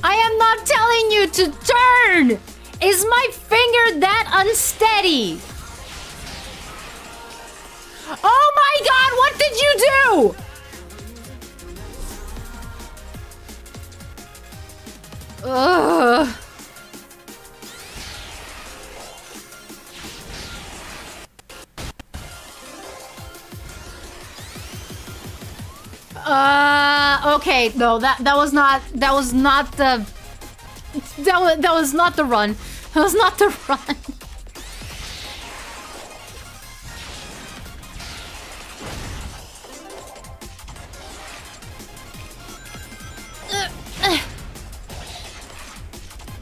Speaker 2: I am not telling you to turn! Is my finger that unsteady? Oh my god, what did you do? Ugh. Okay, no, that was not the that was not the run. That was not the run.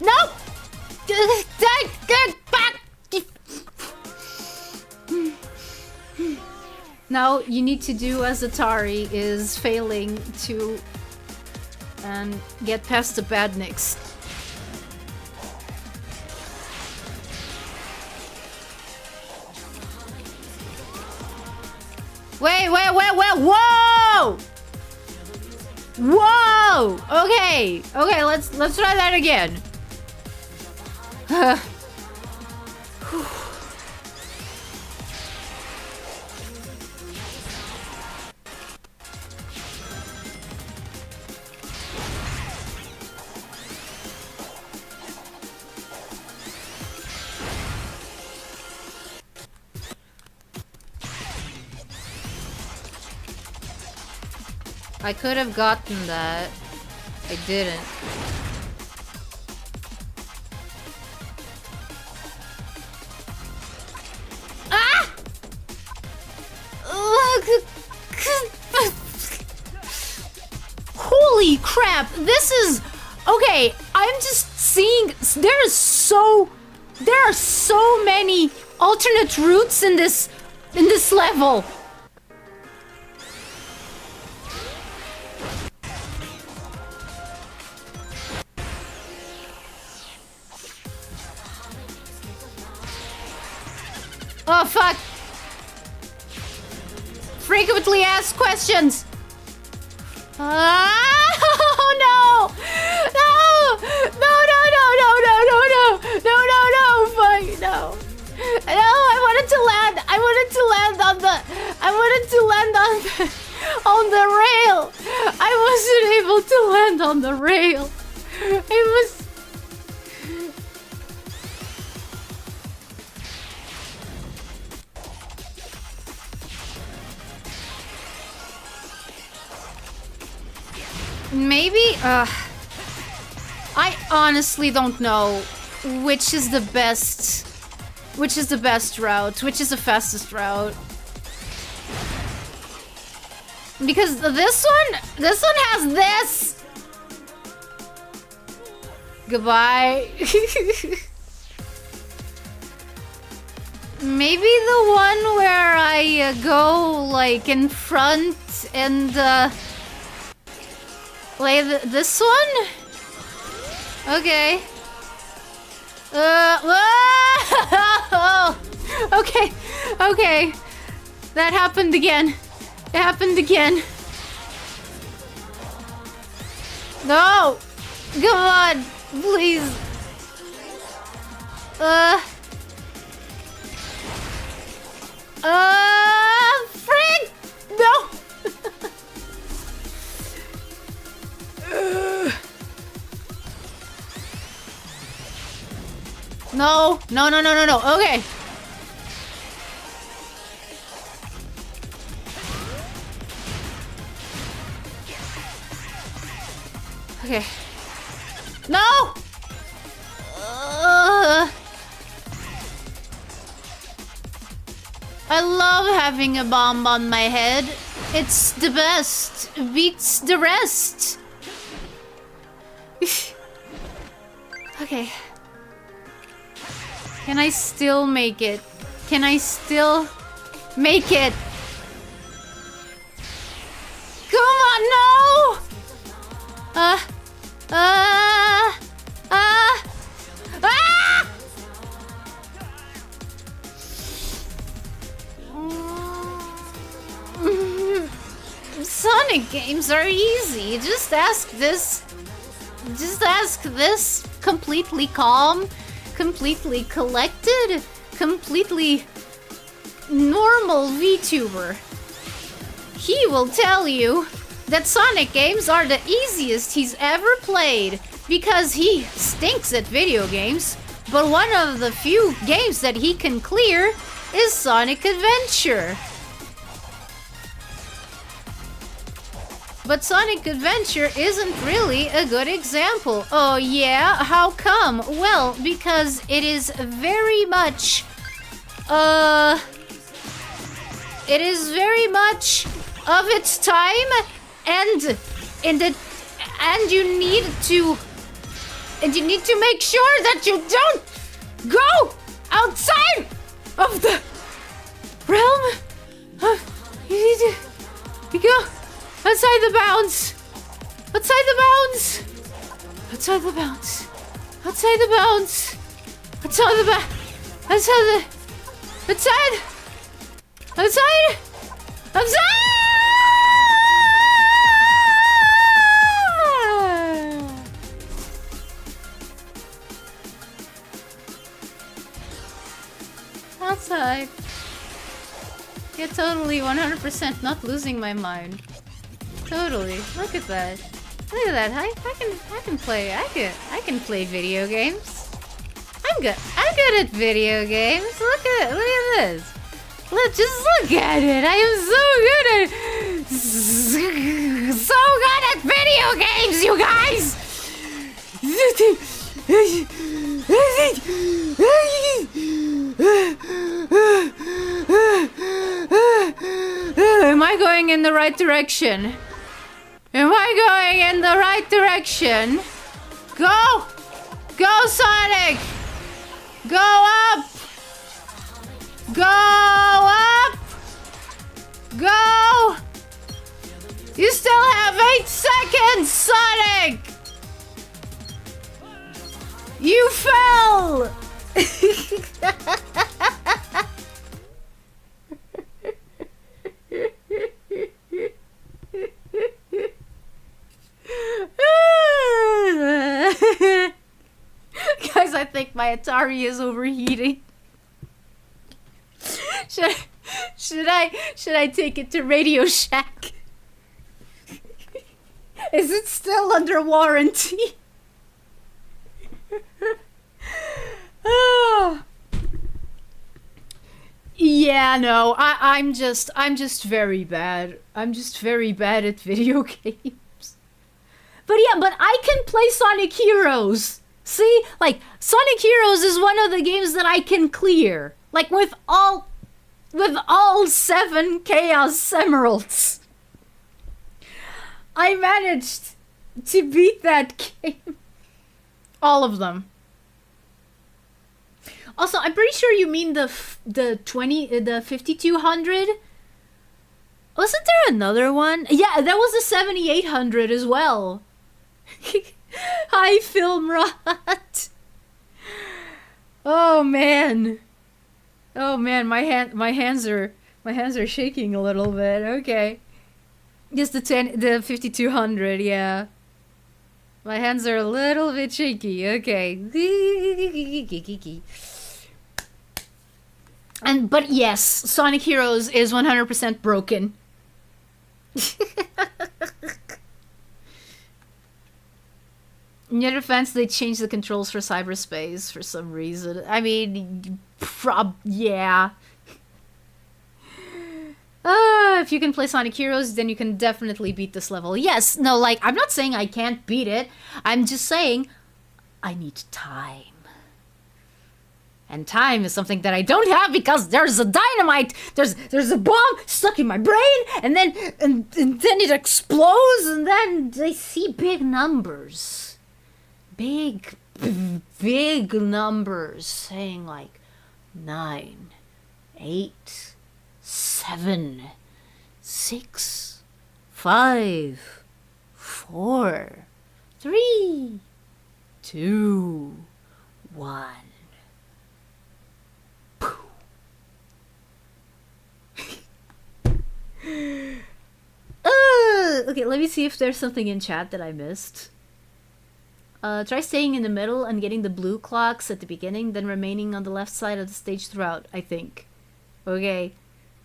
Speaker 2: No! Get back! Now you need to do as Atari is failing to and get past the badniks. Wait, whoa! Whoa! Okay, let's try that again. I could have gotten that. I didn't. Ah! Holy crap! This is... Okay, I'm just seeing... There is so There are so many alternate routes in this level. Oh fuck. Frequently asked questions. Oh no! No! No, no, no, no, no, no, no! No, no, no! Fuck, no. No, I wanted to land. I wanted to land on the... I wanted to land on the rail. I wasn't able to land on the rail. It was... Maybe, I honestly don't know which is the best route, which is the fastest route. Because this one has this. Goodbye. Maybe the one where I go like in front and play this one? Okay. Okay. Okay. That happened again. It happened again. No! Come on! Please! Frick! No! No! No, no, no, no, no. Okay. Okay. No! I love having a bomb on my head. It's the best. Beats the rest. Okay. Can I still make it? Can I still make it? Come on, no! Ah! Sonic games are easy. Just ask this completely calm, completely collected, completely normal VTuber. He will tell you that Sonic games are the easiest he's ever played because he stinks at video games, but one of the few games that he can clear is Sonic Adventure. But Sonic Adventure isn't really a good example. Oh yeah? How come? Well, because it is very much... It is very much of its time, and you need to make sure that you don't go outside of the realm. You need to go outside the bounds. Outside the bounds. Outside the bounds. Outside the bounds. Outside the outside the outside. Outside. Outside. Outside. Yeah, totally, 100% not losing my mind. Totally. Look at that. Look at that. I can play video games. I'm good at video games. Look at this. Just look at it. I am so good at video games, you guys. Am I going in the right direction? Am I going in the right direction? Go! Go, Sonic!
Speaker 1: Go up! Go up! Go! You still have 8 seconds, Sonic! You fell! Guys, I think my Atari is overheating. Should I take it to Radio Shack? Is it still under warranty? Oh. Yeah, no, I'm just very bad. I'm just very bad at video games. But yeah, but I can play Sonic Heroes. See? Like, Sonic Heroes is one of the games that I can clear. Like, with all 7 Chaos Emeralds. I managed to beat that game. All of them. Also, I'm pretty sure you mean the 5200. Wasn't there another one? Yeah, that was the 7800 as well. Hi, Film Rot. Oh man. Oh man, my hands are shaking a little bit. Okay. Just the 5200, yeah. My hands are a little bit shaky. Okay. But yes, Sonic Heroes is 100% broken. In your defense, they changed the controls for cyberspace for some reason. I mean, yeah. If you can play Sonic Heroes, then you can definitely beat this level. Yes, no, like, I'm not saying I can't beat it. I'm just saying I need time. And time is something that I don't have because there's a dynamite, there's a bomb stuck in my brain, and then it explodes, and then I see big numbers. Big numbers saying like 9, 8, 7, 6, 5, 4, 3, 2, 1. Okay, let me see if there's something in chat that I missed. Try staying in the middle and getting the blue clocks at the beginning, then remaining on the left side of the stage throughout, I think. Okay.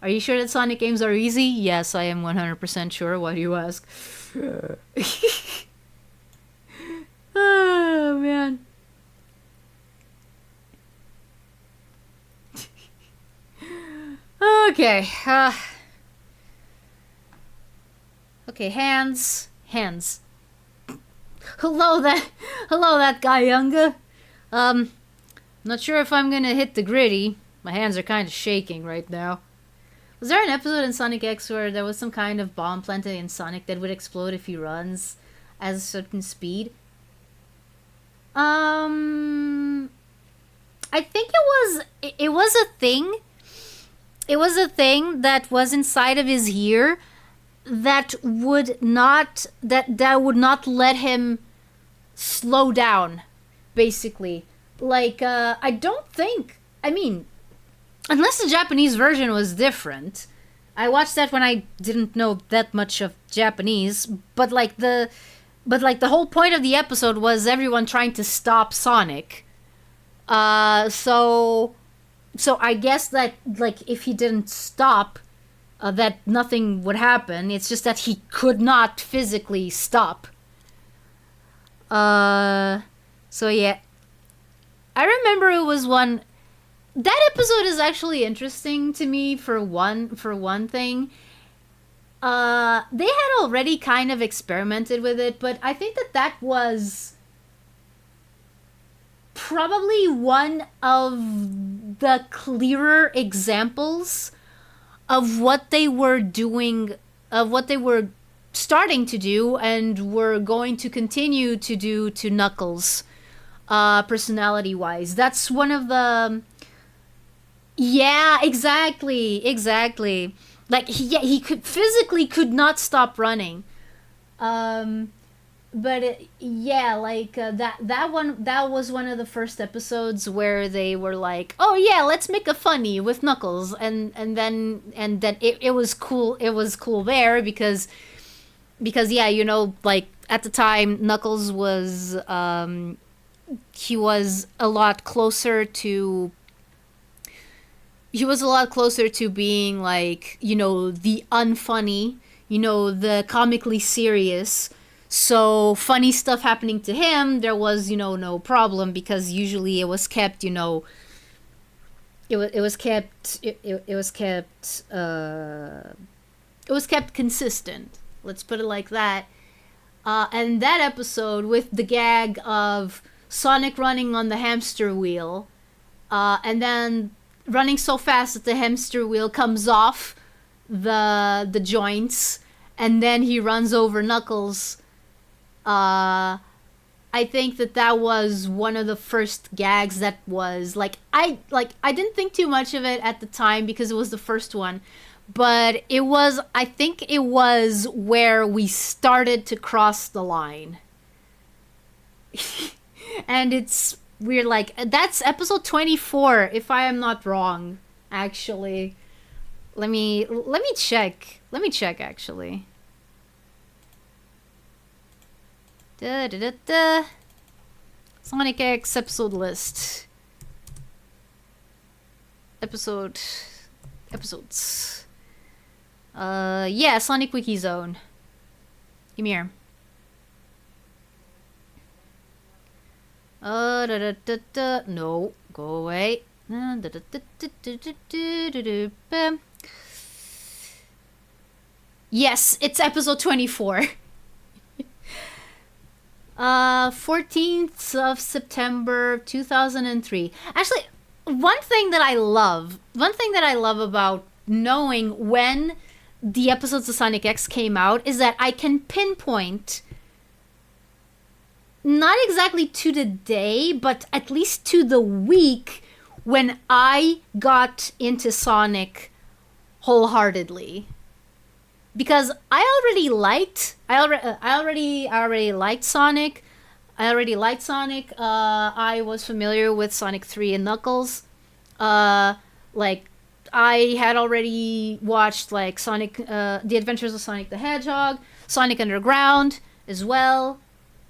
Speaker 1: Are you sure that Sonic games are easy? Yes, I am 100% sure. Why do you ask? Oh, man. Okay. Okay, hands. Hello, that guy, Younger. Not sure if I'm gonna hit the gritty. My hands are kind of shaking right now. Was there an episode in Sonic X where there was some kind of bomb planted in Sonic that would explode if he runs at a certain speed? I think it was a thing. It was a thing that was inside of his ear that would not let him slow down, basically. Like, I don't think, I mean, unless the Japanese version was different. I watched that when I didn't know that much of Japanese, but the whole point of the episode was everyone trying to stop Sonic. So I guess that, like, if he didn't stop, that nothing would happen. It's just that he could not physically stop. So yeah. I remember it was one... That episode is actually interesting to me for one thing. They had already kind of experimented with it, but I think that was probably one of the clearer examples of what they were doing, of what they were starting to do and were going to continue to do to Knuckles.
Speaker 2: personality-wise. That's one of the... Yeah, exactly. Like, he could not stop running. But that was one of the first episodes where they were like, oh yeah, let's make a funny with Knuckles, and then it was cool. It was cool there because yeah, you know, like at the time Knuckles was he was a lot closer to being like, you know, the unfunny, you know, the comically serious. So funny stuff happening to him, there was, you know, no problem, because usually it was kept, you know, it was kept consistent. Let's put it like that. And that episode with the gag of Sonic running on the hamster wheel, and then running so fast that the hamster wheel comes off the joints, and then he runs over Knuckles. I think that was one of the first gags that was like I didn't think too much of it at the time because it was the first one, but I think it was where we started to cross the line. And we're like, that's episode 24 if I am not wrong, actually. Let me check actually. Sonic X episode list. Episodes. Yeah, Sonic Wiki Zone. Give me here. No, go away. Yes, it's episode 24. 14th of September 2003. Actually, one thing that I love about knowing when the episodes of Sonic X came out is that I can pinpoint, not exactly to the day, but at least to the week when I got into Sonic wholeheartedly. Because I already liked Sonic. I was familiar with Sonic 3 and Knuckles. Like, I had already watched like Sonic, The Adventures of Sonic the Hedgehog, Sonic Underground as well.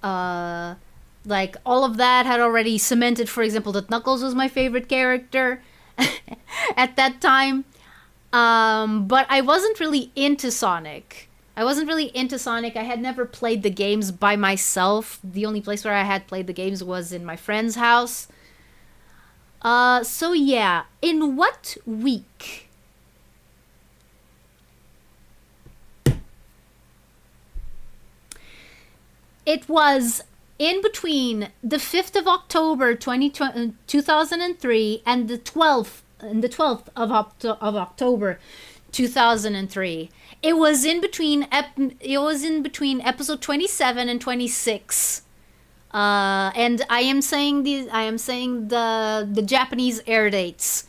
Speaker 2: Like, all of that had already cemented, for example, that Knuckles was my favorite character at that time. But I wasn't really into Sonic. I had never played the games by myself. The only place where I had played the games was in my friend's house. So yeah, in what week? It was in between the 5th of October 2003 and the 12th of October 2003. It was in between episode 27 and 26. And I am saying the Japanese air dates.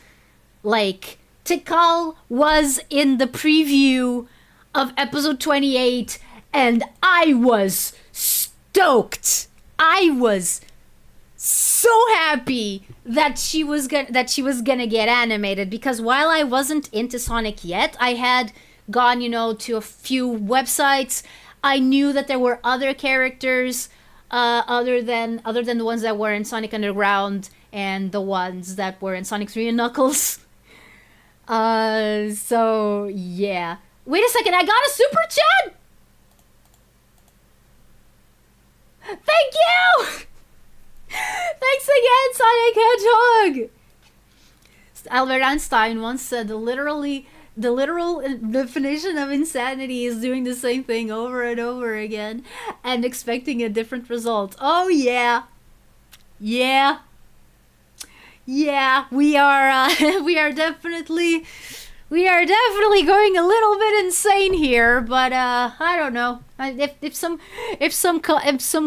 Speaker 2: Like, Tikal was in the preview of episode 28 and I was stoked. I was so happy that she was gonna get animated, because while I wasn't into Sonic yet, I had gone, you know, to a few websites. I knew that there were other characters other than the ones that were in Sonic Underground and the ones that were in Sonic 3 and Knuckles. So yeah. Wait a second, I got a super chat. Thank you. Thanks again, Sonic Hedgehog! Albert Einstein once said the literal definition of insanity is doing the same thing over and over again and expecting a different result. Oh yeah. Yeah. Yeah, we are definitely going a little bit insane here, but I don't know. If some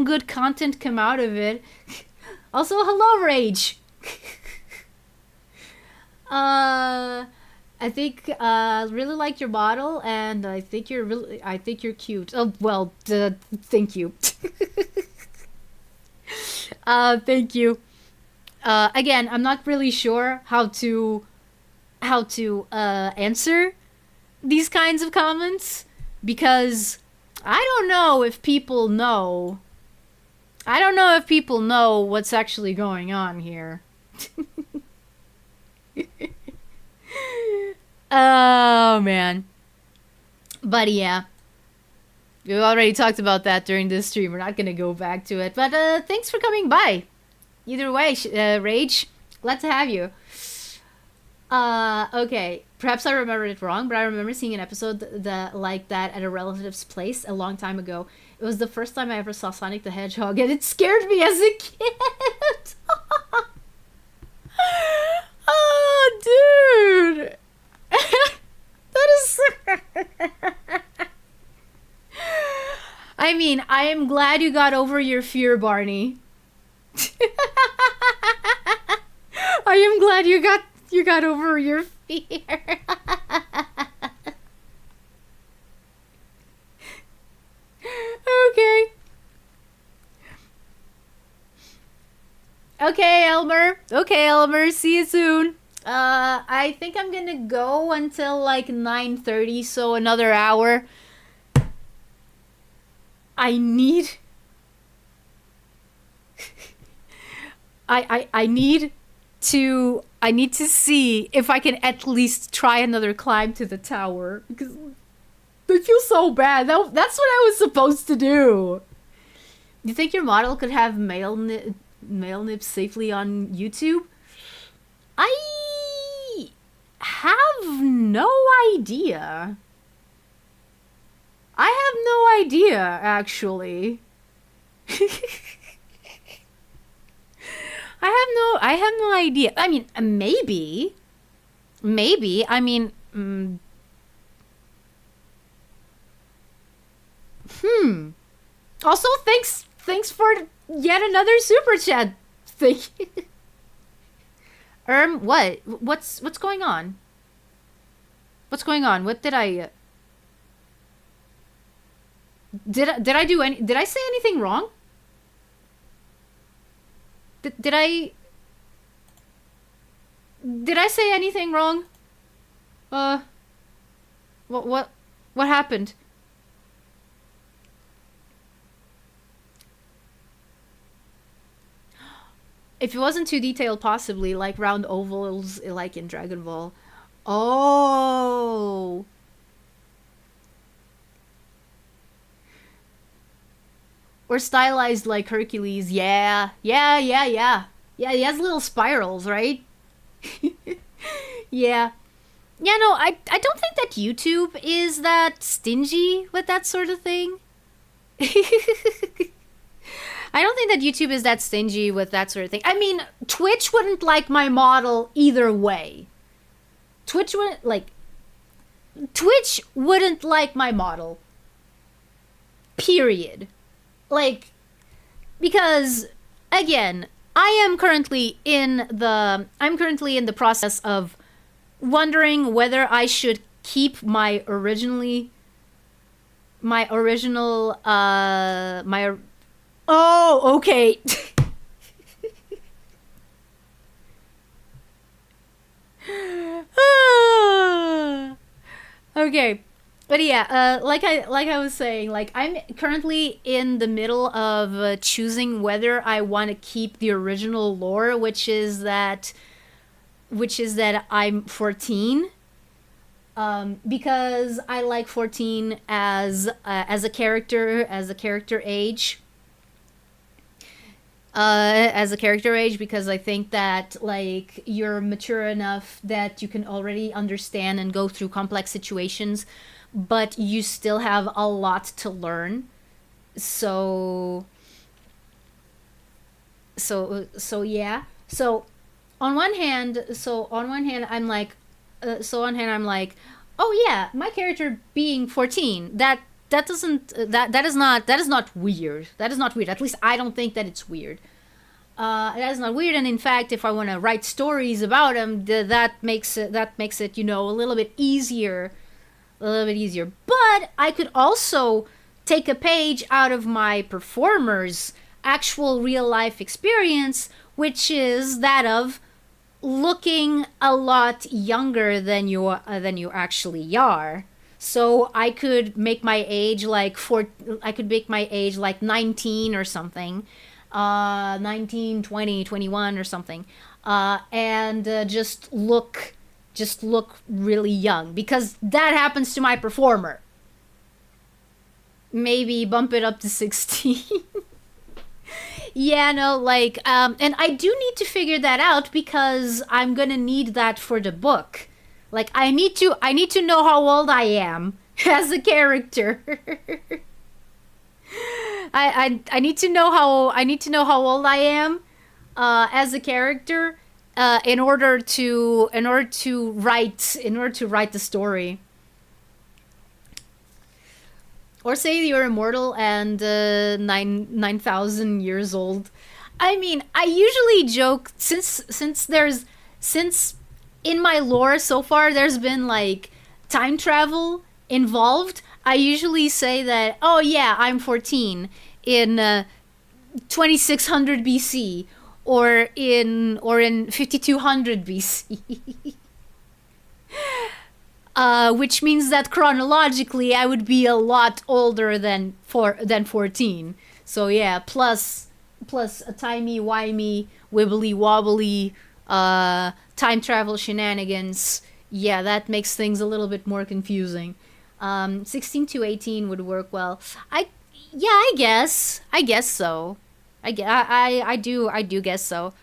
Speaker 2: good content come out of it, Also, hello, Rage. I think really like your model, and I think you're cute. Oh well, thank you. Thank you. Again, I'm not really sure how to answer these kinds of comments because I don't know if people know. I don't know if people know what's actually going on here. Oh man. But yeah. We already talked about that during this stream. We're not gonna go back to it. But thanks for coming by. Either way, Rage, glad to have you. Okay. Perhaps I remembered it wrong, but I remember seeing an episode that like that at a relative's place a long time ago. It was the first time I ever saw Sonic the Hedgehog, and it scared me as a kid. Oh, dude. That is... I mean, I am glad you got over your fear, Barney. I am glad you got over your fear. Okay. Okay, Elmer. Okay, Elmer. See you soon. I think I'm gonna go until like 9:30, so another hour. I need... I need to see if I can at least try another climb to the tower, because I feel so bad. That's what I was supposed to do. Do you think your model could have male nips safely on YouTube? I have no idea. I have no idea, actually. I have no idea. I mean, maybe. I mean, Also, thanks for yet another super chat. Thank you. What's going on? What's going on? What did I... Did I say anything wrong? Did I say anything wrong? What happened? If it wasn't too detailed, possibly like round ovals, like in Dragon Ball. Oh. Or stylized like Hercules. Yeah, he has little spirals, right? Yeah. Yeah, no, I don't think that YouTube is that stingy with that sort of thing. I don't think that YouTube is that stingy with that sort of thing. I mean, Twitch wouldn't like my model either way. Twitch wouldn't like my model. Period. Like, because, again, I'm currently in the process of wondering whether I should keep my original, oh, okay. Okay. But yeah, like I was saying, like I'm currently in the middle of choosing whether I want to keep the original lore, which is that I'm 14, because I like 14 as a character age. As a character age, because I think that like you're mature enough that you can already understand and go through complex situations, but you still have a lot to learn. So yeah. So on one hand, I'm like, oh yeah, my character being 14, that is not weird. That is not weird. At least I don't think that it's weird. That's not weird, and in fact, if I want to write stories about him, that makes it, you know, a little bit easier. But I could also take a page out of my performer's actual real life experience, which is that of looking a lot younger than you actually are. So I could make my age like 19 or something, 19, 20, 21 or something, and just look really young, because that happens to my performer. Maybe bump it up to 16. Yeah, no, like, and I do need to figure that out because I'm gonna need that for the book. Like, I need to know how old I am as a character. I need to know how old I am as a character in order to write the story. Or say you're immortal and 9,000 years old. I mean, I usually joke since in my lore so far there's been like time travel involved. I usually say that, oh yeah, I'm 14 in 2600 BC or in 5200 BC. Which means that chronologically I would be a lot older than 14. So yeah, plus a timey-wimey, wibbly-wobbly time travel shenanigans. Yeah, that makes things a little bit more confusing. 16 to 18 would work well. I guess so. I do guess so.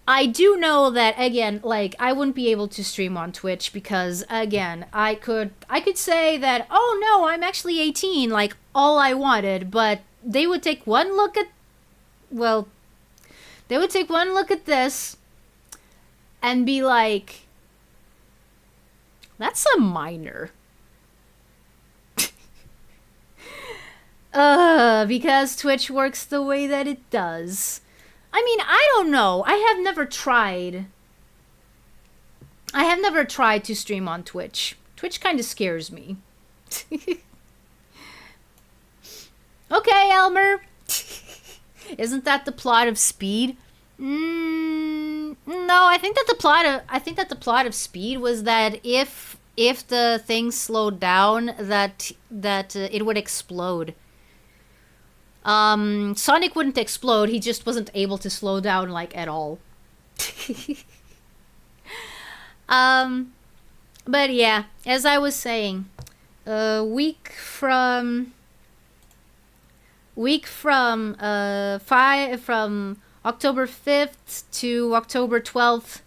Speaker 2: I do know that, again, like, I wouldn't be able to stream on Twitch because, again, I could say that, oh no, I'm actually 18, like, all I wanted, but they would take one look at this and be like, that's a minor. Because Twitch works the way that it does. I mean, I don't know. I have never tried to stream on Twitch. Twitch kind of scares me. Okay, Elmer. Isn't that the plot of Speed? No, I think that the plot of Speed was that if the thing slowed down, that it would explode. Sonic wouldn't explode, he just wasn't able to slow down, like, at all. But yeah, as I was saying, week from October 5th to October 12th,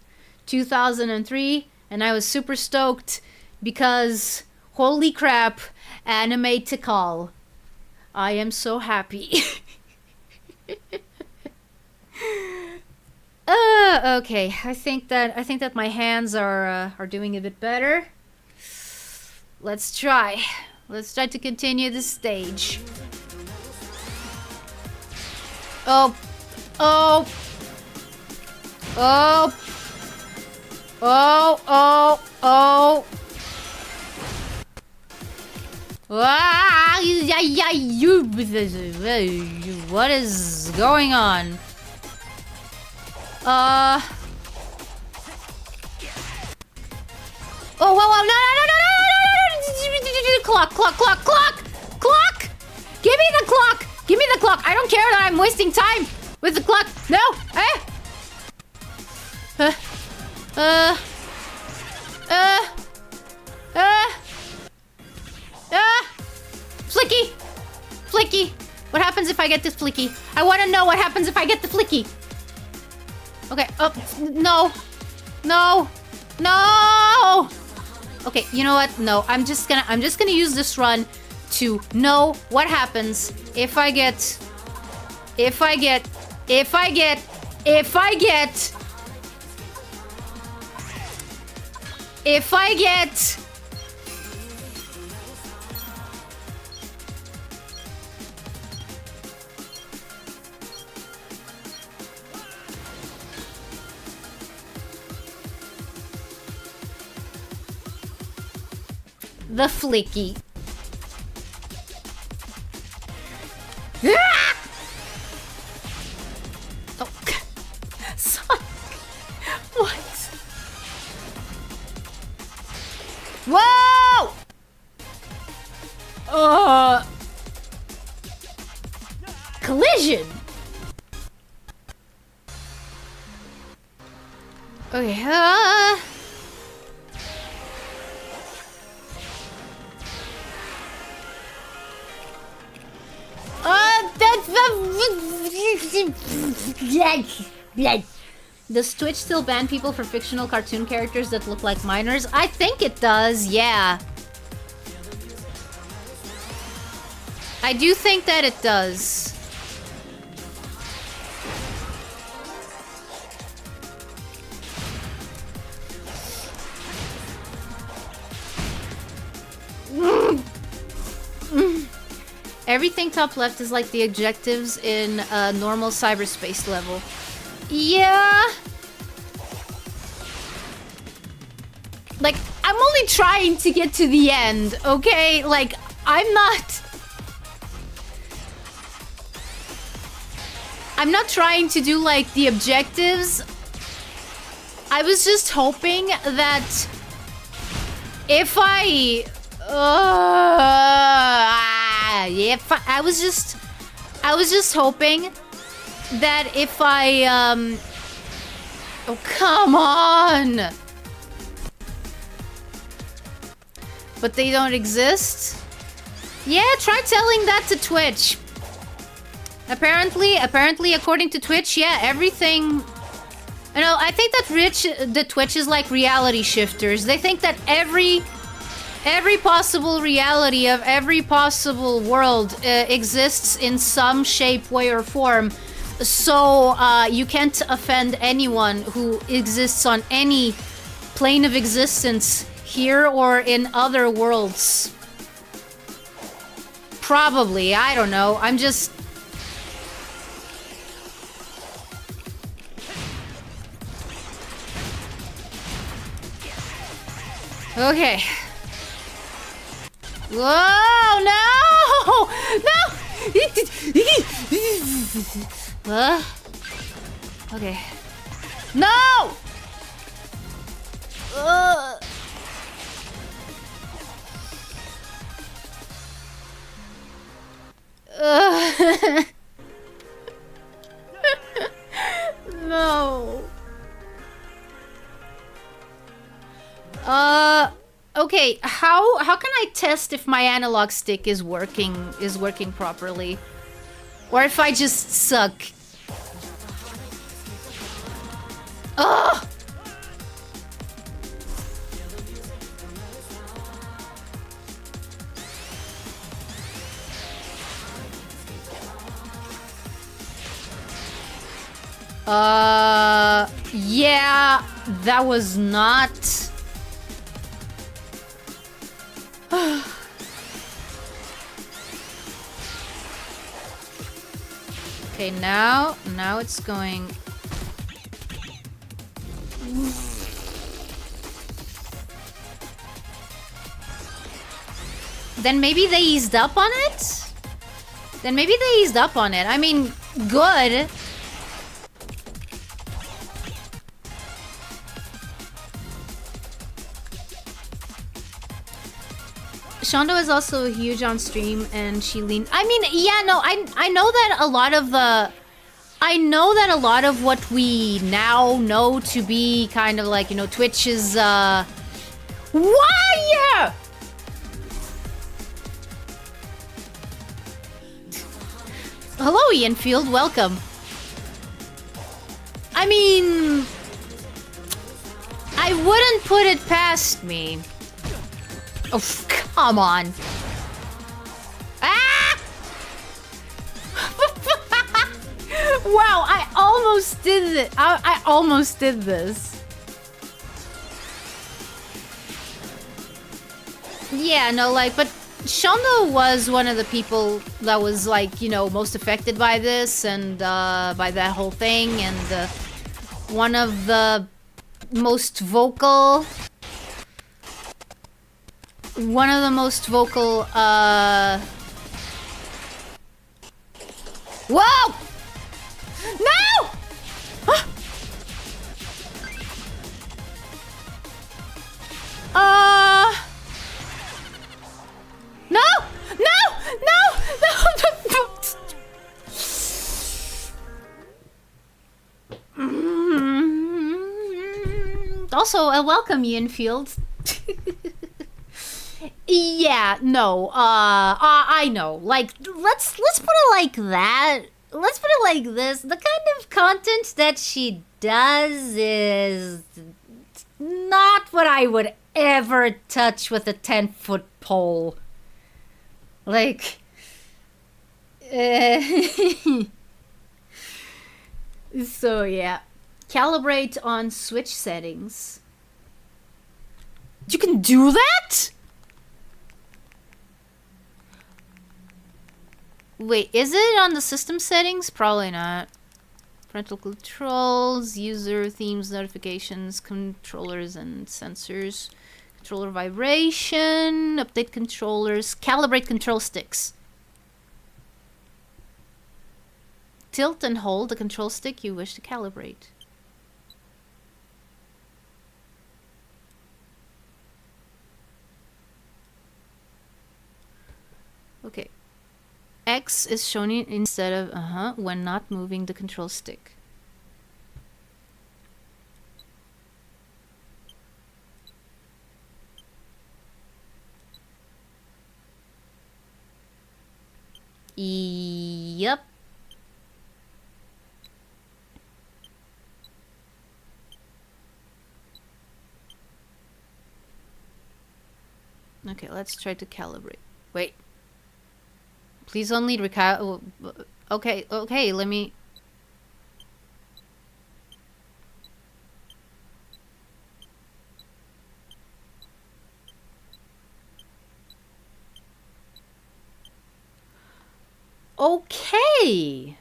Speaker 2: 2003, and I was super stoked because, holy crap, anime to call. I am so happy. Okay. I think that my hands are doing a bit better. Let's try to continue this stage. Oh. What is going on? Oh, whoa, no! Clock! Give me the clock! I don't care that I'm wasting time with the clock. No! Flicky! What happens if I get this flicky? I want to know what happens if I get the flicky. Okay, no! Okay, you know what? No, I'm just gonna use this run to know what happens if I get the flicky. Ah! Oh. Sonic. What?
Speaker 1: Whoa!
Speaker 2: Collision. Okay,
Speaker 1: That's the...
Speaker 2: Does Twitch still ban people for fictional cartoon characters that look like minors? I think it does, yeah. I do think that it does. Everything top left is like the objectives in a normal cyberspace level. Yeah. Like, I'm only trying to get to the end, okay? Like, I'm not trying to do, like, the objectives. I was just hoping that if I... I was just hoping that if I, oh, come on! But they don't exist? Yeah, try telling that to Twitch. Apparently, according to Twitch, yeah, everything... You know, I think that Twitch is like reality shifters. They think that every possible reality of every possible world exists in some shape, way, or form. So you can't offend anyone who exists on any plane of existence here or in other worlds. Probably, I don't know. I'm just... Okay. Whoa, no! No! Okay. No! No. Okay, how can I test if my analog stick is working properly? Or if I just suck? Ugh! Yeah, that was not... Okay, now it's going... Then maybe they eased up on it? I mean, good. Shondo is also huge on stream, and she leaned... I mean, yeah, no, I know that a lot of the... I know that a lot of what we now know to be kind of like, you know, Twitch is, Why? Hello, Ianfield, welcome. I mean... I wouldn't put it past me. Oh, come on. Ah! Wow, I almost did it. I almost did this. Yeah, no, like, but Shondo was one of the people that was, like, you know, most affected by this and by that whole thing, and one of the most vocal one of the most vocal, Whoa! No! No! No! No! No! Also, welcome, Ian Field. Yeah, no, I know. Like, let's put it like that. Let's put it like this. The kind of content that she does is not what I would ever touch with a 10-foot pole. Like, so yeah. Calibrate on Switch settings. You can do that? Wait, is it on the system settings? Probably not. Parental controls, user themes, notifications, controllers and sensors. Controller vibration, update controllers, calibrate control sticks. Tilt and hold the control stick you wish to calibrate. Okay. X is shown instead of when not moving the control stick. Yep. Okay, let's try to calibrate. Wait. Please only okay, let me... Okay!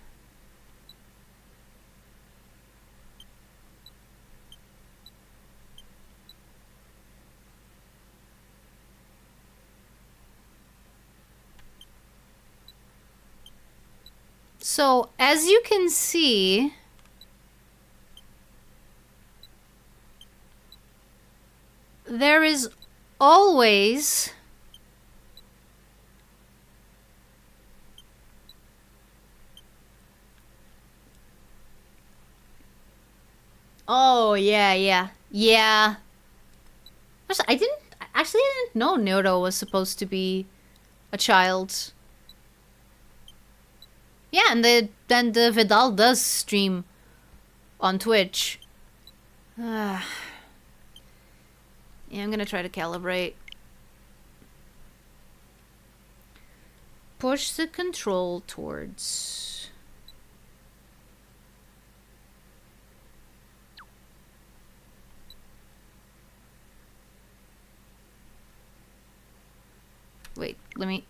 Speaker 2: So, as you can see, there is always yeah. I didn't know Naruto was supposed to be a child. Yeah, and then the Vidal does stream on Twitch. Yeah, I'm gonna try to calibrate. Push the control towards... Wait, let me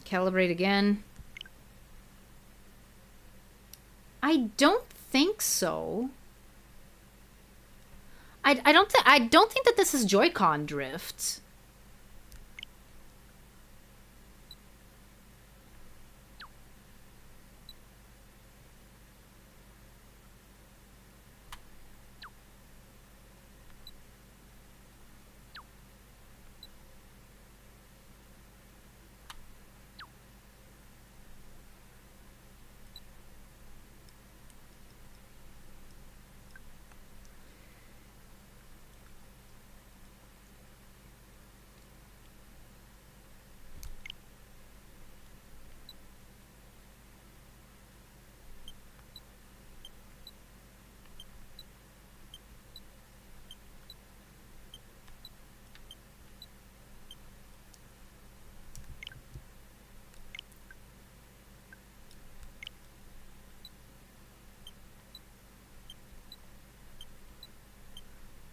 Speaker 2: calibrate again. I don't think so. I don't think that this is Joy-Con drift.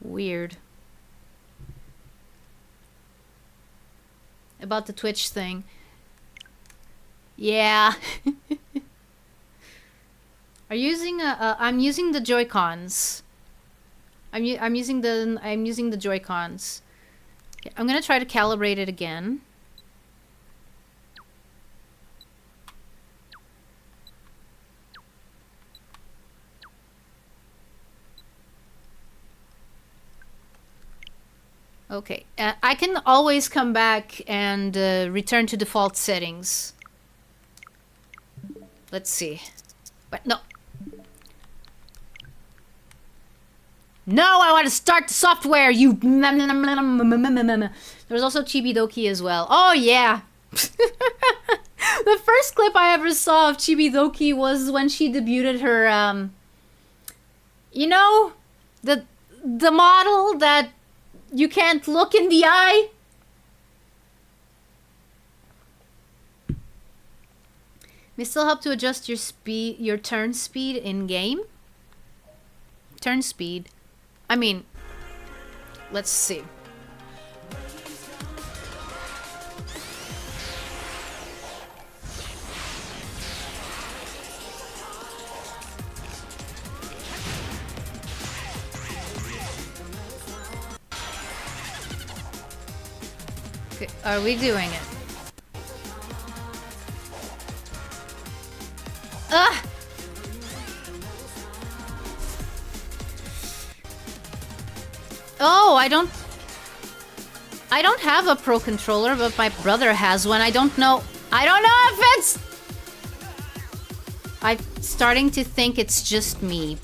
Speaker 2: Weird. About the Twitch thing. Yeah. I'm using the Joy-Cons. I'm using the Joy-Cons. Okay, I'm gonna try to calibrate it again. Okay, I can always come back and return to default settings. Let's see. But no. No, I want to start the software, you... There's also Chibidoki as well. Oh, yeah. The first clip I ever saw of Chibidoki was when she debuted her, you know, the model that you can't look in the eye. May still help to adjust your speed, your turn speed in game. Turn speed. I mean, let's see. Okay, are we doing it? Ah! Oh, I don't have a Pro Controller, but my brother has one. I don't know if it's... I'm starting to think it's just me.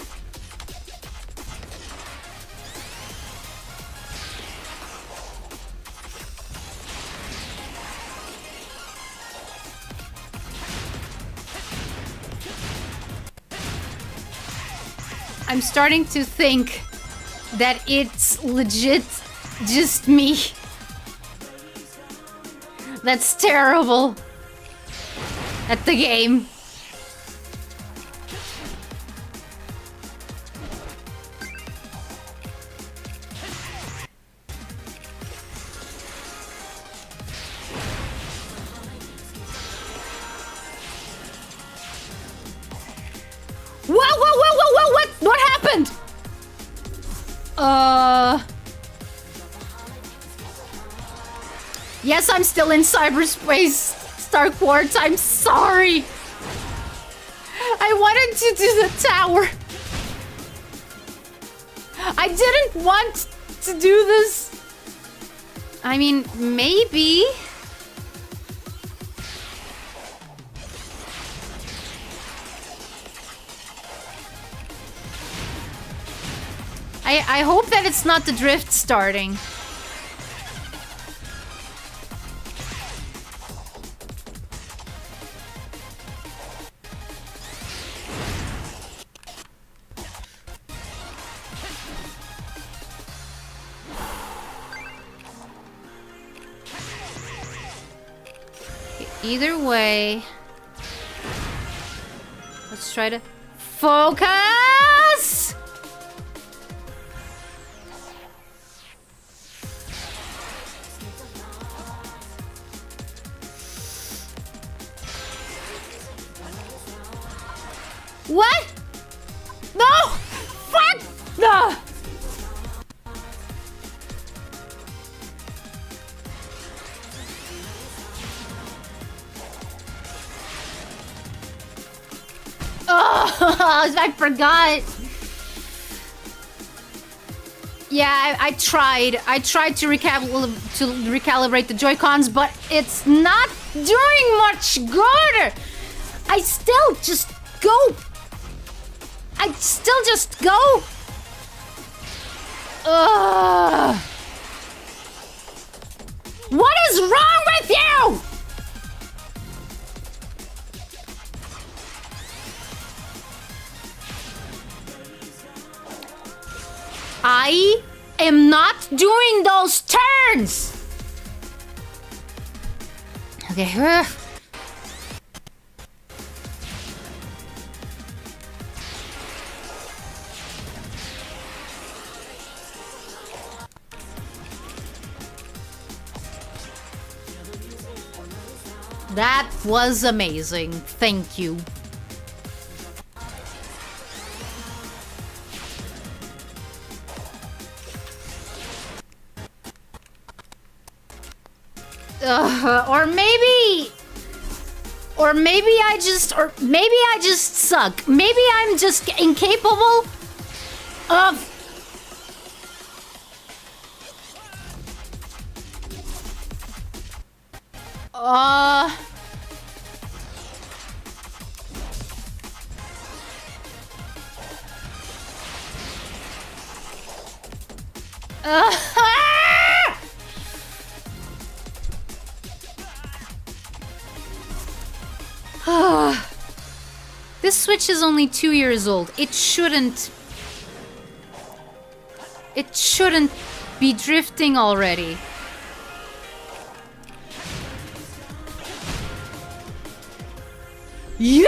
Speaker 2: I'm starting to think that it's legit just me. That's terrible at the game. Whoa, what happened? Yes, I'm still in cyberspace, Star Quartz. I'm sorry. I wanted to do the tower. I didn't want to do this. I mean, maybe. I hope that it's not the drift starting. Either way, let's try to focus! What? No! Fuck! No! Oh, I forgot. Yeah, I tried. I tried to recalibrate the Joy-Cons, but it's not doing much good. I still just go. Ugh. What is wrong with you? I am not doing those turns. Okay. That was amazing. Thank you. Or maybe I just suck. Maybe I'm just incapable of... This Switch is only 2 years old. It shouldn't be drifting already. You!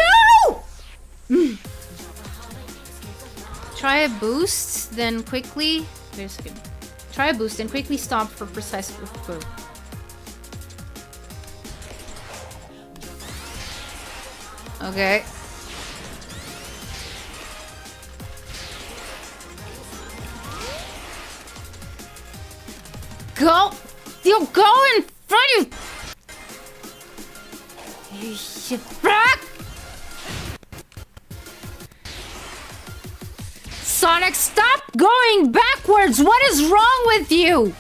Speaker 2: Try a boost, then quickly... Wait a second. Try a boost, then quickly stomp for precise... Okay. Go! You go in front of you! You back! Sonic, stop going backwards! What is wrong with you?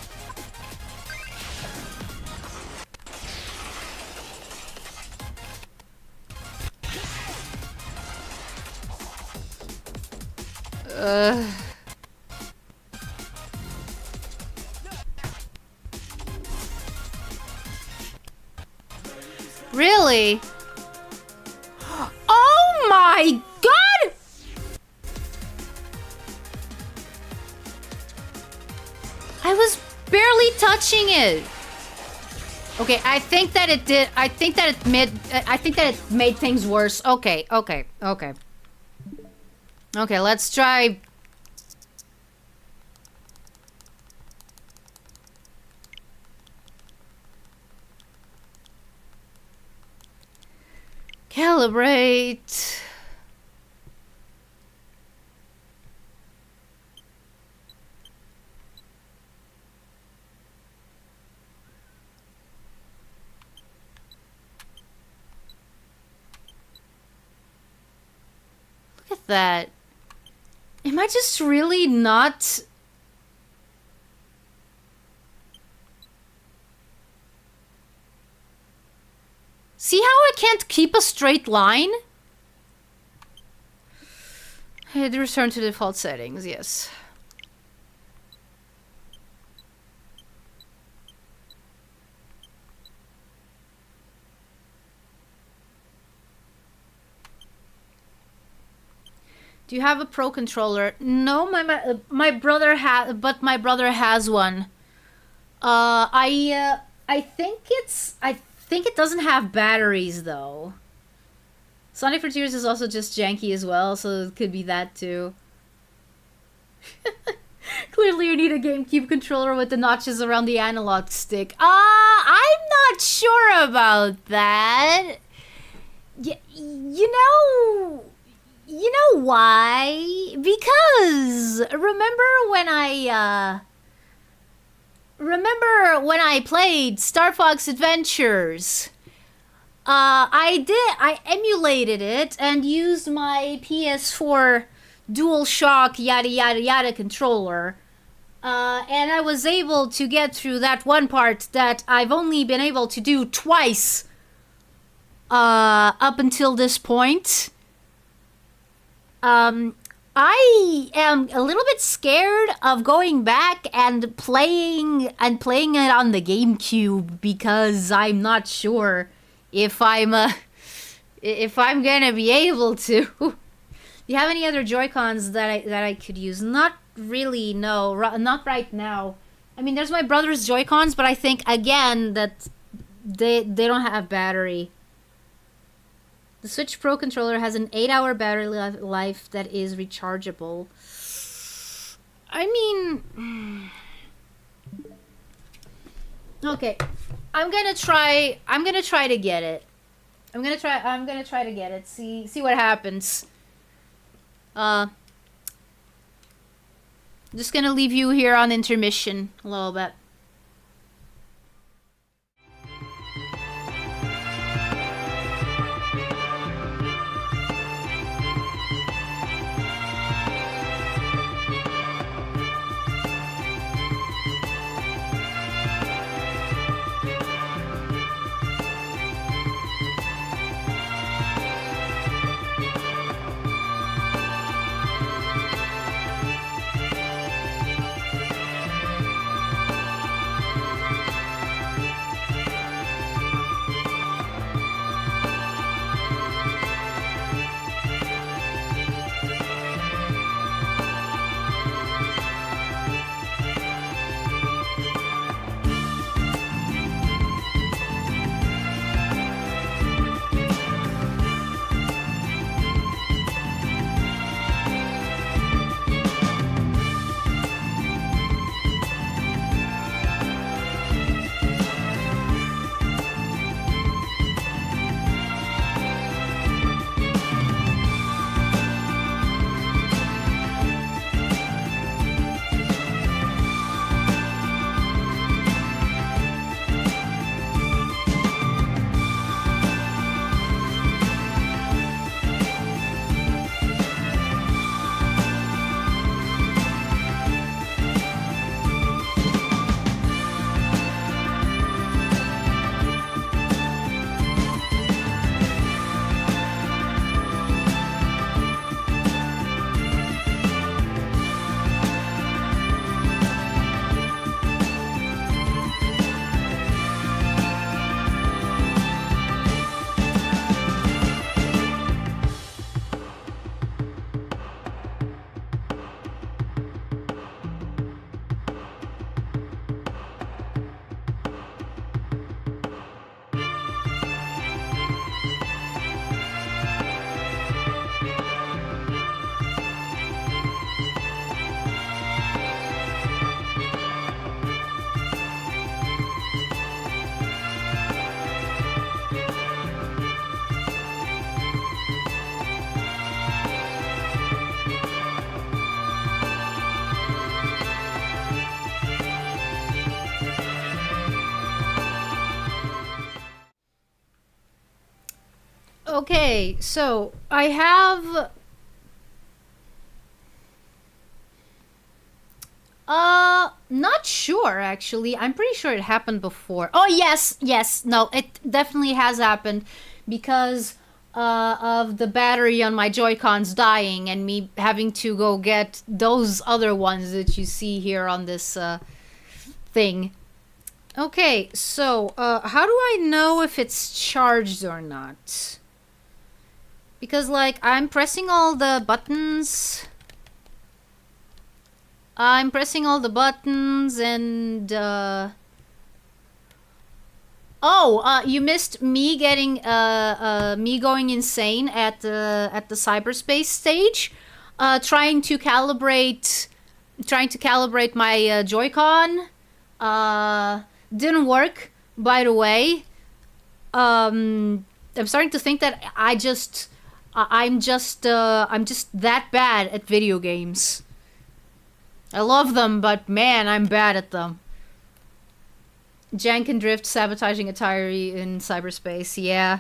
Speaker 2: Really? Oh my god! I was barely touching it. Okay, I think that it did. I think that it made things worse. Okay. Okay, let's try. Calibrate. Look at that. Am I just really not... See how I can't keep a straight line? I had to return to default settings, yes. Do you have a Pro controller? No, my brother has, but my brother has one. I think it doesn't have batteries though. Sonic Frontiers is also just janky as well, so it could be that too. Clearly you need a GameCube controller with the notches around the analog stick. I'm not sure about that. You know why? Because remember when I played Star Fox Adventures? I emulated it and used my PS4 DualShock yada yada yada controller. And I was able to get through that one part that I've only been able to do twice up until this point. I am a little bit scared of going back and playing it on the GameCube because I'm not sure if I'm gonna be able to. Do you have any other Joy-Cons that I could use? Not really, no. Not right now. I mean, there's my brother's Joy-Cons, but I think again that they don't have battery. The Switch Pro controller has an 8-hour battery life that is rechargeable. I mean... Okay. I'm gonna try to get it. I'm gonna try to get it. See what happens. Just gonna leave you here on intermission a little bit. Okay, so I have... Not sure, actually. I'm pretty sure it happened before. Oh, yes. No, it definitely has happened because of the battery on my Joy-Cons dying and me having to go get those other ones that you see here on this thing. Okay, so how do I know if it's charged or not? Because, like, I'm pressing all the buttons. I'm pressing all the buttons and, Oh, you missed me getting, me going insane at the cyberspace stage. Trying to calibrate my, Joy-Con. Didn't work, by the way. I'm starting to think that I'm just that bad at video games. I love them, but man, I'm bad at them. Jank and Drift sabotaging Atari in cyberspace. Yeah.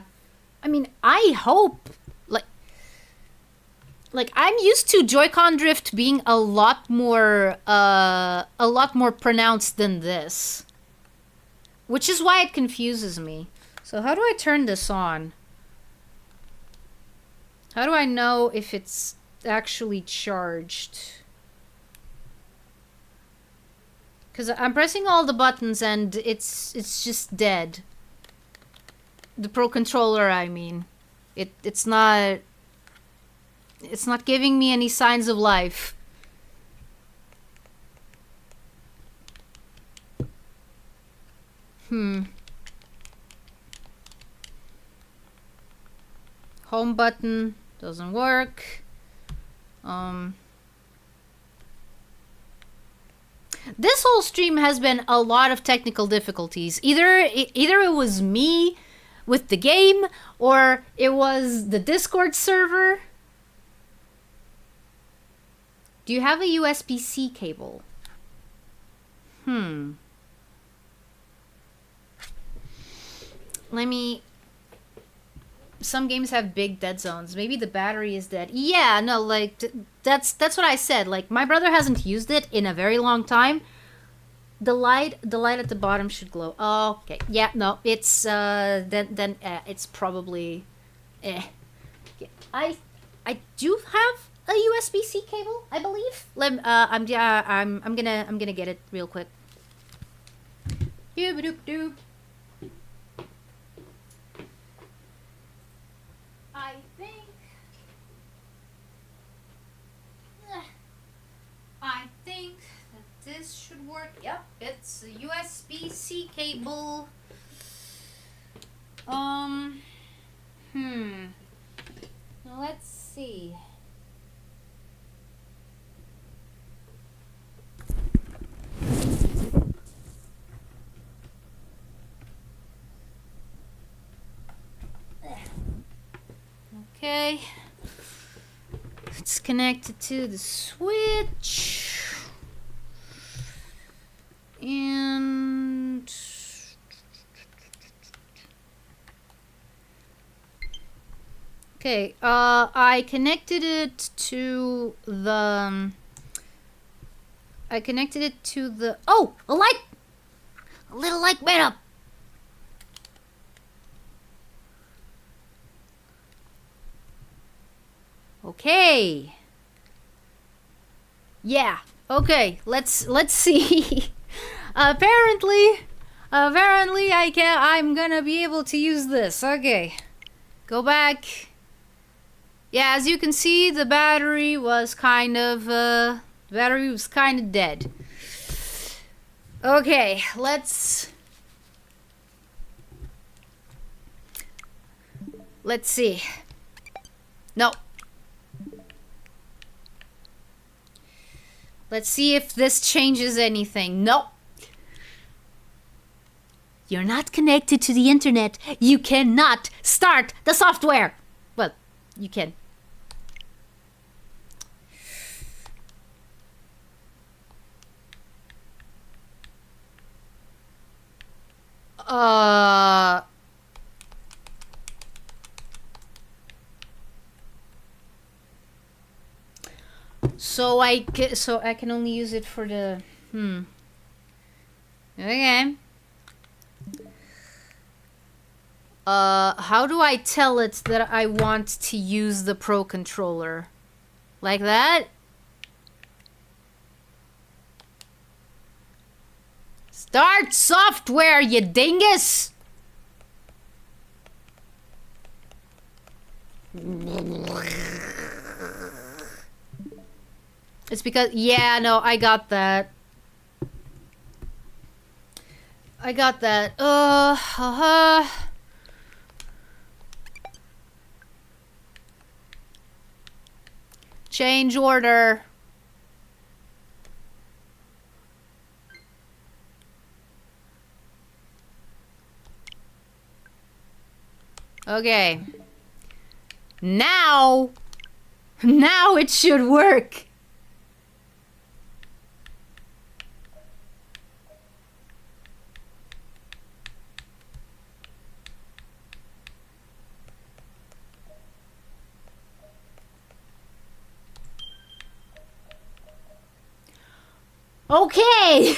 Speaker 2: I mean, I hope... Like, I'm used to Joy-Con drift being a lot more pronounced than this. Which is why it confuses me. So how do I turn this on? How do I know if it's actually charged? Because I'm pressing all the buttons and it's just dead. The Pro Controller, I mean. It's not giving me any signs of life. Home button doesn't work. This whole stream has been a lot of technical difficulties. Either it was me with the game, or it was the Discord server. Do you have a USB-C cable? Let me... Some games have big dead zones. Maybe the battery is dead. Yeah, no, like, that's what I said. Like, my brother hasn't used it in a very long time. The light at the bottom should glow. Oh, okay. Yeah, no, it's, then it's probably, Yeah, I do have a USB-C cable, I believe. I'm gonna get it real quick. Doop-a-doop-doop. I think that this should work. Yep, it's a USB-C cable. Now let's see. Okay. It's connected to the switch. And okay, I connected it to the oh, a light! A little light went up. Okay. Yeah. Okay. Let's see. Apparently I'm gonna be able to use this. Okay. Go back. Yeah, as you can see, the battery was kind of dead. Okay, let's see. No. Let's see if this changes anything. Nope. You're not connected to the internet. You cannot start the software. Well, you can. so I can only use it for the... Okay. How do I tell it that I want to use the Pro Controller? Like that? Start software, you dingus! It's because... Yeah, no, I got that. I got that. Change order. Okay. Now it should work. Okay.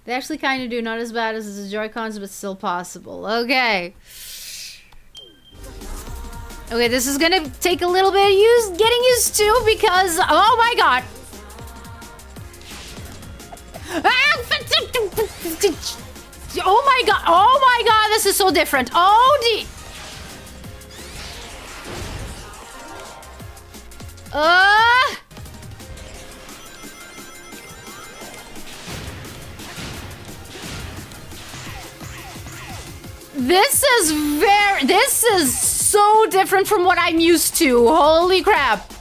Speaker 2: They actually kind of do, not as bad as the Joy-Cons, but still possible. Okay. Okay, this is gonna take a little bit of getting used to because, oh my god. Oh my god, this is so different. Oh, This is so different from what I'm used to. Holy crap.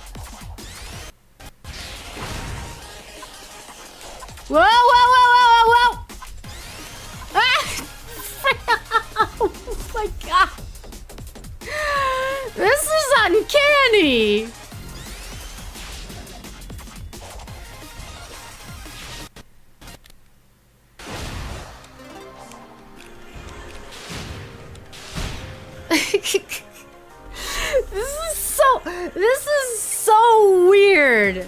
Speaker 2: Whoa, whoa, whoa, whoa, whoa, whoa. Ah! Oh my god. This is uncanny. This is so weird.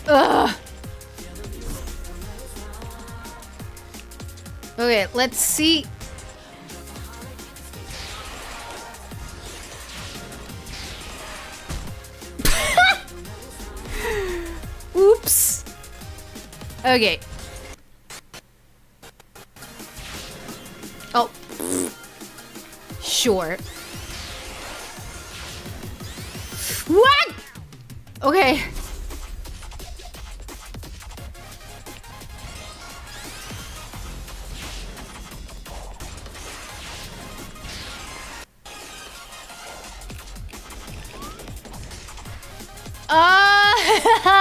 Speaker 2: Ugh. Okay, let's see. Oops. Okay. Oh. Sure. What? Okay.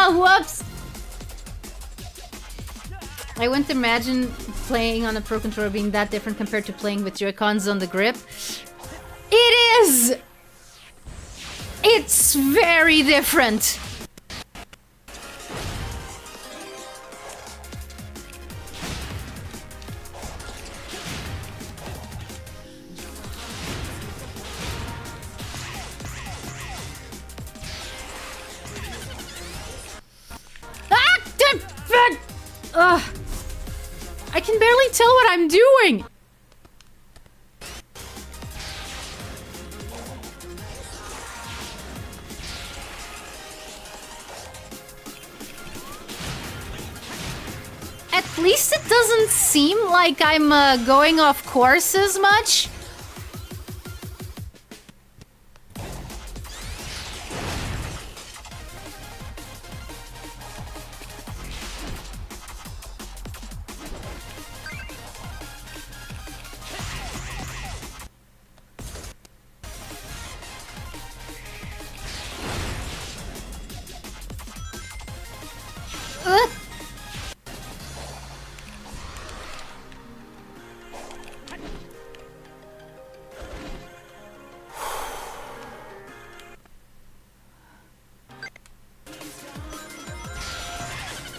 Speaker 2: Whoops. I wouldn't imagine playing on a Pro Controller being that different compared to playing with Joy-Cons on the grip. It is! It's very different. Ugh. I can barely tell what I'm doing. At least it doesn't seem like I'm going off course as much.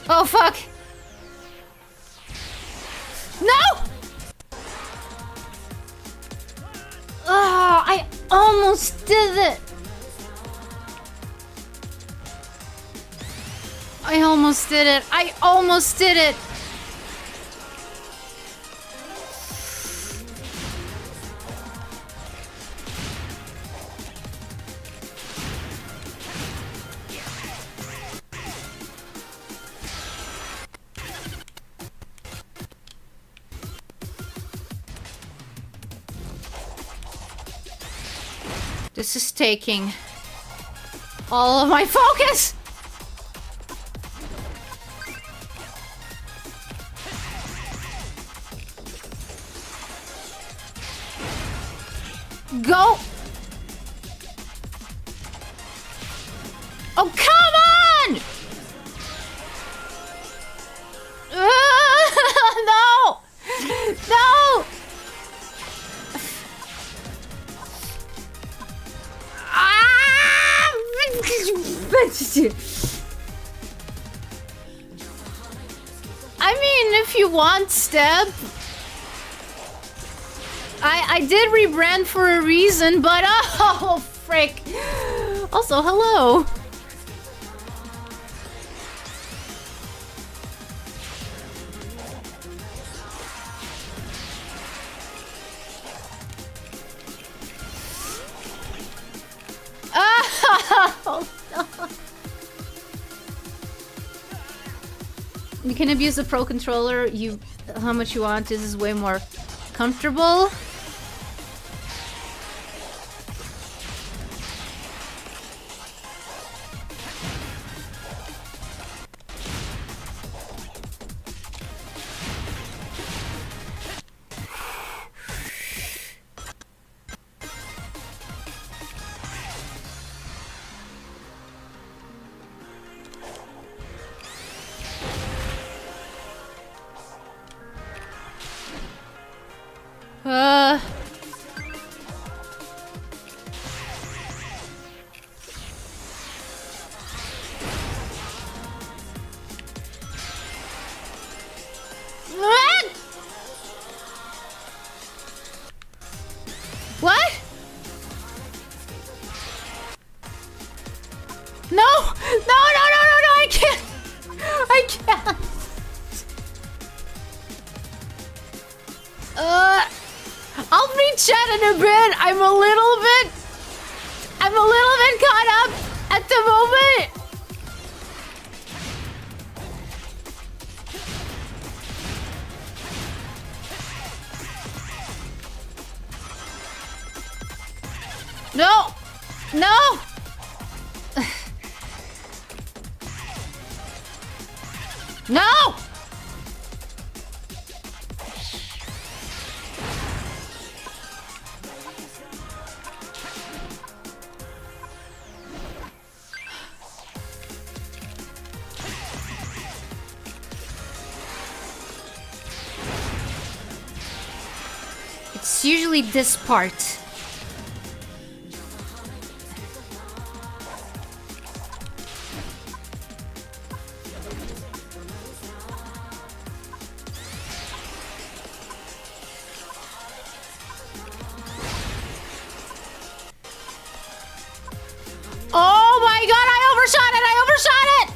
Speaker 2: Oh, fuck! I almost did it. I almost did it. This is taking all of my focus. Go. Oh, come on! No! No! Ah! I mean, if you want step, I did rebrand for a reason, but oh, frick. Also, hello. Oh, no. You can abuse the Pro Controller how much you want. This is way more comfortable. What? No! No, no, no, no, no, I can't! I can't! I'll re-chat in a bit. I'm a little bit caught up at the moment. No! No! No! It's usually this part. Oh my god, I overshot it! I overshot it!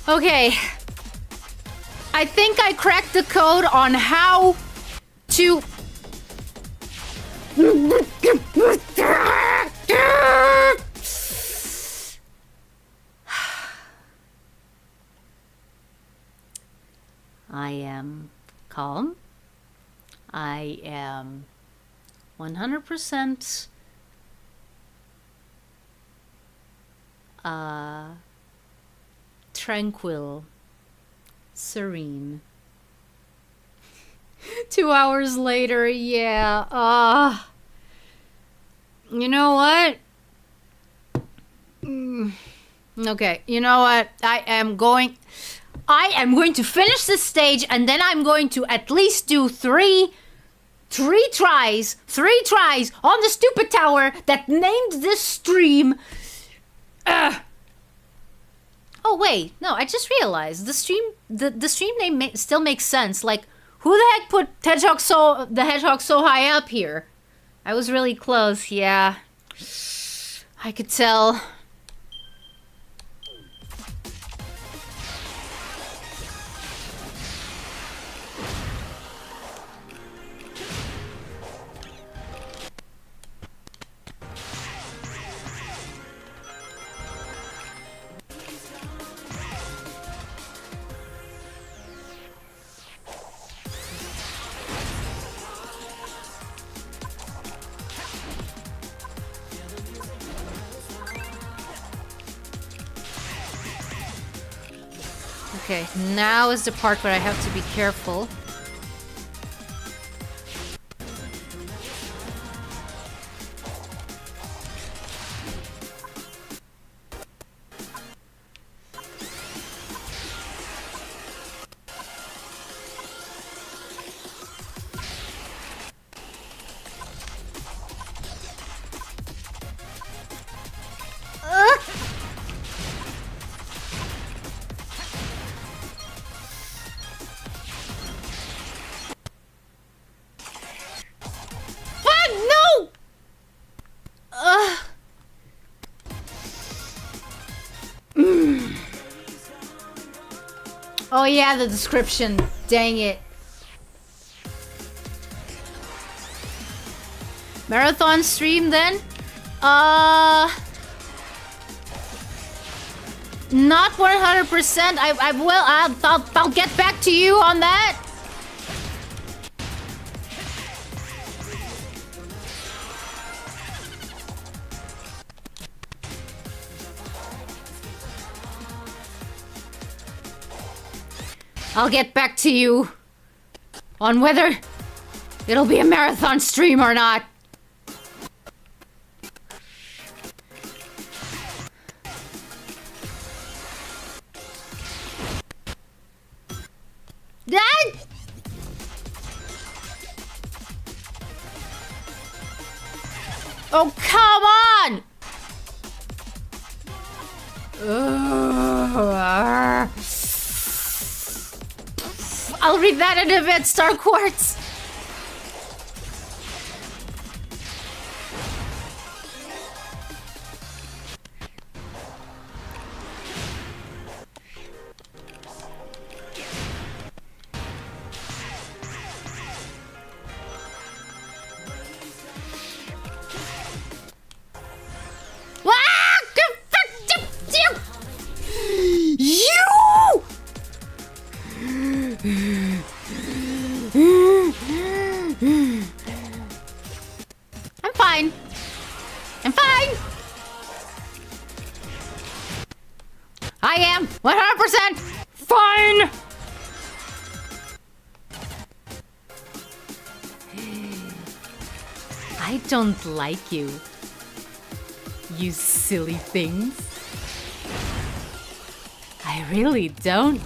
Speaker 2: Okay. I think I cracked the code on how to... I am calm. I am 100% tranquil, serene. 2 hours later, yeah. You know what? Okay, you know what? I am going to finish this stage, and then I'm going to at least do 3 3 tries on the stupid tower that named this stream. Oh wait, no, I just realized the stream name still makes sense. Like, who the heck put the hedgehog so high up here? I was really close, yeah. I could tell. Okay, now is the part where I have to be careful. Oh yeah, the description. Dang it. Marathon stream then? Not 100%. I'll get back to you on that. I'll get back to you on whether it'll be a marathon stream or not. Dad! Oh, come on! I'll read that in a bit, Star Quartz. I'm fine. I'm fine. I am 100% fine. I don't like you, you silly things. I really don't.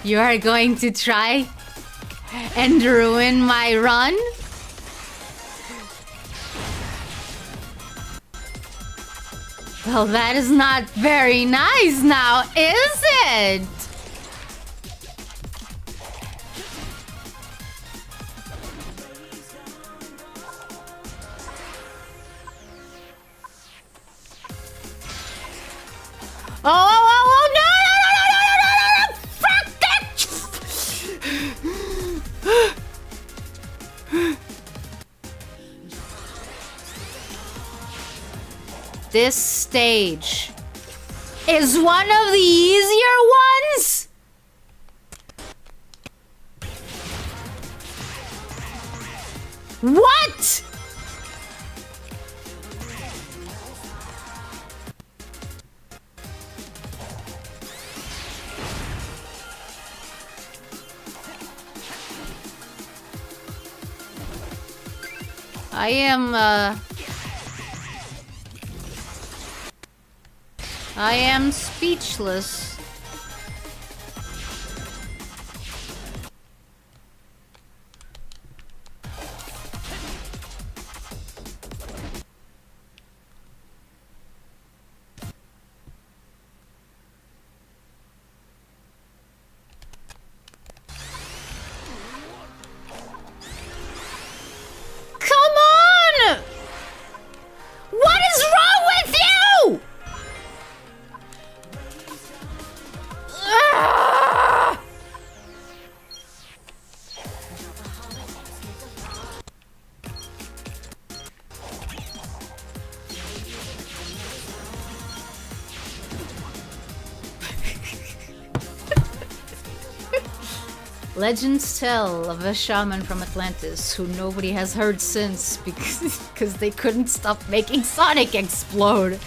Speaker 2: You are going to try and ruin my run? Well, that is not very nice now, is it? Oh, no, fuck that! This stage is one of the easier ones? What? I am speechless. Legends tell of a shaman from Atlantis who nobody has heard since because they couldn't stop making Sonic explode.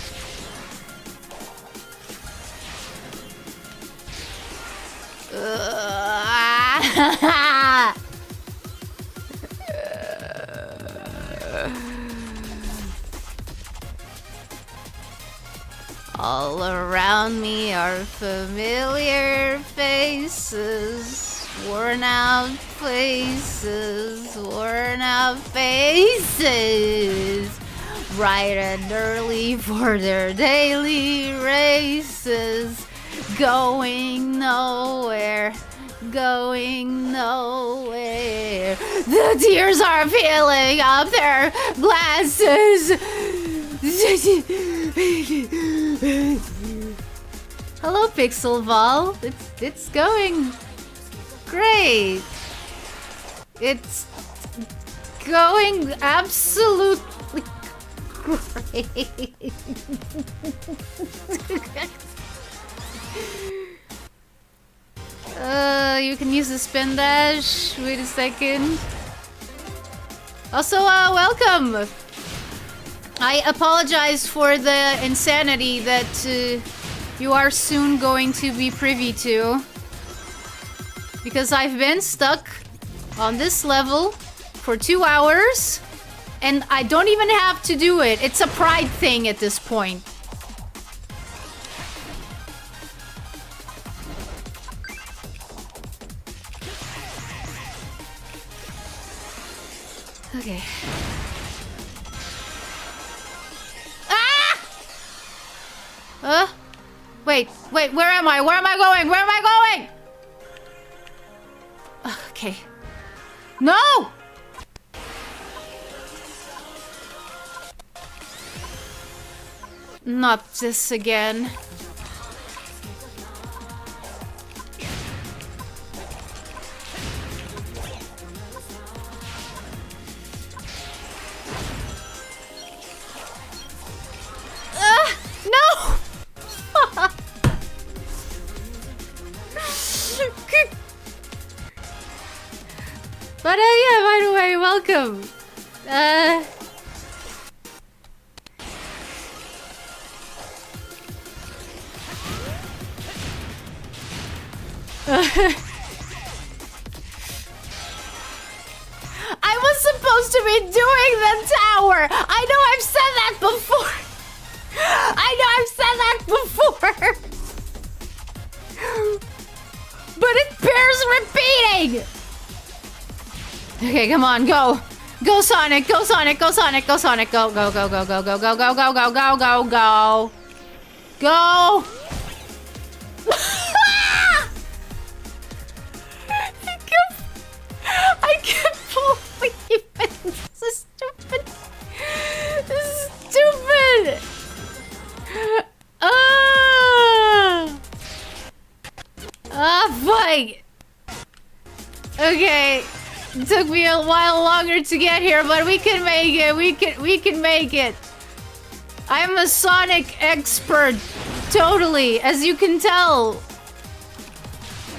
Speaker 2: All around me are familiar faces, worn out faces, worn out faces, bright and early for their daily races, going nowhere, going nowhere. The tears are filling up their glasses. Hello, Pixelval. It's going great. It's going absolutely great. You can use the spin dash. Wait a second. Also, welcome. I apologize for the insanity that you are soon going to be privy to. Because I've been stuck on this level for 2 hours, and I don't even have to do it. It's a pride thing at this point. Okay. Wait, where am I? Where am I going? Where am I going? Okay. No! Not this again. No! But yeah, by the way, welcome. I was supposed to be doing the tower. I know I've said that before. I know I've said that before. But it bears repeating. Okay, come on, go. Go Sonic, go Sonic, go Sonic, go Sonic, go, go, go, go, go, go, go, go, go, go, go, go, go. Go. I can't believe it. This is stupid. This is stupid. Fuck. Okay. It took me a while longer to get here, but we can make it. We can make it. I'm a Sonic expert. Totally. As you can tell,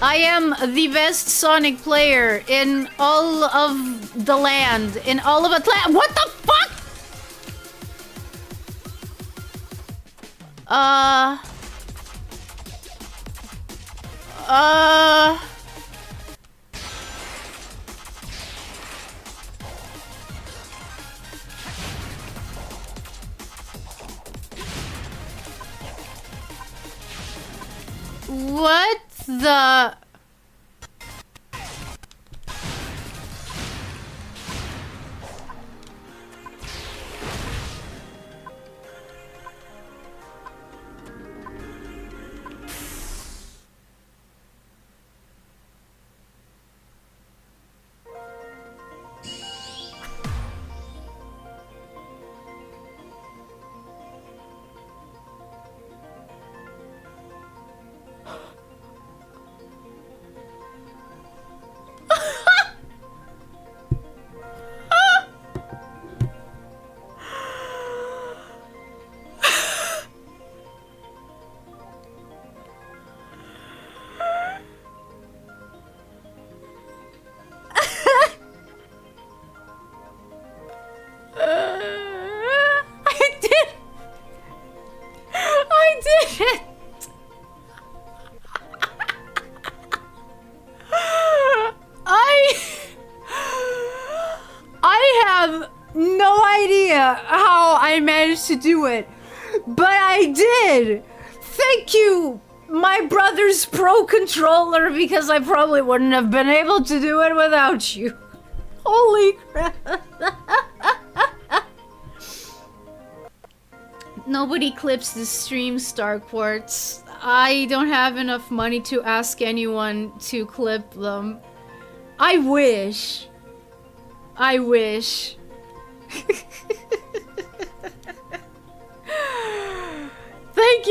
Speaker 2: I am the best Sonic player in all of the land. In all of Atlanta. What the fuck? What the...
Speaker 1: have no idea how I managed to do it, but I did. Thank you, my brother's Pro Controller, because I probably wouldn't have been able to do it without you. Holy crap.
Speaker 2: Nobody clips the stream, Starquartz. I don't have enough money to ask anyone to clip them.
Speaker 1: I wish. I wish. Thank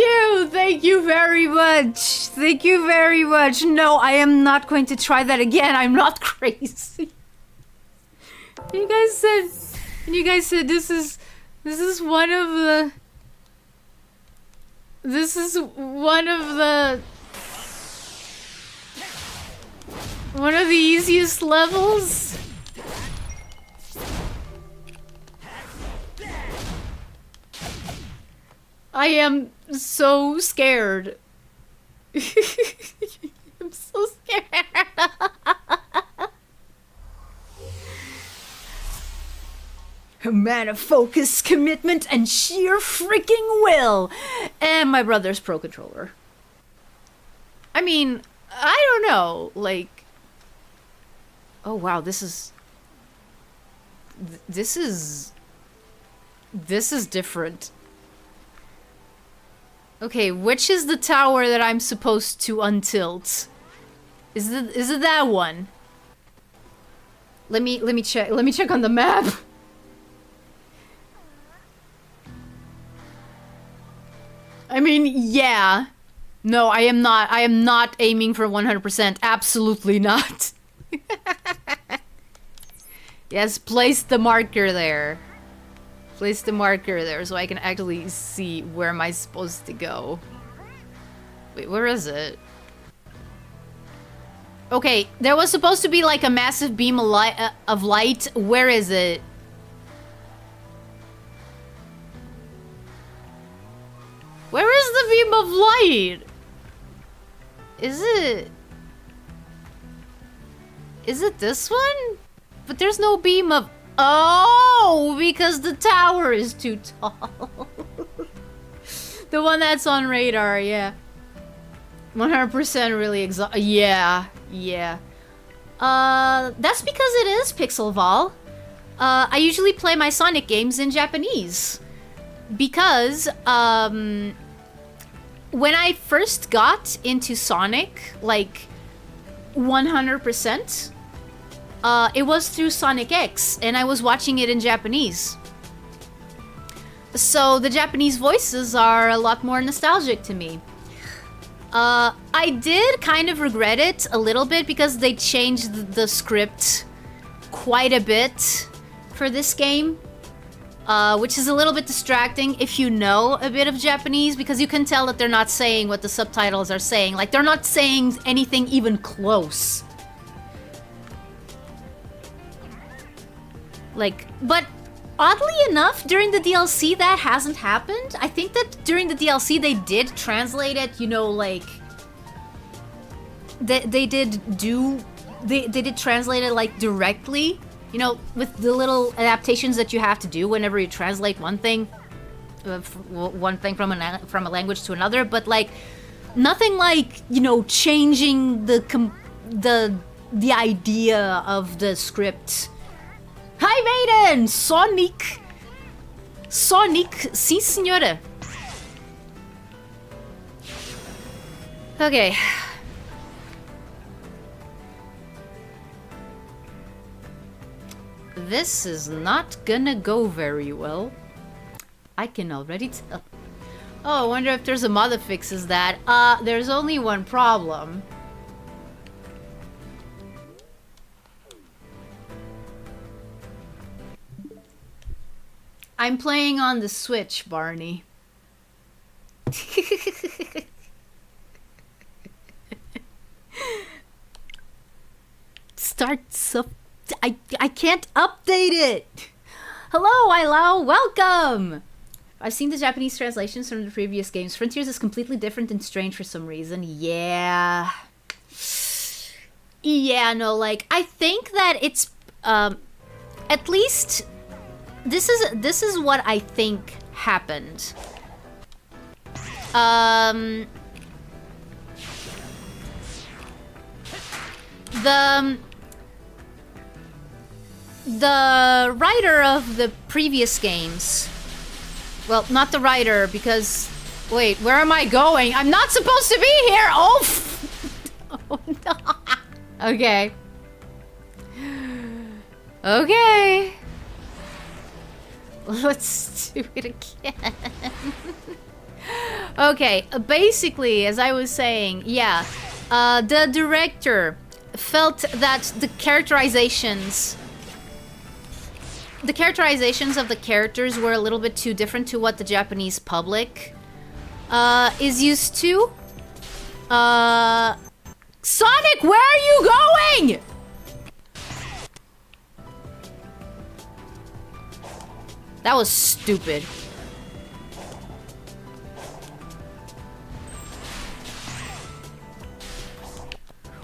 Speaker 1: you very much. Thank you very much. No, I am not going to try that again. I'm not crazy. You guys said this is one of the easiest levels. I am so scared. I'm so scared. A man of focus, commitment, and sheer freaking will. And my brother's Pro Controller. I mean, I don't know, like... Oh wow, this is different. Okay, which is the tower that I'm supposed to untilt? Is it that one? Let me check on the map. I mean, yeah. No, I am not aiming for 100%. Absolutely not. Yes, place the marker there. Place the marker there so I can actually see where am I supposed to go. Wait, where is it? Okay, there was supposed to be like a massive beam of light. Where is it? Where is the beam of light? Is it this one? But there's no beam of... Oh, because the tower is too tall. The one that's on radar, yeah. 100% really yeah. That's because it is Pixelval. I usually play my Sonic games in Japanese. Because, when I first got into Sonic, like, 100%, it was through Sonic X, and I was watching it in Japanese. So the Japanese voices are a lot more nostalgic to me. I did kind of regret it a little bit because they changed the script quite a bit for this game. Which is a little bit distracting if you know a bit of Japanese, because you can tell that they're not saying what the subtitles are saying. Like, they're not saying anything even close. Like, but oddly enough, during the DLC, that hasn't happened. I think that during the DLC, they did translate it, you know, like... They did translate it, like, directly. You know, with the little adaptations that you have to do whenever you translate one thing from a language to another, but like nothing like, you know, changing the idea of the script. Hi, Maiden! Sonic, si signore. Okay. This is not gonna go very well. I can already tell. Oh, I wonder if there's a mod that fixes that. There's only one problem. I'm playing on the Switch, Barney. Starts up. I can't update it. Hello, Ilau, welcome. I've seen the Japanese translations from the previous games. Frontiers is completely different and strange for some reason. Yeah, no, like, I think that it's, at least
Speaker 2: this is what I think happened. The writer of the previous games, well, not the writer, because wait, where am I going? I'm not supposed to be here. Oh no. Okay. Okay. Let's do it again. Okay, basically, as I was saying, yeah, the director felt that the characterizations of the characters were a little bit too different to what the Japanese public is used to. Sonic, where are you going? That was stupid.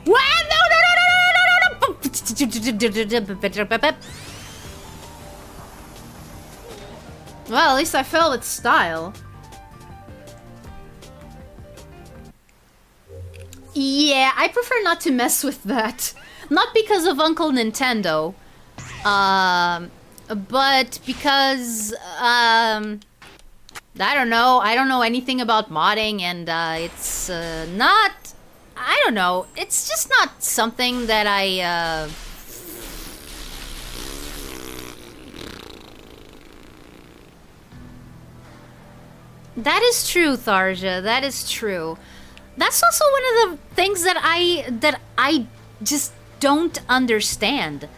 Speaker 2: What? No. Well, at least I fell with style. Yeah, I prefer not to mess with that. Not because of Uncle Nintendo. But because, I don't know. I don't know anything about modding, and it's not... I don't know. It's just not something that I... That is true, Tharja. That is true. That's also one of the things that I just don't understand.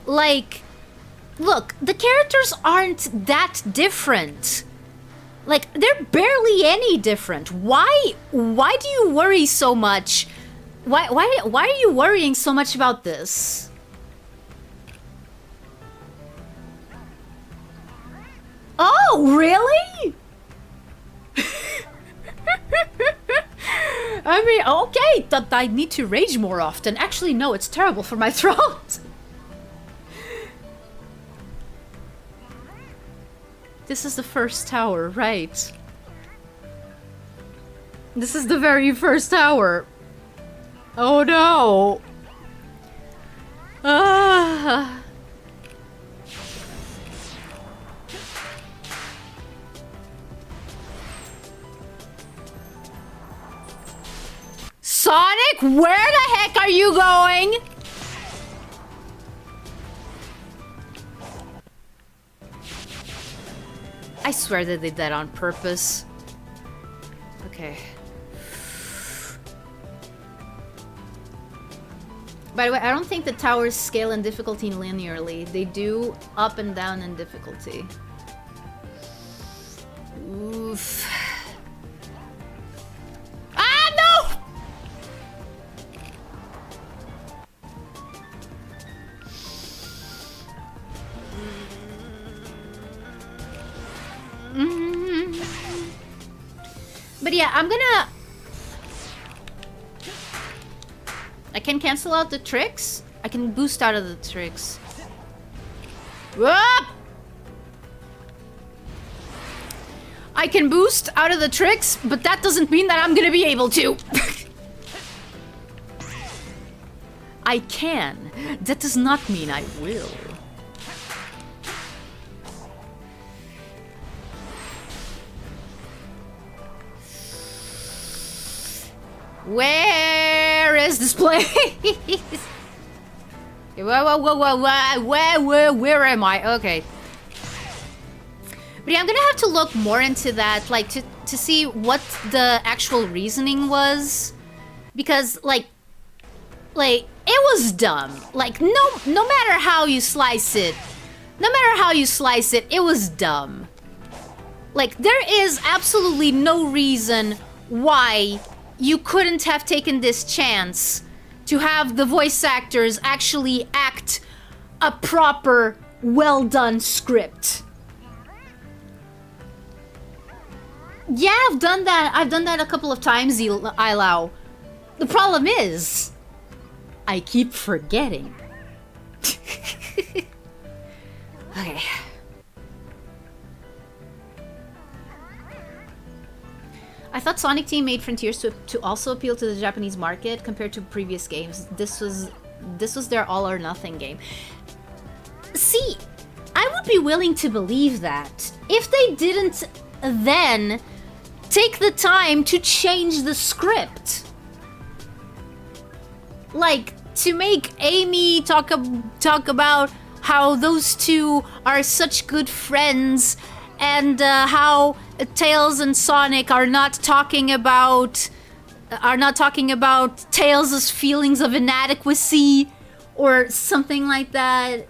Speaker 2: Like, look, the characters aren't that different. Like, they're barely any different. Why do you worry so much? Why are you worrying so much about this? Oh, really? I mean, okay, I need to rage more often. Actually, no, it's terrible for my throat. This is the first tower, right? This is the very first tower. Oh no. Sonic, where the heck are you going? I swear they did that on purpose. Okay. By the way, I don't think the towers scale in difficulty linearly. They do up and down in difficulty. Oof. Ah, no! But yeah, I'm gonna... I can cancel out the tricks. I can boost out of the tricks. Whoop! I can boost out of the tricks, but that doesn't mean that I'm gonna be able to. I can. That does not mean I will. Where is this place? Where am I? Okay. But yeah, I'm gonna have to look more into that, like, to see what the actual reasoning was. Because, like, it was dumb. Like, no matter how you slice it, it was dumb. Like, there is absolutely no reason why you couldn't have taken this chance to have the voice actors actually act a proper, well-done script. Yeah, I've done that. I've done that a couple of times, Ilau. The problem is, I keep forgetting. Okay. I thought Sonic Team made Frontiers to also appeal to the Japanese market compared to previous games. This was their all or nothing game. See, I would be willing to believe that if they didn't then take the time to change the script. Like, to make Amy talk about how those two are such good friends, and how Tails and Sonic are not talking about Tails' feelings of inadequacy or something like that.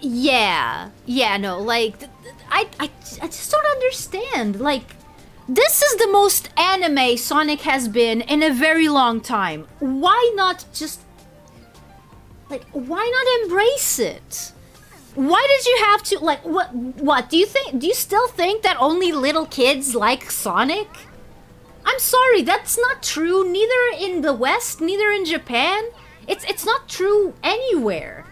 Speaker 2: Yeah, no, like, I just don't understand. Like, this is the most anime Sonic has been in a very long time. Why not just, like, why not embrace it? Why did you have to, like, what, do you still think that only little kids like Sonic? I'm sorry, that's not true, neither in the West, neither in Japan. It's not true anywhere.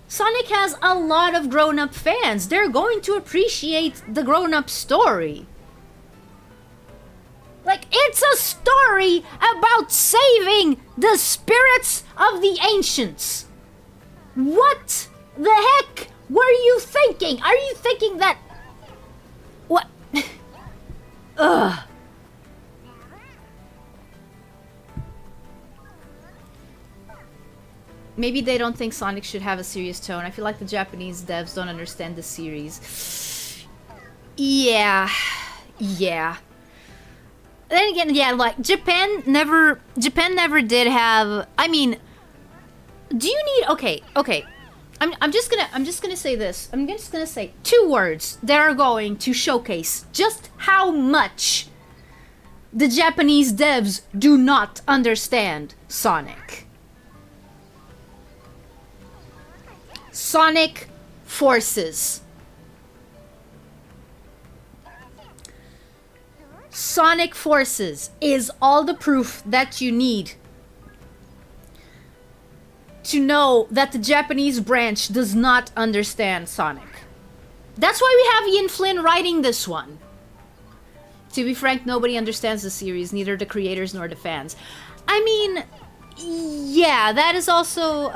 Speaker 2: Sonic has a lot of grown-up fans. They're going to appreciate the grown-up story. Like, it's a story about saving the spirits of the ancients. What the heck were you thinking? Are you thinking that... What? Ugh. Maybe they don't think Sonic should have a serious tone. I feel like the Japanese devs don't understand the series. Yeah. Then again, yeah, like, Japan never did have... I mean, do you need... Okay. I'm just gonna say this. I'm just gonna say 2 words that are going to showcase just how much the Japanese devs do not understand Sonic. Sonic Forces. Sonic Forces is all the proof that you need to know that the Japanese branch does not understand Sonic. That's why we have Ian Flynn writing this one. To be frank, nobody understands the series, neither the creators nor the fans. I mean, yeah, that is also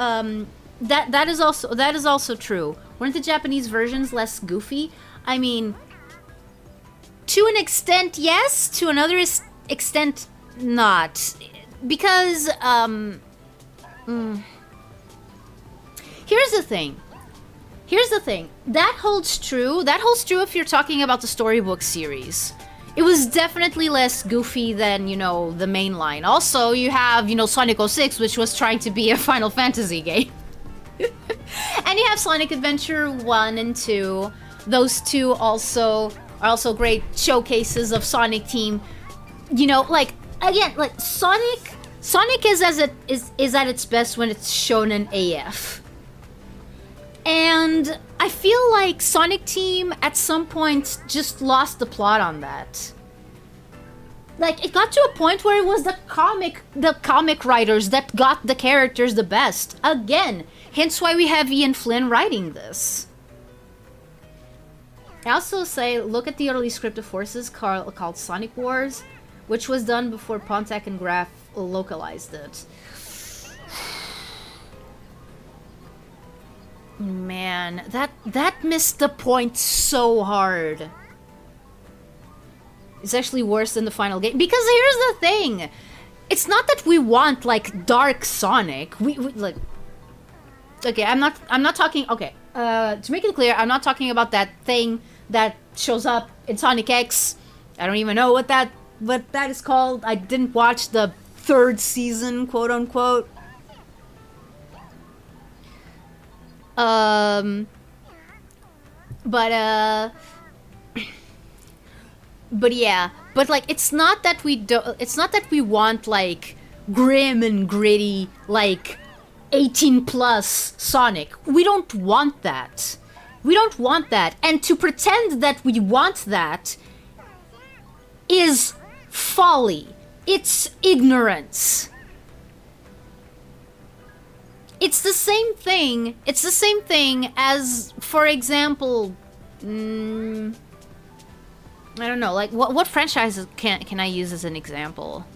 Speaker 2: that is also true. Weren't the Japanese versions less goofy? I mean, to an extent, yes. To another extent, not. Because, Here's the thing. That holds true. That holds true if you're talking about the storybook series. It was definitely less goofy than, you know, the main line. Also, you have, you know, Sonic 06, which was trying to be a Final Fantasy game. And you have Sonic Adventure 1 and 2. Those two are also great showcases of Sonic Team. You know, like, again, like, Sonic is at its best when it's shonen AF. And I feel like Sonic Team at some point just lost the plot on that. Like, it got to a point where it was the comic writers that got the characters the best. Again, hence why we have Ian Flynn writing this. I also say, look at the early script of Forces called Sonic Wars, which was done before Pontac and Graf localized it. Man, that missed the point so hard. It's actually worse than the final game. Because here's the thing. It's not that we want, like, dark Sonic. We like... Okay, I'm not talking... Okay, to make it clear, I'm not talking about that thing that shows up in Sonic X. I don't even know what that is called. I didn't watch the 3rd season, quote unquote. But yeah, but like, it's not that we want, like, grim and gritty, like, 18 plus Sonic. We don't want that. And to pretend that we want that is folly. It's ignorance. It's the same thing as, for example, I don't know, like, what franchises can I use as an example?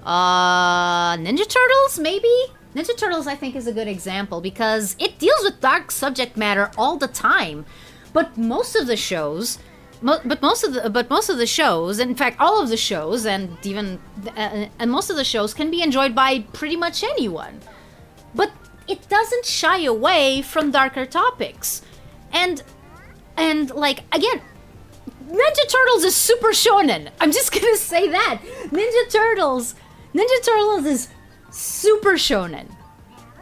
Speaker 2: Ninja Turtles, maybe? Ninja Turtles, I think, is a good example because it deals with dark subject matter all the time. But most of the shows, most of the shows, in fact, all of the shows, and even and most of the shows can be enjoyed by pretty much anyone. But it doesn't shy away from darker topics, and like again, Ninja Turtles is super shonen. I'm just gonna say that Ninja Turtles is super shonen.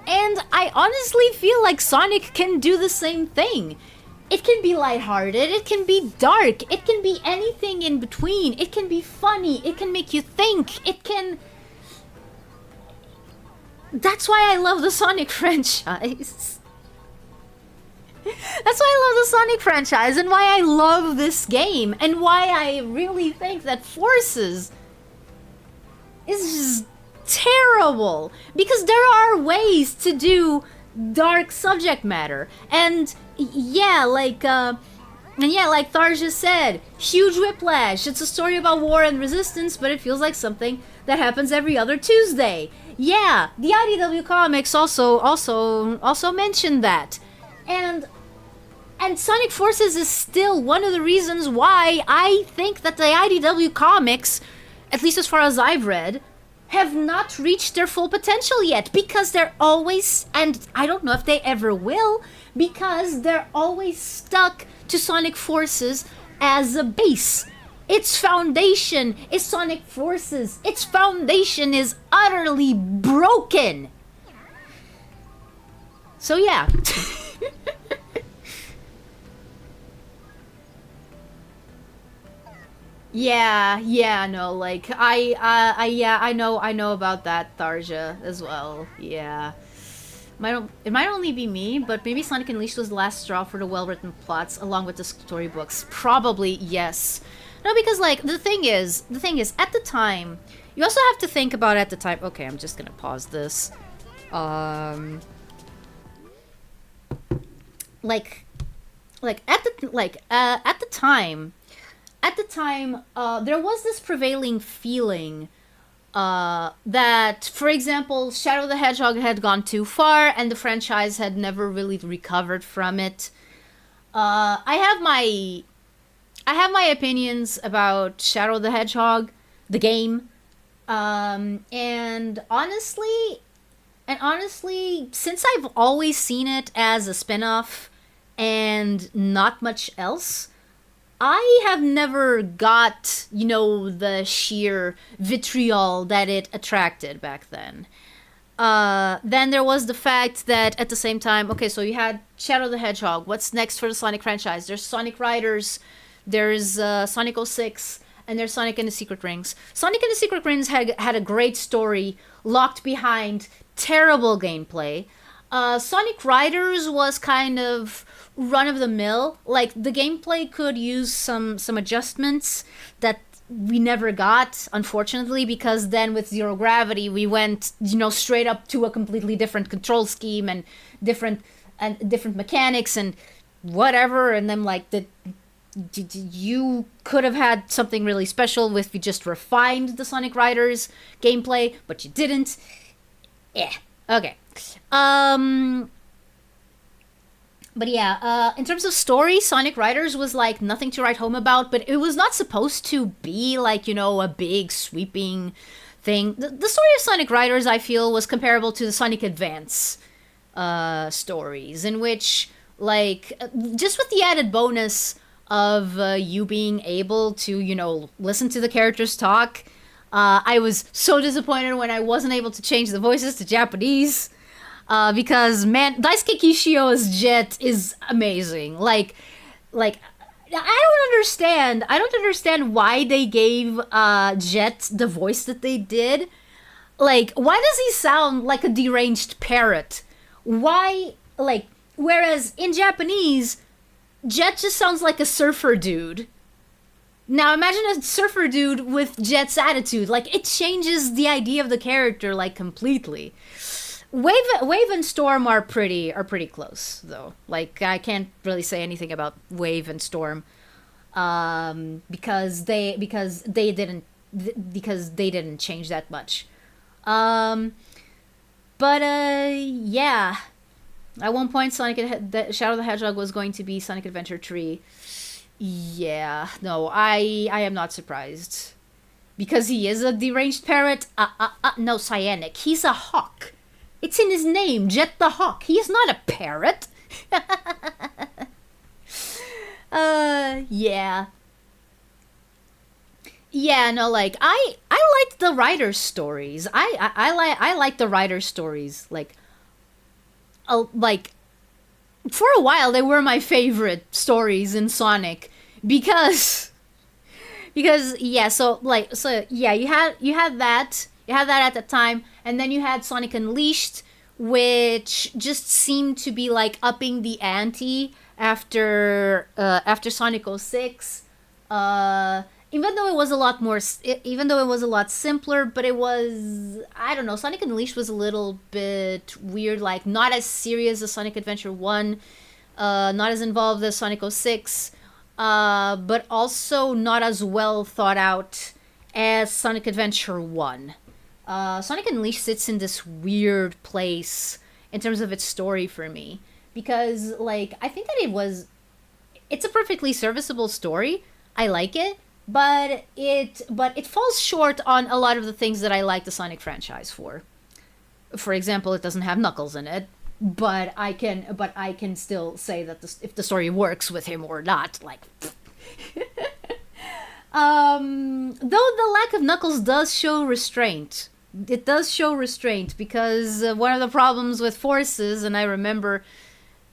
Speaker 2: And I honestly feel like Sonic can do the same thing. It can be lighthearted, it can be dark, it can be anything in between. It can be funny, it can make you think, it can... That's why I love the Sonic franchise. That's why I love the Sonic franchise and why I love this game and why I really think that Forces is just terrible, because there are ways to do dark subject matter, and like Tharja said, huge whiplash. It's a story about war and resistance, but it feels like something that happens every other Tuesday. Yeah, the IDW comics also mentioned that, and Sonic Forces is still one of the reasons why I think that the IDW comics, at least as far as I've read, have not reached their full potential yet, because they're always, and I don't know if they ever will, because they're always stuck to Sonic Forces as a base. Its foundation is Sonic Forces. Its foundation is utterly broken. So yeah. No, like, I know about that, Tharja, as well, yeah. It might only be me, but maybe Sonic Unleashed was the last straw for the well-written plots, along with the storybooks. Probably, yes. No, because, like, the thing is, at the time, you also have to think about at the time, okay, I'm just gonna pause this, at the time, there was this prevailing feeling that, for example, Shadow the Hedgehog had gone too far and the franchise had never really recovered from it. I have my opinions about Shadow the Hedgehog, the game, and honestly, since I've always seen it as a spin-off and not much else, I have never got, the sheer vitriol that it attracted back then. Then there was the fact that at the same time, okay, so you had Shadow the Hedgehog. What's next for the Sonic franchise? There's Sonic Riders, there's Sonic 06, and there's Sonic and the Secret Rings. Sonic and the Secret Rings had a great story locked behind terrible gameplay. Sonic Riders was kind of run-of-the-mill. Like, the gameplay could use some adjustments that we never got, unfortunately, because then with Zero Gravity we went, straight up to a completely different control scheme and different mechanics and whatever, and then, like, you could have had something really special if you just refined the Sonic Riders gameplay, but you didn't. Yeah. Okay. But yeah, in terms of story, Sonic Riders was, like, nothing to write home about, but it was not supposed to be, like, a big, sweeping thing. The story of Sonic Riders, I feel, was comparable to the Sonic Advance stories, in which, like, just with the added bonus of you being able to, listen to the characters talk, I was so disappointed when I wasn't able to change the voices to Japanese. Because, man, Daisuke Kishio's Jet is amazing. Like, I don't understand why they gave, Jet the voice that they did. Like, why does he sound like a deranged parrot? Why, like, whereas in Japanese, Jet just sounds like a surfer dude. Now, imagine a surfer dude with Jet's attitude. Like, it changes the idea of the character, like, completely. Wave and Storm are pretty close, though. Like, I can't really say anything about Wave and Storm. because they didn't change that much. Yeah. At one point, Shadow the Hedgehog was going to be Sonic Adventure 3. Yeah, no, I am not surprised. Because he is a deranged parrot. No, Cyanic. He's a hawk. It's in his name, Jet the Hawk. He is not a parrot. Yeah. Yeah, no, like I liked the writer's stories. I like the writer's stories. Like for a while they were my favorite stories in Sonic because yeah, so yeah, you had that at the time, and then you had Sonic Unleashed, which just seemed to be like upping the ante after Sonic 06. Even though it was a lot simpler, but it was, I don't know, Sonic Unleashed was a little bit weird, like not as serious as Sonic Adventure 1, not as involved as Sonic 06, but also not as well thought out as Sonic Adventure 1. Sonic Unleashed sits in this weird place in terms of its story for me, because like I think that it's a perfectly serviceable story. I like it. But it falls short on a lot of the things that I like the Sonic franchise for. For example, it doesn't have Knuckles in it, but I can still say that if the story works with him or not, like. Though the lack of Knuckles does show restraint. It does show restraint because one of the problems with Forces, and I remember,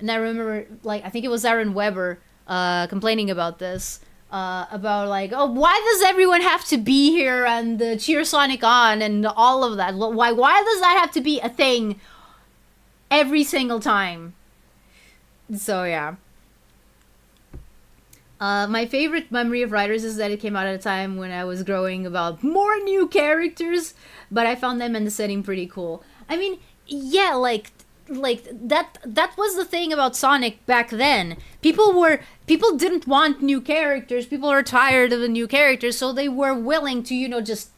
Speaker 2: like I think it was Aaron Weber complaining about this. About like, oh, why does everyone have to be here and cheer Sonic on and all of that? Why does that have to be a thing every single time? So yeah. My favorite memory of Riders is that it came out at a time when I was growing about more new characters, but I found them in the setting pretty cool. I mean, yeah, like that was the thing about Sonic back then. People didn't want new characters. People were tired of the new characters, so they were willing to, just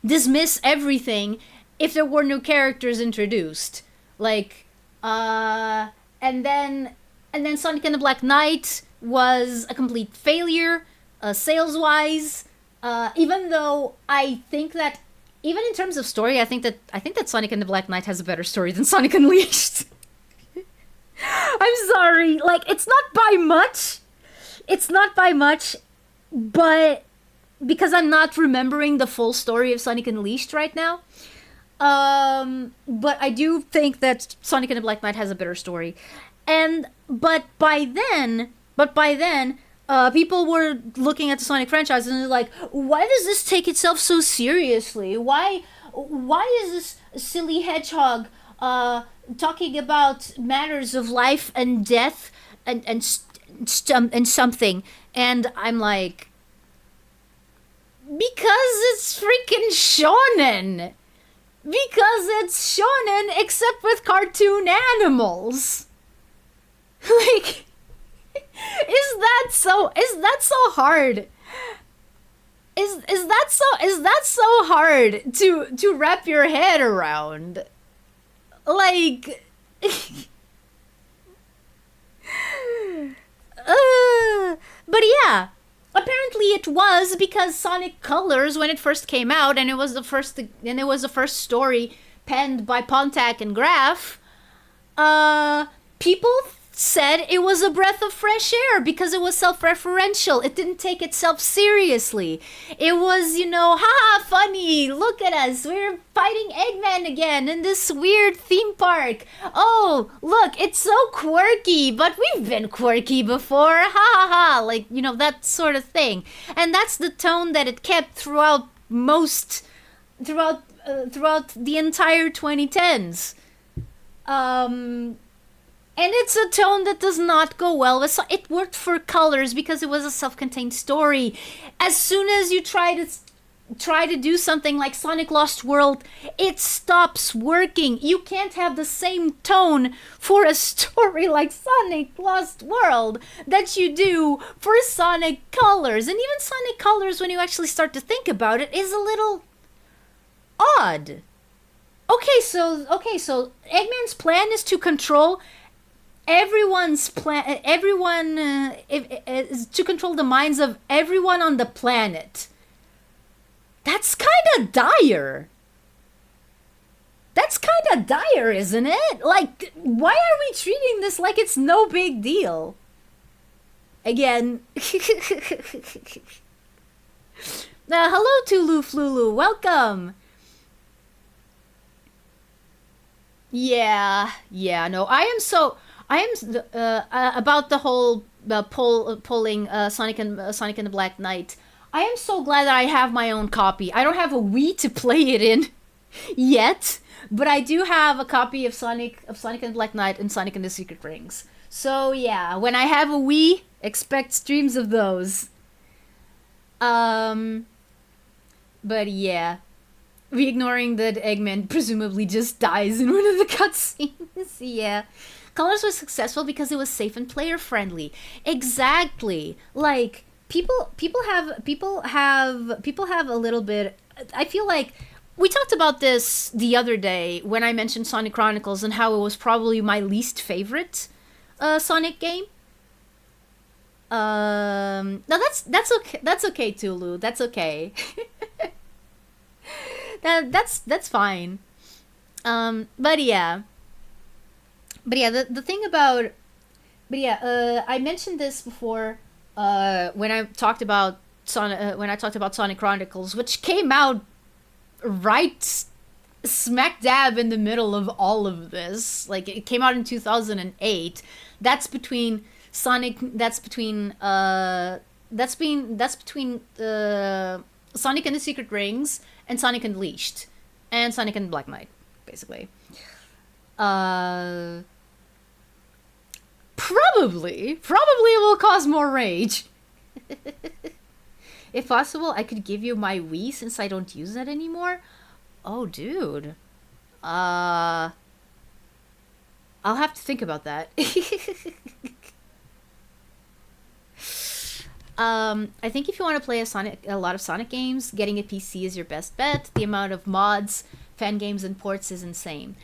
Speaker 2: dismiss everything if there were new characters introduced. Like and then Sonic and the Black Knight was a complete failure sales-wise, even though I think that even in terms of story, I think that Sonic and the Black Knight has a better story than Sonic Unleashed. I'm sorry, like it's not by much. It's not by much, but because I'm not remembering the full story of Sonic Unleashed right now. But I do think that Sonic and the Black Knight has a better story. But by then, people were looking at the Sonic franchise and they're like, why does this take itself so seriously? Why is this silly hedgehog talking about matters of life and death and something? And I'm like, because it's freaking shonen. Because it's shonen except with cartoon animals. Like, is that so hard? Is that so hard to wrap your head around? Like but yeah, apparently it was because Sonic Colors, when it first came out, and it was the first story penned by Pontac and Graf, people said it was a breath of fresh air because it was self-referential. It didn't take itself seriously. It was, haha, funny. Look at us. We're fighting Eggman again in this weird theme park. Oh, look, it's so quirky, but we've been quirky before. Ha ha ha. Like, that sort of thing. And that's the tone that it kept throughout the entire 2010s. And it's a tone that does not go well with. It worked for Colors because it was a self-contained story. As soon as you try to try to do something like Sonic Lost World, it stops working. You can't have the same tone for a story like Sonic Lost World that you do for Sonic Colors. And even Sonic Colors, when you actually start to think about it, is a little odd. Okay, so Eggman's plan is to control everyone's plan. Is to control the minds of everyone on the planet. That's kind of dire. That's kind of dire, isn't it? Like, why are we treating this like it's no big deal? Again. Hello, Tulu Flulu. Welcome. Yeah, no. I am about the whole polling Sonic and the Black Knight. I am so glad that I have my own copy. I don't have a Wii to play it in yet, but I do have a copy of Sonic and the Black Knight and Sonic and the Secret Rings. So yeah, when I have a Wii, expect streams of those. But yeah, we ignoring that Eggman presumably just dies in one of the cutscenes. Yeah. Colors was successful because it was safe and player friendly. Exactly. Like, people have a little bit. I feel like we talked about this the other day when I mentioned Sonic Chronicles and how it was probably my least favorite Sonic game. No, that's okay. That's okay, Tulu. That's okay. That's fine. But yeah, the thing about, I mentioned this before. When I talked about Sonic Chronicles, which came out right smack dab in the middle of all of this. Like, it came out in 2008. That's between Sonic and the Secret Rings and Sonic Unleashed and Sonic and Black Knight, basically. Probably it will cause more rage. If possible, I could give you my Wii since I don't use that anymore. Oh, dude. I'll have to think about that. I think if you want to play a lot of Sonic games, getting a PC is your best bet. The amount of mods, fan games, and ports is insane.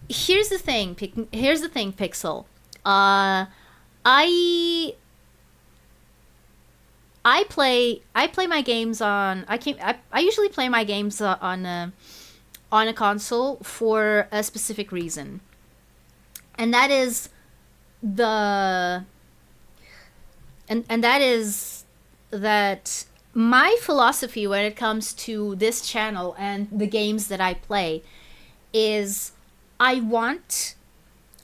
Speaker 2: Here's the thing, Pixel. I play my games on. I usually play my games on a console for a specific reason, and that is that my philosophy when it comes to this channel and the games that I play is I want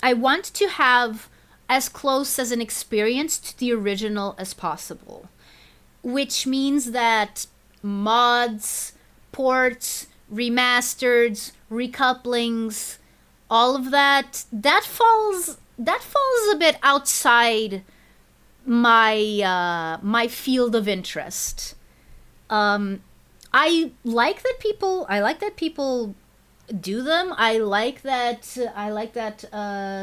Speaker 2: to have as close as an experience to the original as possible, which means that mods, ports, remasters, recouplings, all of that falls a bit outside my field of interest. I like that people do them. I like that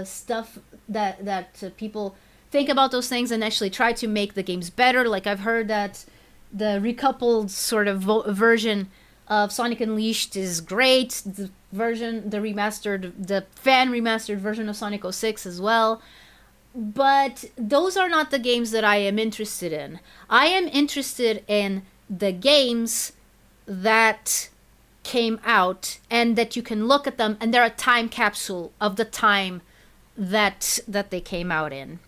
Speaker 2: stuff that people think about those things and actually try to make the games better. Like, I've heard that the recoupled sort of version of Sonic Unleashed is great. The fan remastered version of Sonic 06 as well. But those are not the games that I am interested in. I am interested in the games that came out and that you can look at them and they're a time capsule of the time that they came out in.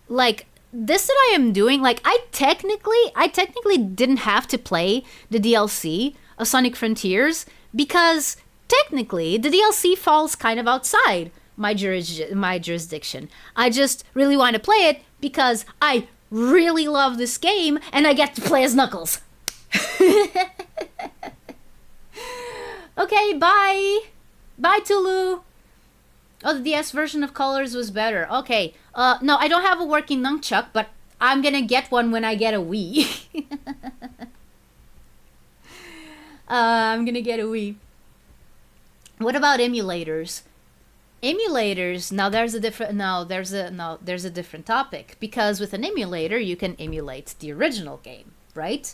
Speaker 2: Like, this that I am doing, like, I technically didn't have to play the DLC of Sonic Frontiers because technically the DLC falls kind of outside my jurisdiction. I just really want to play it because I really love this game and I get to play as Knuckles. Okay, bye. Bye, Tulu. Oh, the DS version of Colors was better. Okay. No, I don't have a working nunchuck, but I'm gonna get one when I get a Wii.
Speaker 1: I'm gonna get a Wii. What about emulators? Emulators, now there's a different topic, because with an emulator you can emulate the original game, right?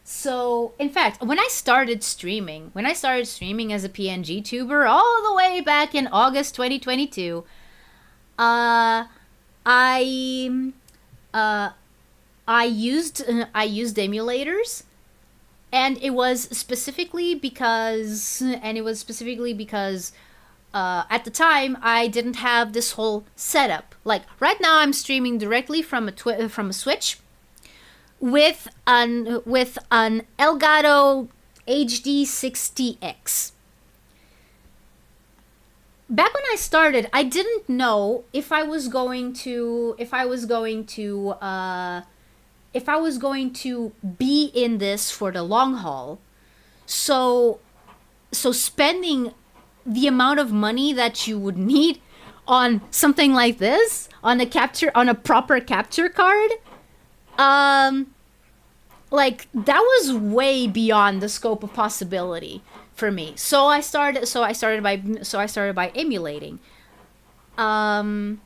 Speaker 1: So, in fact, when I started streaming as a PNG tuber all the way back in August 2022, I uh, I used emulators, and it was specifically because at the time I didn't have this whole setup. Like right now, I'm streaming directly from a Switch with an Elgato HD 60X. Back when I started, I didn't know if I was going to be in this for the long haul. So spending the amount of money that you would need on something like this, on a proper capture card, like that was way beyond the scope of possibility for me. So I started by emulating. And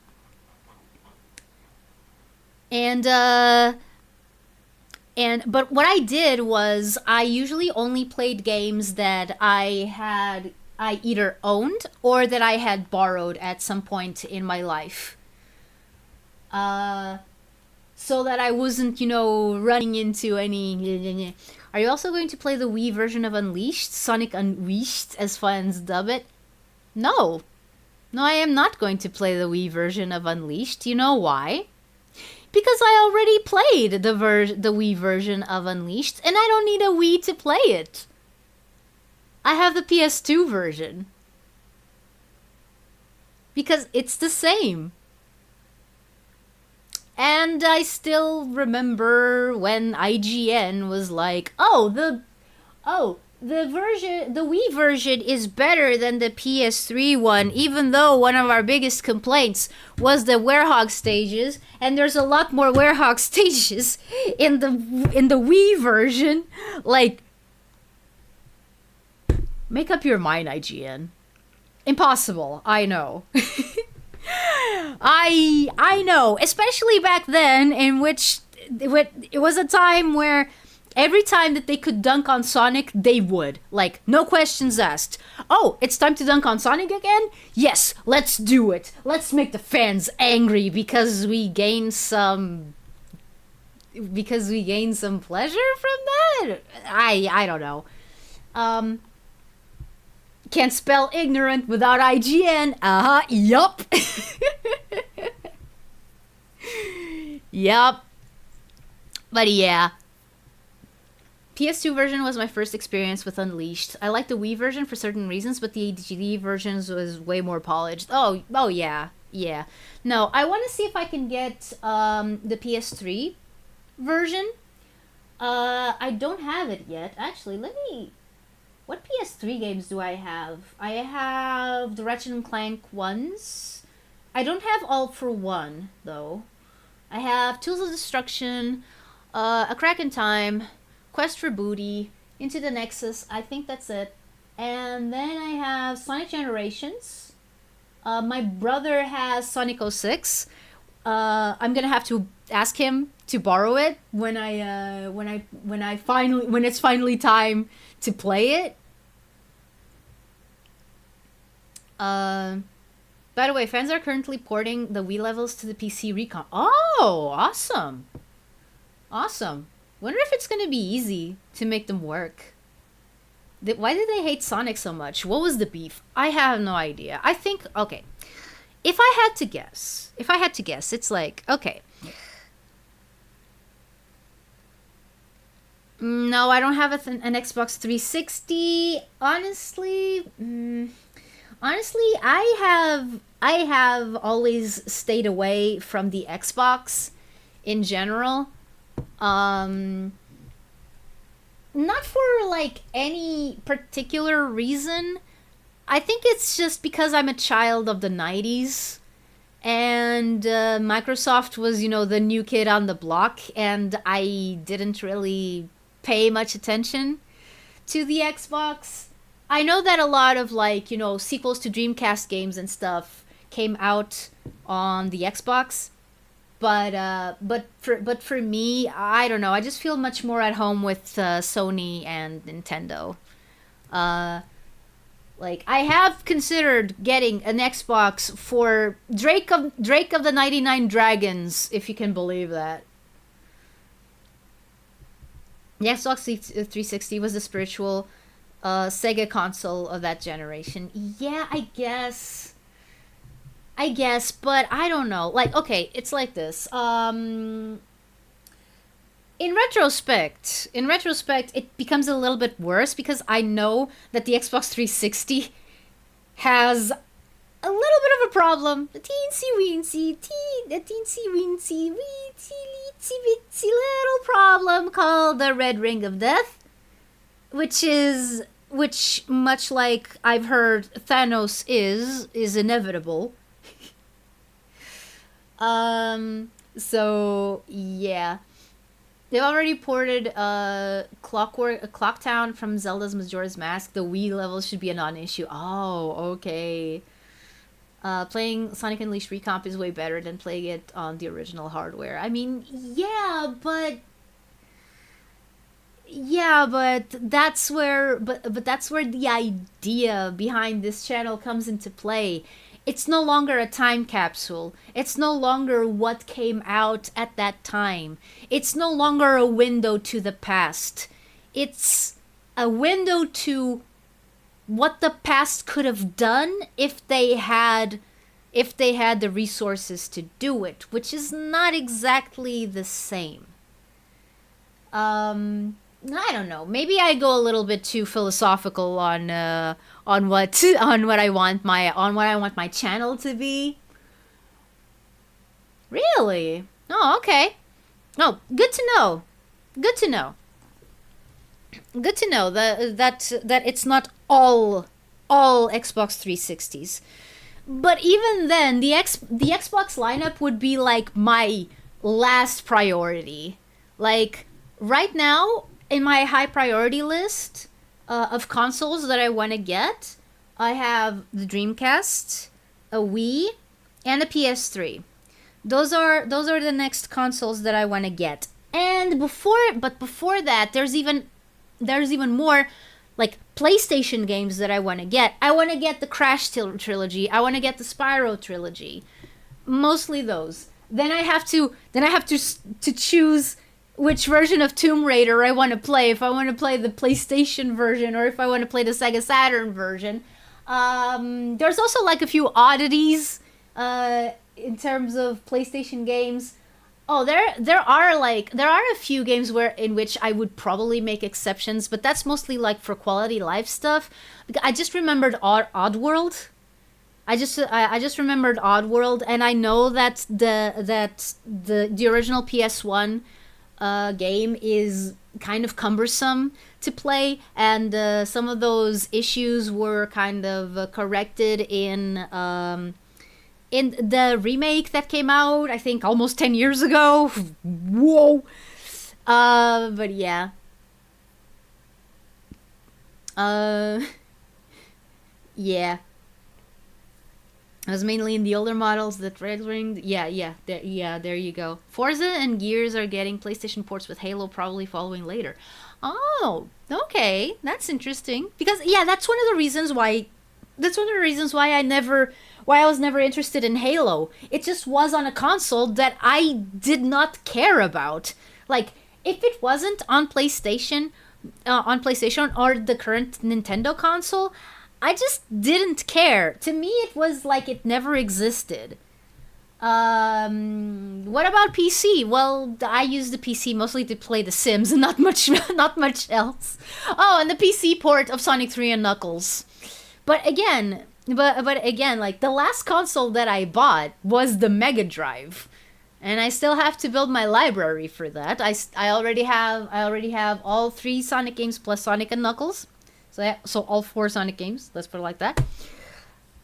Speaker 1: but what I did was I usually only played games that I either owned or that I had borrowed at some point in my life. So that I wasn't, running into any. Are you also going to play the Wii version of Unleashed? Sonic Unleashed, as fans dub it? No. No, I am not going to play the Wii version of Unleashed. You know why? Because I already played the Wii version of Unleashed, and I don't need a Wii to play it. I have the PS2 version. Because it's the the And I still remember when IGN was like, the Wii version is better than the PS3 one, even though one of our biggest complaints was the Werehog stages, and there's a lot more Werehog stages in the Wii version. Like, make up your mind, IGN. Impossible, I know. I know, especially back then, in which it was a time where every time that they could dunk on Sonic, they would. Like, no questions asked. Oh, it's time to dunk on Sonic again? Yes, let's do it. Let's make the fans angry because we gain some pleasure from that? I don't know. Can't spell ignorant without IGN. Yup. Yup. But yeah. PS2 version was my first experience with Unleashed. I like the Wii version for certain reasons, but the HD versions was way more polished. Oh yeah. Yeah. No, I want to see if I can get the PS3 version. I don't have it yet. Actually, let me... What PS3 games do I have? I have the Ratchet and Clank ones. I don't have All for One, though. I have Tools of Destruction, A Crack in Time, Quest for Booty, Into the Nexus. I think that's it. And then I have Sonic Generations. My brother has Sonic 06. I'm gonna have to ask him to borrow it when it's finally time to play it. By the way, fans are currently porting the Wii levels to the PC Recon. Oh, awesome. Awesome. Wonder if it's gonna be easy to make them work. Why did they hate Sonic so much? What was the beef? I have no idea. I think, okay. If I had to guess, it's like, okay. No, I don't have an Xbox 360. Honestly, I have always stayed away from the Xbox in general. Not for like any particular reason. I think it's just because I'm a child of the 90s. And Microsoft was, the new kid on the block, and I didn't really pay much attention
Speaker 2: to the Xbox. I know that a lot of like, you know, sequels to Dreamcast games and stuff came out on the Xbox, but for me, I don't know. I just feel much more at home with Sony and Nintendo. Uh, like I have considered getting an Xbox for Drake of the 99 Dragons, if you can believe that. The Xbox 360 was the spiritual Sega console of that generation. Yeah, I guess. I guess, but I don't know. Like, okay, it's like this. In retrospect, it becomes a little bit worse because I know that the Xbox 360 has a little bit of a problem. A teensy weensy, weensy little problem called the Red Ring of Death, which much like I've heard Thanos is inevitable. So yeah. They've already ported Clocktown from Zelda's Majora's Mask. The Wii levels should be a non-issue. Oh, okay. Playing Sonic Unleashed Recomp is way better than playing it on the original hardware. I mean, but that's where the idea behind this channel comes into play. It's no longer a time capsule. It's no longer what came out at that time. It's no longer a window to the past. It's a window to what the past could have done if they had the resources to do it, which is not exactly the same. I don't know. Maybe I go a little bit too philosophical on what I want my channel to be. Really? Oh, okay. Oh, good to know. Good to know. Good to know that it's not all Xbox 360s. But even then, the Xbox lineup would be like my last priority. Like right now in my high priority list of consoles that I want to get, I have the Dreamcast, a Wii, and a PS3. Those are the next consoles that I want to get. And before that, there's even more like PlayStation games that I want to get. I want to get the Crash trilogy. I want to get the Spyro trilogy. Mostly those. Then I have to choose which version of Tomb Raider I want to play. If I want to play the PlayStation version or if I want to play the Sega Saturn version. There's also like a few oddities in terms of PlayStation games. Oh, there are a few games in which I would probably make exceptions, but that's mostly like for quality life stuff. I just remembered Oddworld. I just remembered Oddworld, and I know that the original PS1 game is kind of cumbersome to play, and some of those issues were kind of corrected in the remake that came out, I think almost 10 years ago. Whoa. But yeah. Yeah. It was mainly in the older models that Red Ring. Yeah, there you go. Forza and Gears are getting PlayStation ports with Halo probably following later. Oh, okay. That's interesting. Because, yeah, that's one of the reasons why I was never interested in Halo. It just was on a console that I did not care about. Like, if it wasn't on PlayStation or the current Nintendo console, I just didn't care. To me, it was like it never existed. What about PC? Well, I use the PC mostly to play The Sims and not much else. Oh, and the PC port of Sonic 3 and Knuckles. But again, like the last console that I bought was the Mega Drive, and I still have to build my library for that. I already have all 3 Sonic games plus Sonic and Knuckles, so all 4 Sonic games. Let's put it like that.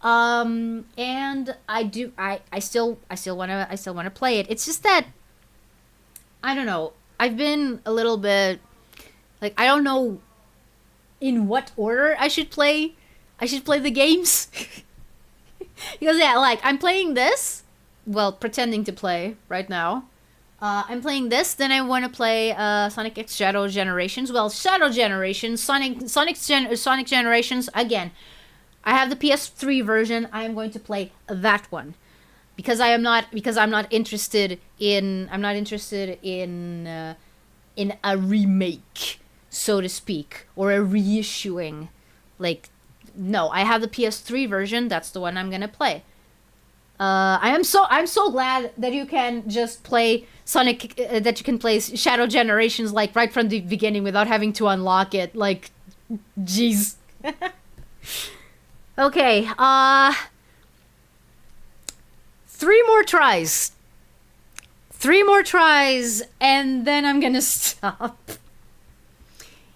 Speaker 2: And I still wanna play it. It's just that I don't know. I've been a little bit like I don't know in what order I should play the games. Because yeah, like I'm playing this, well, pretending to play right now. I'm playing this, then I want to play Sonic X Shadow Generations. Well, Shadow Generations, Sonic Generations again. I have the PS3 version. I am going to play that one because I'm not interested in a remake, so to speak, or a reissuing. Like, no, I have the PS3 version. That's the one I'm gonna play. I'm so glad that you can just play Sonic, that you can play Shadow Generations like right from the beginning without having to unlock it. Like, jeez. Okay, 3 more tries. 3 more tries, and then I'm gonna stop.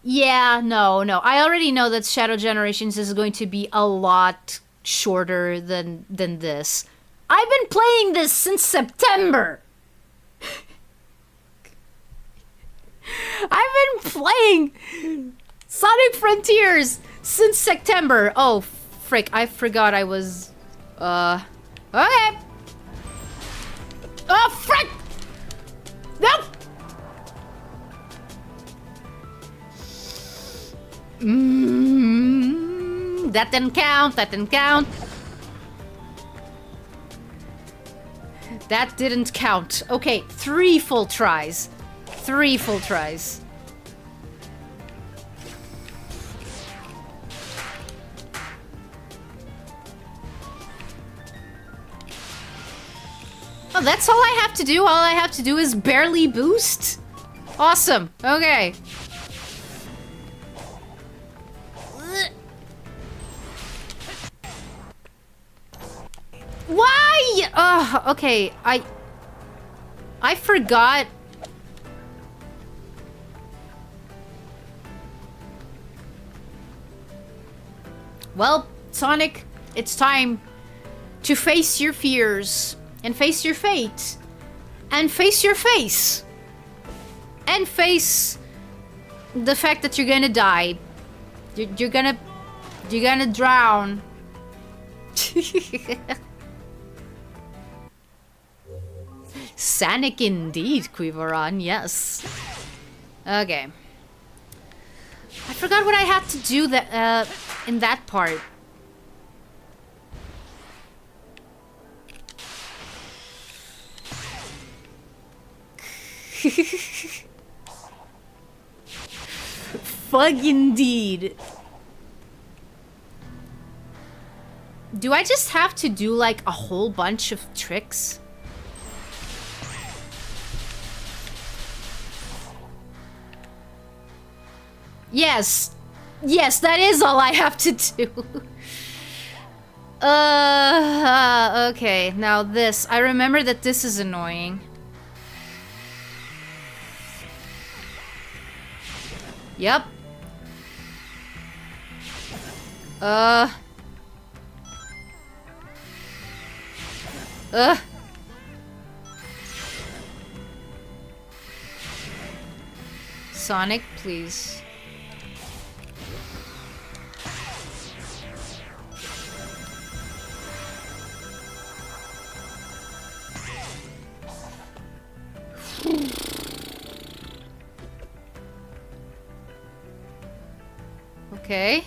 Speaker 2: Yeah, no. I already know that Shadow Generations is going to be a lot shorter than this. I've been playing this since September. I've been playing Sonic Frontiers since September. Oh, frick, I forgot I was... Okay. Oh, frick! Nope! That didn't count. That didn't count. That didn't count. Okay, 3 full tries. 3 full tries. Oh, that's all I have to do? All I have to do is barely boost? Awesome. Okay. Why? Oh, okay. I forgot. Well, Sonic, it's time to face your fears and face your fate and face your face and face the fact that you're gonna die. You're gonna drown. Sonic indeed, Quiveron, yes. Okay. I forgot what I had to do that in that part. Fug indeed. Do I just have to do like a whole bunch of tricks? Yes. Yes, that is all I have to do. Okay. Now this. I remember that this is annoying. Yep. Sonic, please. Okay.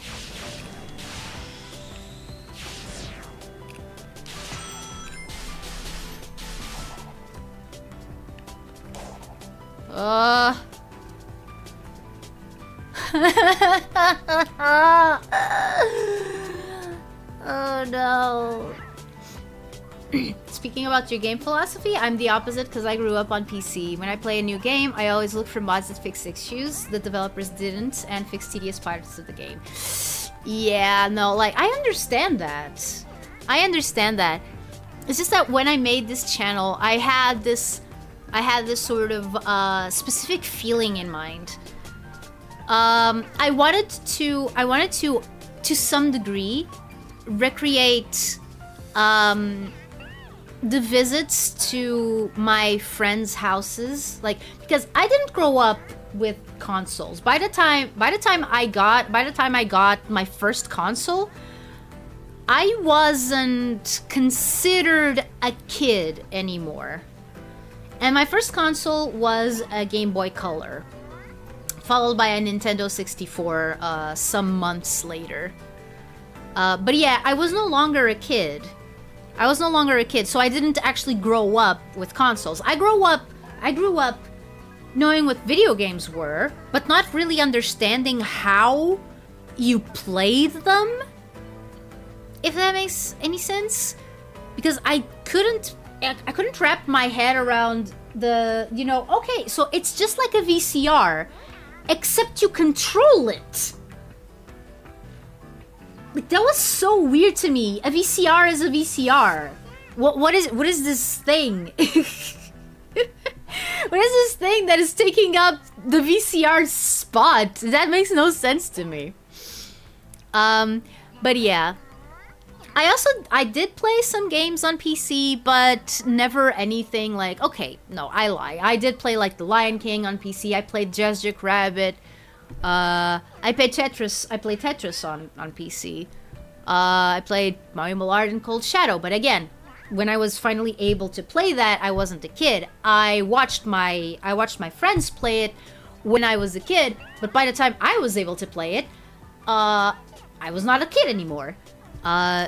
Speaker 2: Oh no. Speaking about your game philosophy, I'm the opposite because I grew up on PC. When I play a new game, I always look for mods that fix issues the developers didn't and fix tedious parts of the game. Yeah, no, like, I understand that. I understand that. It's just that when I made this channel, I had this sort of specific feeling in mind. I wanted to some degree recreate the visits to my friends' houses, like, because I didn't grow up with consoles. By the time I got my first console, I wasn't considered a kid anymore. And my first console was a Game Boy Color, followed by a Nintendo 64 some months later. But yeah, I was no longer a kid. So I didn't actually grow up with consoles. I grew up knowing what video games were, but not really understanding how you played them. If that makes any sense. Because I couldn't wrap my head around the, you know, okay, so it's just like a VCR, except you control it. Like, that was so weird to me. A VCR is a VCR. What is this thing? What is this thing that is taking up the VCR spot? That makes no sense to me. But yeah. I did play some games on PC, but never anything like, okay, no, I lie. I did play like The Lion King on PC. I played Jazz-Rabbit. I played Tetris on PC. I played Mario Millard and Cold Shadow, but again, when I was finally able to play that, I wasn't a kid. I watched my friends play it when I was a kid, but by the time I was able to play it, I was not a kid anymore.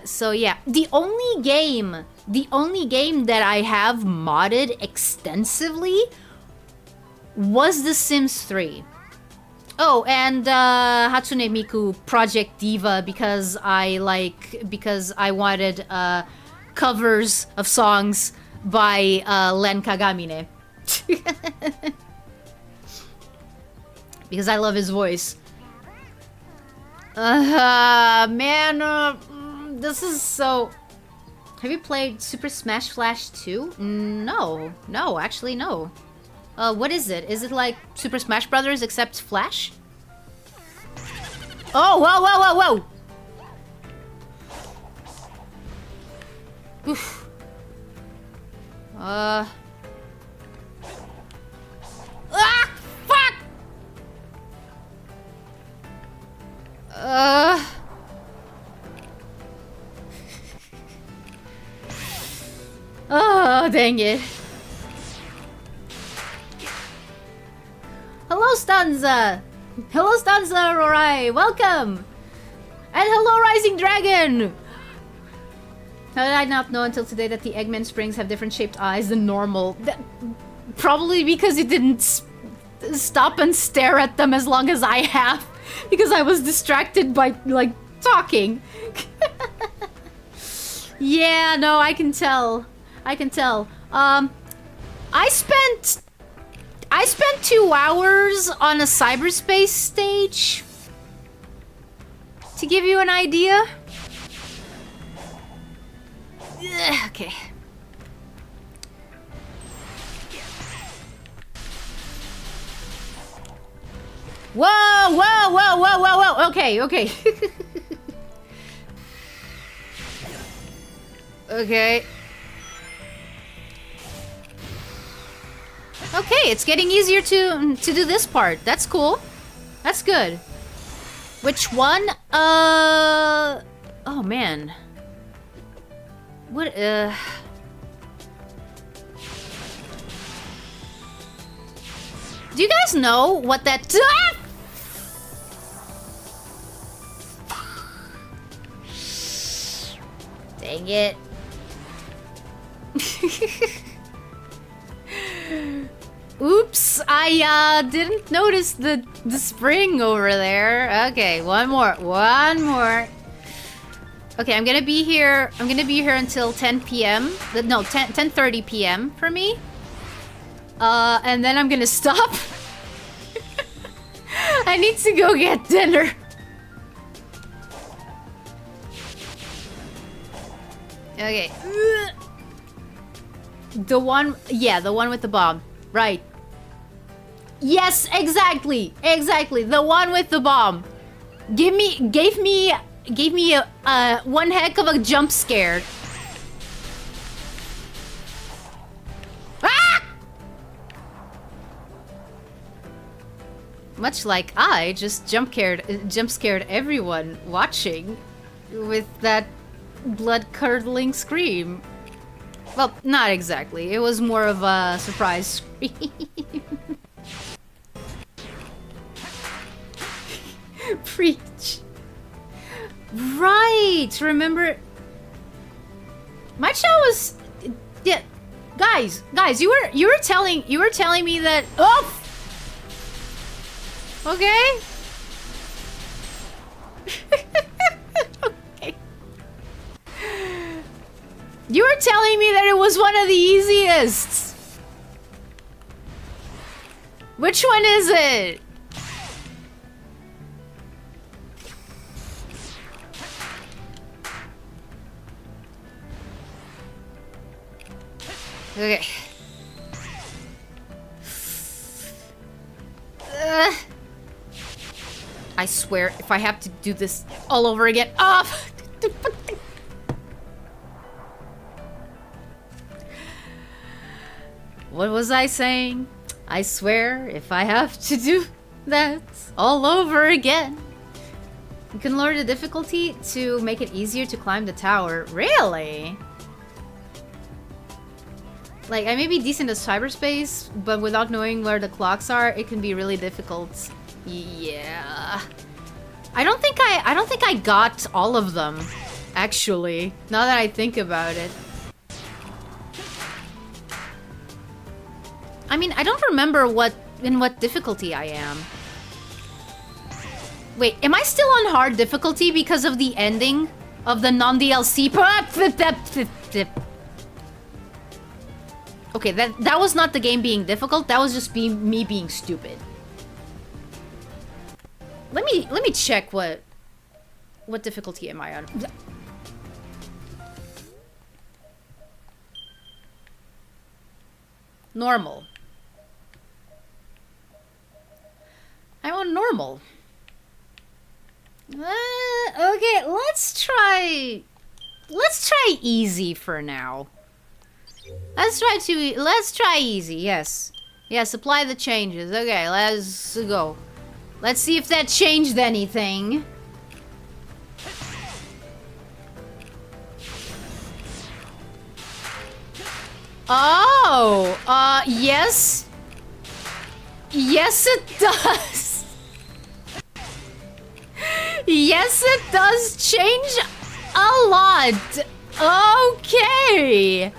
Speaker 2: So yeah, the only game that I have modded extensively was The Sims 3. Oh, and Hatsune Miku Project Diva, because I wanted covers of songs by Len Kagamine. Because I love his voice. Man, this is so... Have you played Super Smash Flash 2? No, actually no. What is it? Is it like Super Smash Brothers except Flash? Oh, whoa! Oof. Ah, fuck! Oh, dang it. Hello, Stanza! Hello, Stanza, Rorai! Welcome! And hello, Rising Dragon! How did I not know until today that the Eggman Springs have different shaped eyes than normal? Probably because you didn't stop and stare at them as long as I have. Because I was distracted by, like, talking. Yeah, no, I can tell. I spent 2 hours on a cyberspace stage. To give you an idea. Okay. Whoa! Okay. Okay, it's getting easier to do this part. That's cool. That's good. Which one? Oh man. What? Do you guys know what that? Dang it. Oops, I didn't notice the spring over there. Okay, one more. Okay, I'm gonna be here until 10 p.m. No, 10:30 p.m. for me. And then I'm gonna stop. I need to go get dinner. Okay. The one with the bomb. Right. Yes, exactly. The one with the bomb. Gave me a one heck of a jump scare. Much like I just jump scared everyone watching with that blood-curdling scream. Well, not exactly. It was more of a surprise scream. Preach. Right. Remember, my chat was, yeah. Guys, you were telling me that. Oh. Okay. Okay. You were telling me that it was one of the easiest. Which one is it? Okay. I swear, if I have to do this all over again. Oh! What was I saying? I swear, if I have to do that all over again. You can lower the difficulty to make it easier to climb the tower. Really? Like, I may be decent at cyberspace, but without knowing where the clocks are, it can be really difficult. Yeah. I don't think I got all of them, actually. Now that I think about it. I mean, I don't remember in what difficulty I am. Wait, am I still on hard difficulty because of the ending of the non-DLC? Okay, that was not the game being difficult. That was just me being stupid. Let me check what difficulty am I on? Normal. I'm on normal. Okay, let's try easy for now. Let's try easy. Yes, apply the changes. Okay, let's go. Let's see if that changed anything. Oh, yes. Yes, it does. Yes, it does change a lot. Okay.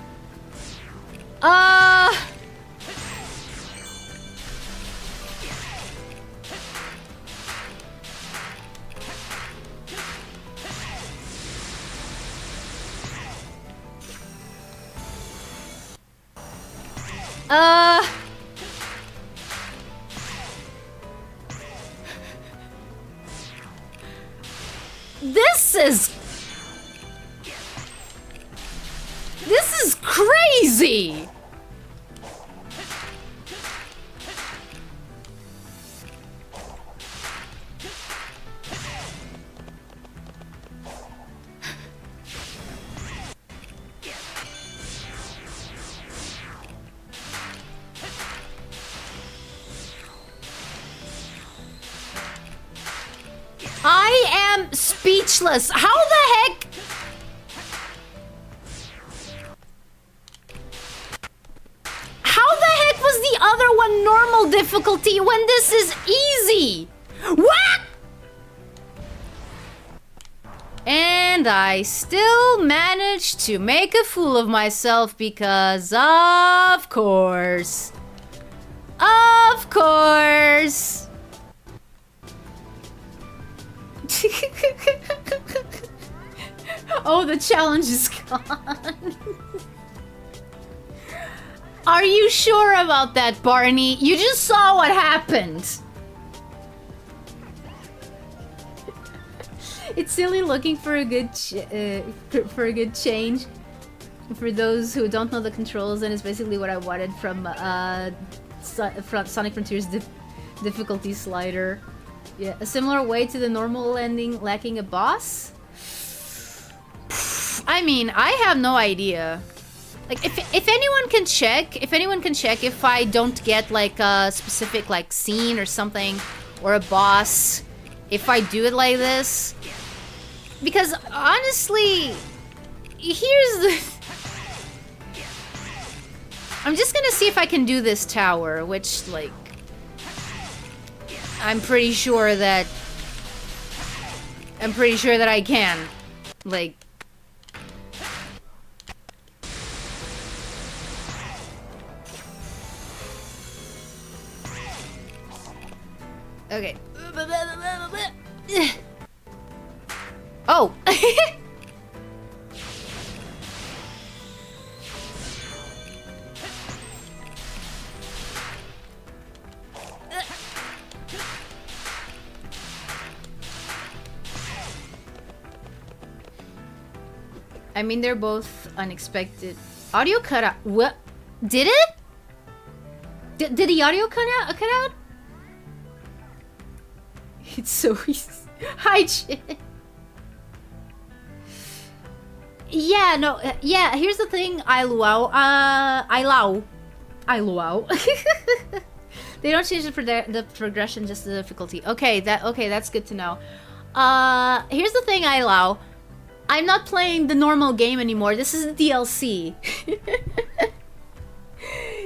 Speaker 2: This is crazy. I am speechless. How the heck? How the heck was the other one normal difficulty when this is easy? What? And I still managed to make a fool of myself because, of course. Of course. Oh, the challenge is gone. Are you sure about that, Barney? You just saw what happened. It's silly looking for a good change. For those who don't know the controls, and it's basically what I wanted from Sonic Frontiers difficulty slider. Yeah, a similar way to the normal ending lacking a boss? I mean, I have no idea. Like, if anyone can check if I don't get like a specific like scene or something, or a boss if I do it like this. Because honestly, here's the... I'm just gonna see if I can do this tower, which, like... I'm pretty sure that I can. Like... Okay. Oh! I mean, they're both unexpected. Audio cut out. What? Did it? Did the audio cut out? It's so easy. Hi, Chin. Yeah, no, yeah, here's the thing, I luau. They don't change the progression, just the difficulty. Okay, that's good to know. Here's the thing, Ilau. I'm not playing the normal game anymore. This is the DLC.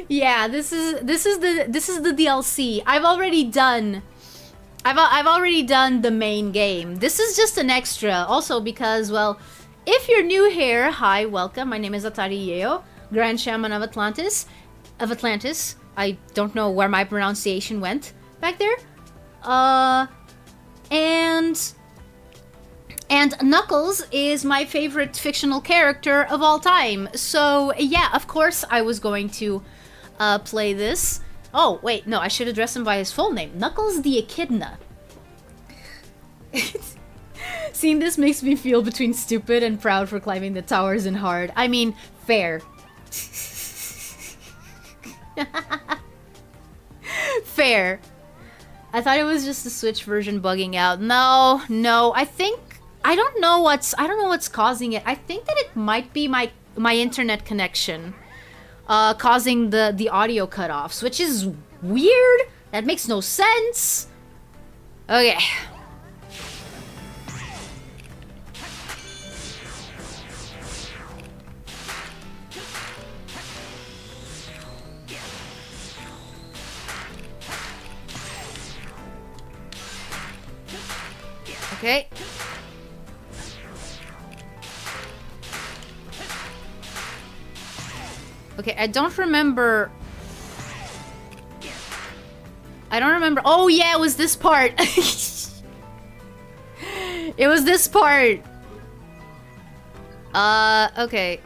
Speaker 2: Yeah, this is the DLC. I've already done the main game. This is just an extra. Also because, well, if you're new here, hi, welcome. My name is Atari Yeo, Grand Shaman of Atlantis. I don't know where my pronunciation went back there. And Knuckles is my favorite fictional character of all time. So, yeah, of course I was going to play this. Oh, wait, no, I should address him by his full name. Knuckles the Echidna. Seeing this makes me feel between stupid and proud for climbing the towers and hard. I mean, fair. Fair. I thought it was just the Switch version bugging out. No, I don't know what's causing it. I think that it might be my internet connection causing the audio cutoffs, which is weird. That makes no sense. Okay. Okay. Okay, I don't remember. Oh yeah, it was this part. It was this part. Okay.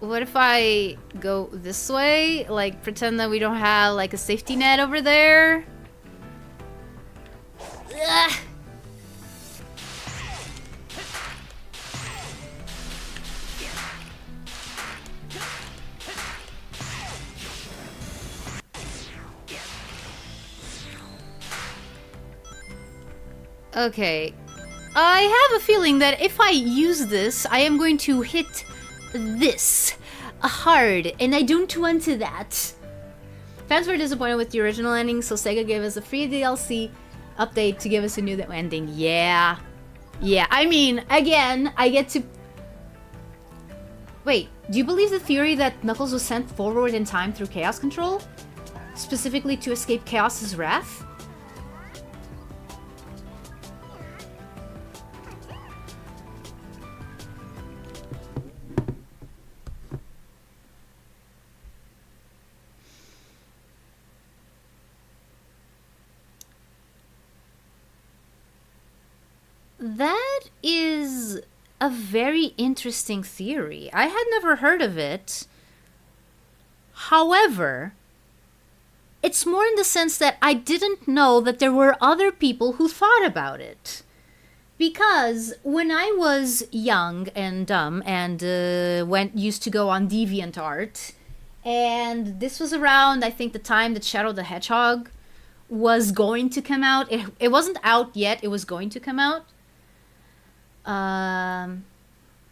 Speaker 2: What if I go this way? Like, pretend that we don't have, like, a safety net over there? Ugh. Okay. I have a feeling that if I use this, I am going to hit this hard, and I don't want to that. Fans were disappointed with the original ending, so Sega gave us a free DLC update to give us a new ending. Yeah. Yeah, I mean, again, I get to... Wait, do you believe the theory that Knuckles was sent forward in time through Chaos Control? Specifically to escape Chaos's wrath? That is a very interesting theory. I had never heard of it. However, it's more in the sense that I didn't know that there were other people who thought about it. Because when I was young and dumb and used to go on DeviantArt, and this was around, I think, the time that Shadow the Hedgehog was going to come out. It wasn't out yet, it was going to come out.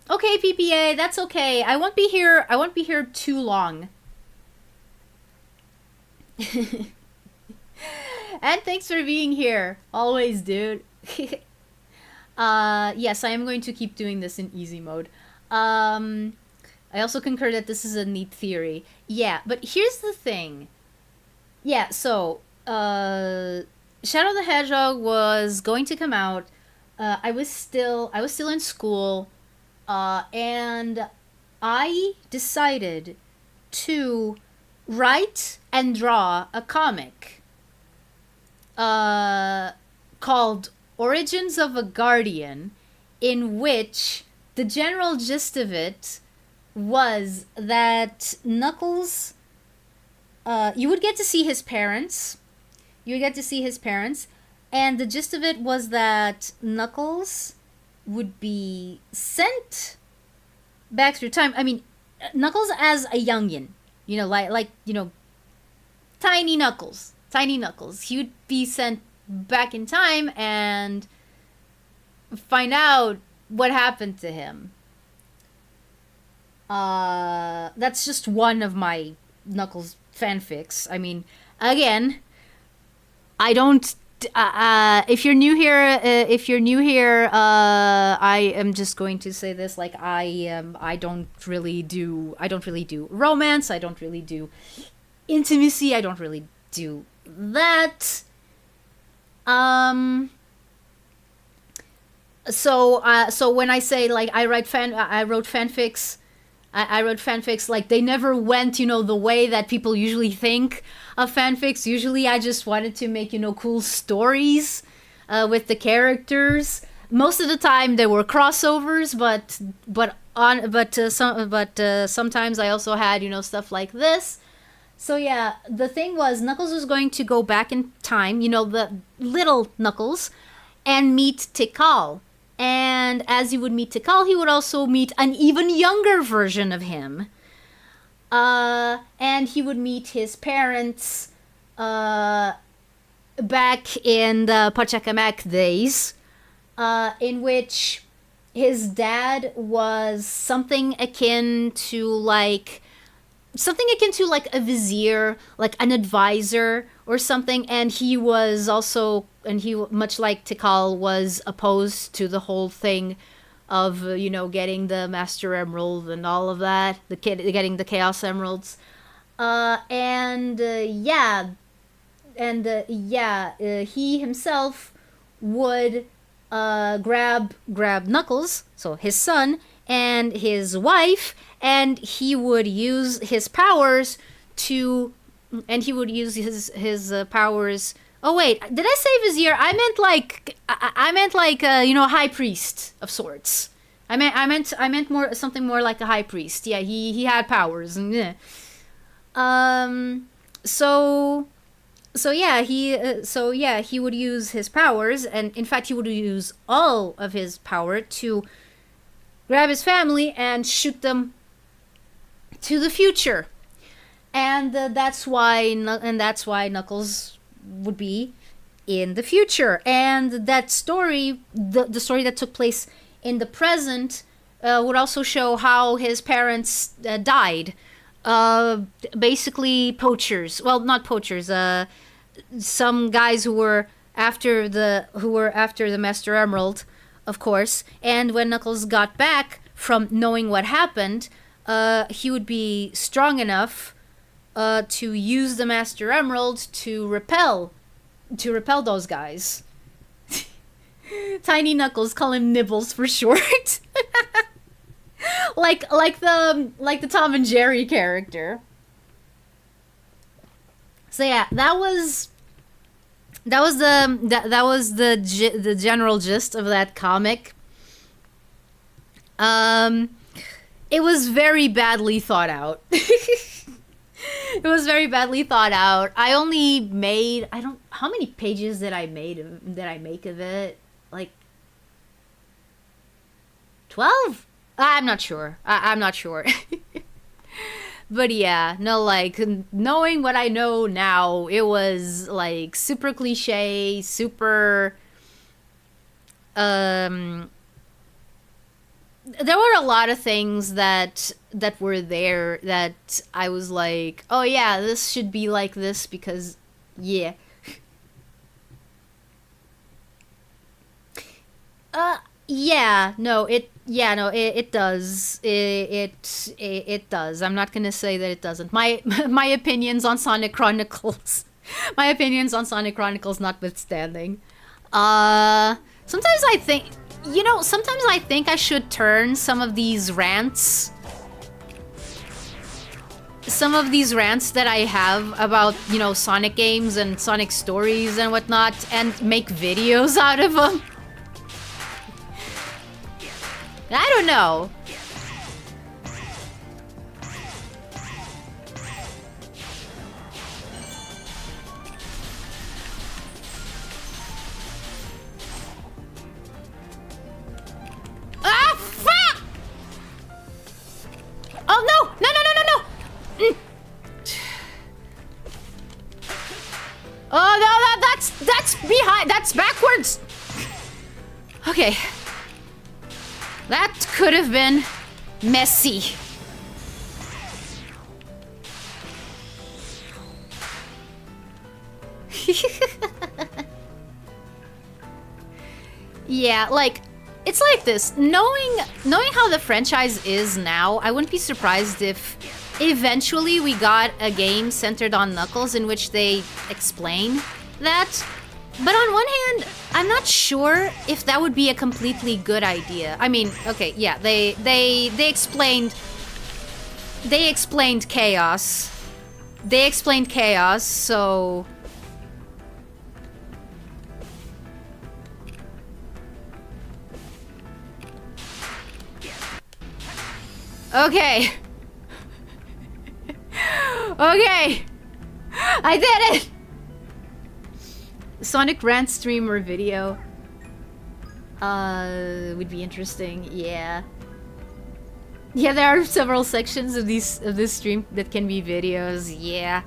Speaker 2: Okay, PPA, that's okay. I won't be here too long.
Speaker 1: And thanks for being here. Always, dude. Yes, I am going to keep doing this in easy mode. I also concur that this is a neat theory. Yeah, but here's the thing. Yeah, so, Shadow the Hedgehog was going to come out. I was still in school, and I decided to write and draw a comic called Origins of a Guardian, in which the general gist of it was that Knuckles, you would get to see his parents. You would get to see his parents, and the gist of it was that Knuckles would be sent back through time. I mean, Knuckles as a youngin, you know, like you know, tiny Knuckles. He would be sent back in time and find out what happened to him. That's just one of my Knuckles fanfics. I mean, again, I don't. If you're new here, I am just going to say this. Like, I don't really do romance. I don't really do intimacy. I don't really do that. So when I say like I wrote fanfics, like they never went, you know, the way that people usually think of fanfics. Usually I just wanted to make, you know, cool stories with the characters. Most of the time there were crossovers, but sometimes I also had, you know, stuff like this. So yeah, the thing was Knuckles was going to go back in time, you know, the little Knuckles, and meet Tikal. And as he would meet Tikal, he would also meet an even younger version of him. And he would meet his parents back in the Pachacamac days, in which his dad was something akin to like a vizier, like an advisor or something, and he was also, and he, much like Tikal, was opposed to the whole thing of, you know, getting the Master Emerald and all of that, getting the Chaos Emeralds, he himself would grab Knuckles, so his son, and his wife, and he would use his powers to, his powers. Oh wait, did I say vizier? I meant like you know, high priest of sorts. I meant more something more like a high priest. Yeah, he had powers. And so he would use his powers, and in fact he would use all of his power to grab his family and shoot them to the future. And that's why Knuckles would be in the future. And that story, the story that took place in the present, would also show how his parents died. Basically poachers. Well, not poachers. Some guys who were after the Master Emerald, of course. And when Knuckles got back from knowing what happened, he would be strong enough to use the Master Emerald to repel those guys. Tiny Knuckles, call him Nibbles for short. like the Tom and Jerry character. So yeah, that was the general gist of that comic. It was very badly thought out. It was very badly thought out. I only made, how many pages did I make of it? Like 12? I'm not sure. I'm not sure. But yeah, no, like, knowing what I know now, it was like super cliche, super there were a lot of things that were there that I was like, oh yeah, this should be like this because, yeah.
Speaker 2: Yeah, no, it does. It does. I'm not gonna say that it doesn't. My my opinions on Sonic Chronicles, my opinions on Sonic Chronicles notwithstanding. Sometimes I think, sometimes I think I should turn some of these rants that I have about, Sonic games and Sonic stories and whatnot, and make videos out of them. I don't know. Ah, fuck! Oh, no! No, no, no, no, no! Oh, no, that's behind, that's backwards! Okay. That could have been messy. Yeah, like, it's like this. Knowing how the franchise is now, I wouldn't be surprised if eventually we got a game centered on Knuckles in which they explain that. But on one hand, I'm not sure if that would be a completely good idea. I mean, okay, yeah, they explained chaos. They explained chaos, so okay. Okay. I did it. Sonic rant stream or video would be interesting. Yeah, there are several sections of this stream that can be videos. Yeah,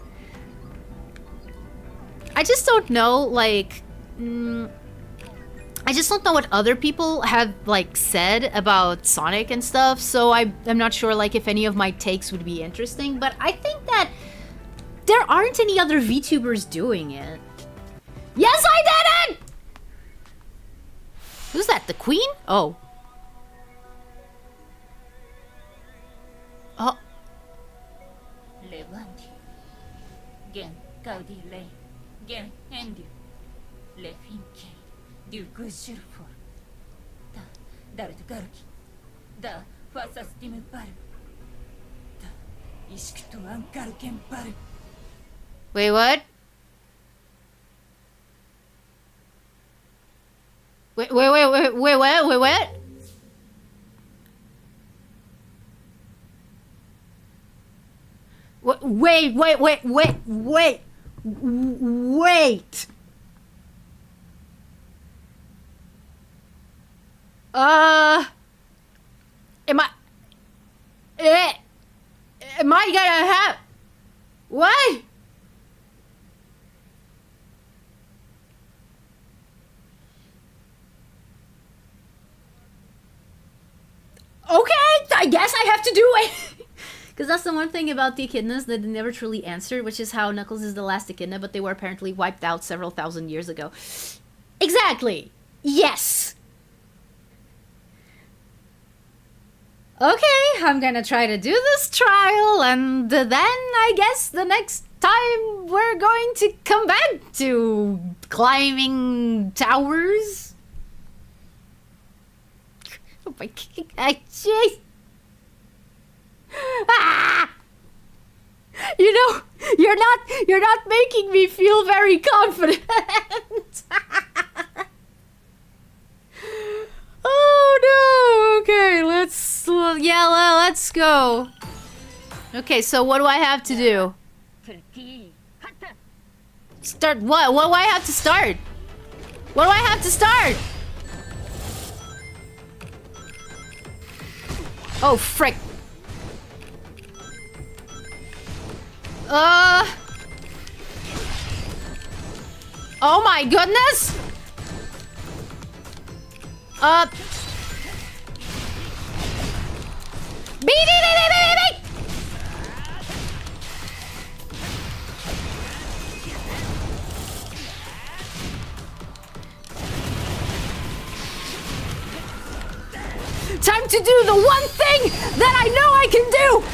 Speaker 2: I just don't know, like, I just don't know what other people have, like, said about Sonic and stuff, so I'm not sure, like, if any of my takes would be interesting, but I think that there aren't any other VTubers doing it. Yes, I did it! Who's that, the Queen? Oh. Oh. Wait, what? Wait, what? Wait. Am I gonna have... What? Okay, I guess I have to do it. Because that's the one thing about the echidnas that they never truly answered, which is how Knuckles is the last echidna, but they were apparently wiped out several thousand years ago. Exactly. Yes. Okay, I'm gonna try to do this trial, and then I guess the next time we're going to come back to climbing towers. Oh my god, jeez. Ah! You know, you're not making me feel very confident. Oh no. Okay, let's go. Okay, so what do I have to do? Start what? What do I have to start? What do I have to start? Oh, frick. Oh my goodness! time to do the one thing that I know I can do!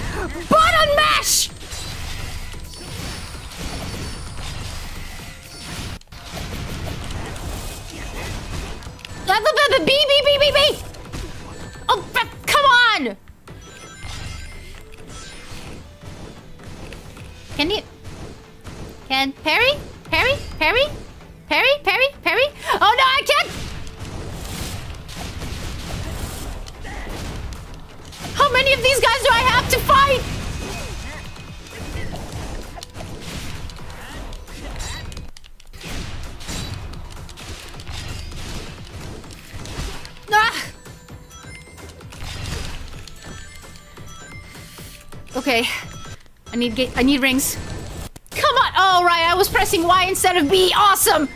Speaker 2: Button mash! B! Oh, come on! Can you... Can... Parry? Oh no, I can't! How many of these guys do I have to fight? Ah! Okay. I need rings. Come on! Oh, right, I was pressing Y instead of B. Awesome!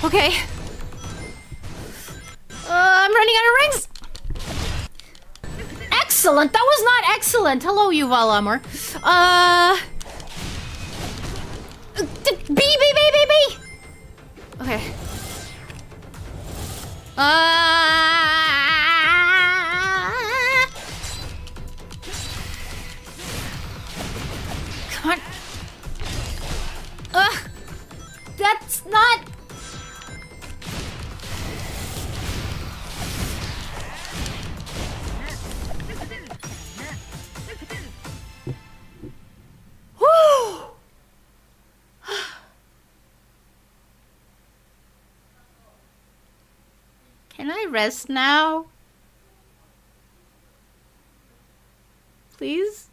Speaker 2: Okay. I'm running out of rings! Excellent! That was not excellent! Hello, Yuval Amor. B! Okay. Come on. That's not... Woo! Can I rest now? Please?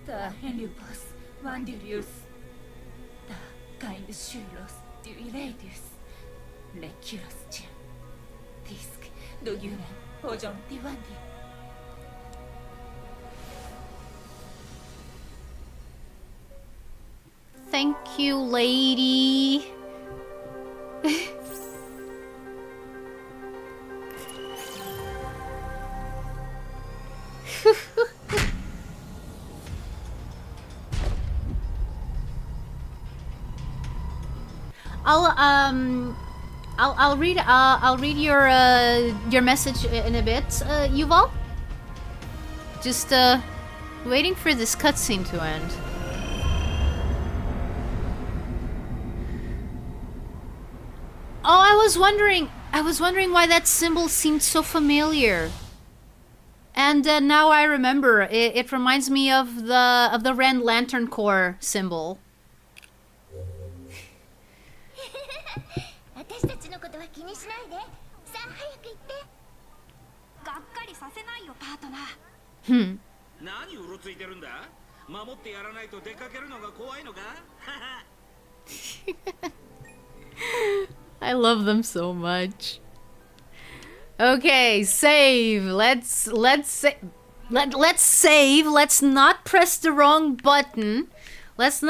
Speaker 3: The Henubus, Vandilius, the Gainusulos, Duiladius, Leculus, Tisk, Doguran, Ojon, Divandi.
Speaker 2: Thank you, lady. I'll read your message in a bit, Yuval. Just waiting for this cutscene to end. Oh, I was wondering why that symbol seemed so familiar. And now I remember. It reminds me of the Ren Lantern Corps symbol. I love them so much. Okay, save. Let's save. Let's not press the wrong button. Let's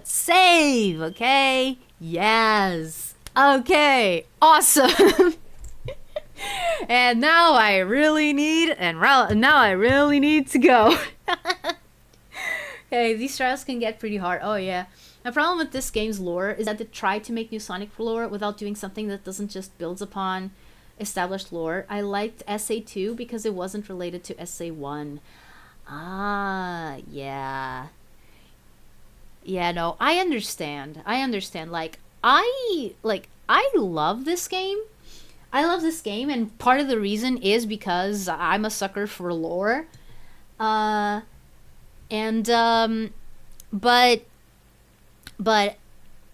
Speaker 2: save, okay? Yes. Okay. Awesome. And now I really need to go. Okay, these trials can get pretty hard. Oh yeah. My problem with this game's lore is that they try to make new Sonic lore without doing something that doesn't just builds upon established lore. I liked SA2 because it wasn't related to SA1. Ah, yeah. Yeah, no, I understand. Like, I love this game. And part of the reason is because I'm a sucker for lore. But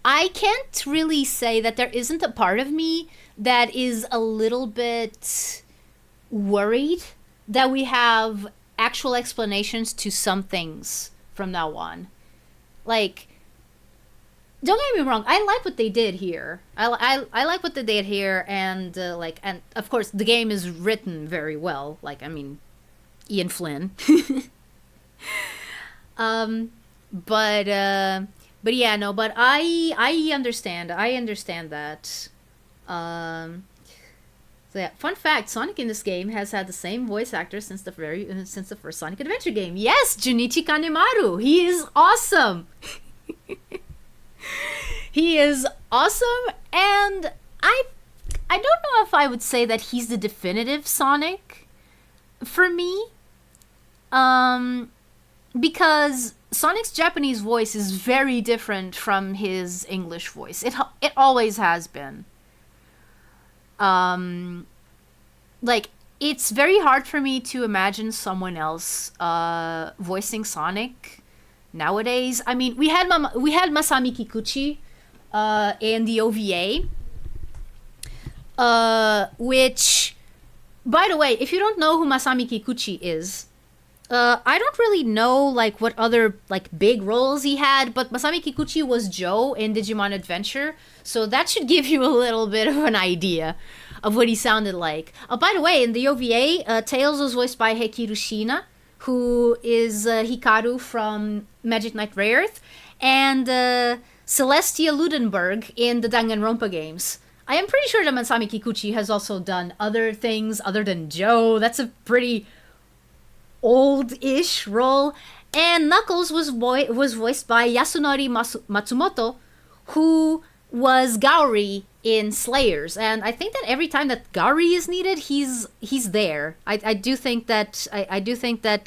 Speaker 2: I can't really say that there isn't a part of me that is a little bit worried that we have actual explanations to some things from now on. Like, don't get me wrong, I like what they did here. I like what they did here, and and of course the game is written very well. Like, I mean, Ian Flynn. But yeah, no, but I understand. I understand that. So yeah, fun fact: Sonic in this game has had the same voice actor since the first Sonic Adventure game. Yes, Junichi Kanemaru. He is awesome. He is awesome, and I don't know if I would say that he's the definitive Sonic for me. Because Sonic's Japanese voice is very different from his English voice. It always has been. Like, it's very hard for me to imagine someone else voicing Sonic nowadays. I mean, we had Masami Kikuchi in the OVA, which, by the way, if you don't know who Masami Kikuchi is, I don't really know like what other like big roles he had, but Masami Kikuchi was Joe in Digimon Adventure, so that should give you a little bit of an idea of what he sounded like. By the way, in the OVA, Tails was voiced by Hekiru Shina, who is Hikaru from Magic Knight Rayearth, and Celestia Ludenberg in the Danganronpa games. I am pretty sure that Masami Kikuchi has also done other things other than Joe. That's a pretty old-ish role. And Knuckles was voiced by Yasunori Matsumoto, who was Gauri in Slayers. And I think that every time that Gauri is needed, he's there. I do think that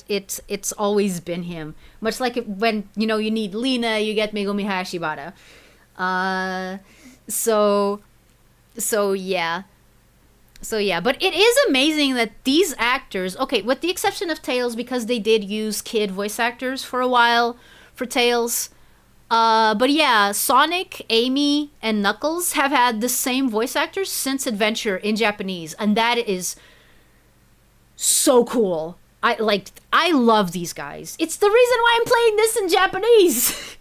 Speaker 2: it's always been him. Much like when you need Lina, you get Megumi Hayashibara. So yeah, but it is amazing that these actors, okay, with the exception of Tails, because they did use kid voice actors for a while for Tails, but yeah, Sonic, Amy, and Knuckles have had the same voice actors since Adventure in Japanese, and that is so cool. I love these guys. It's the reason why I'm playing this in Japanese.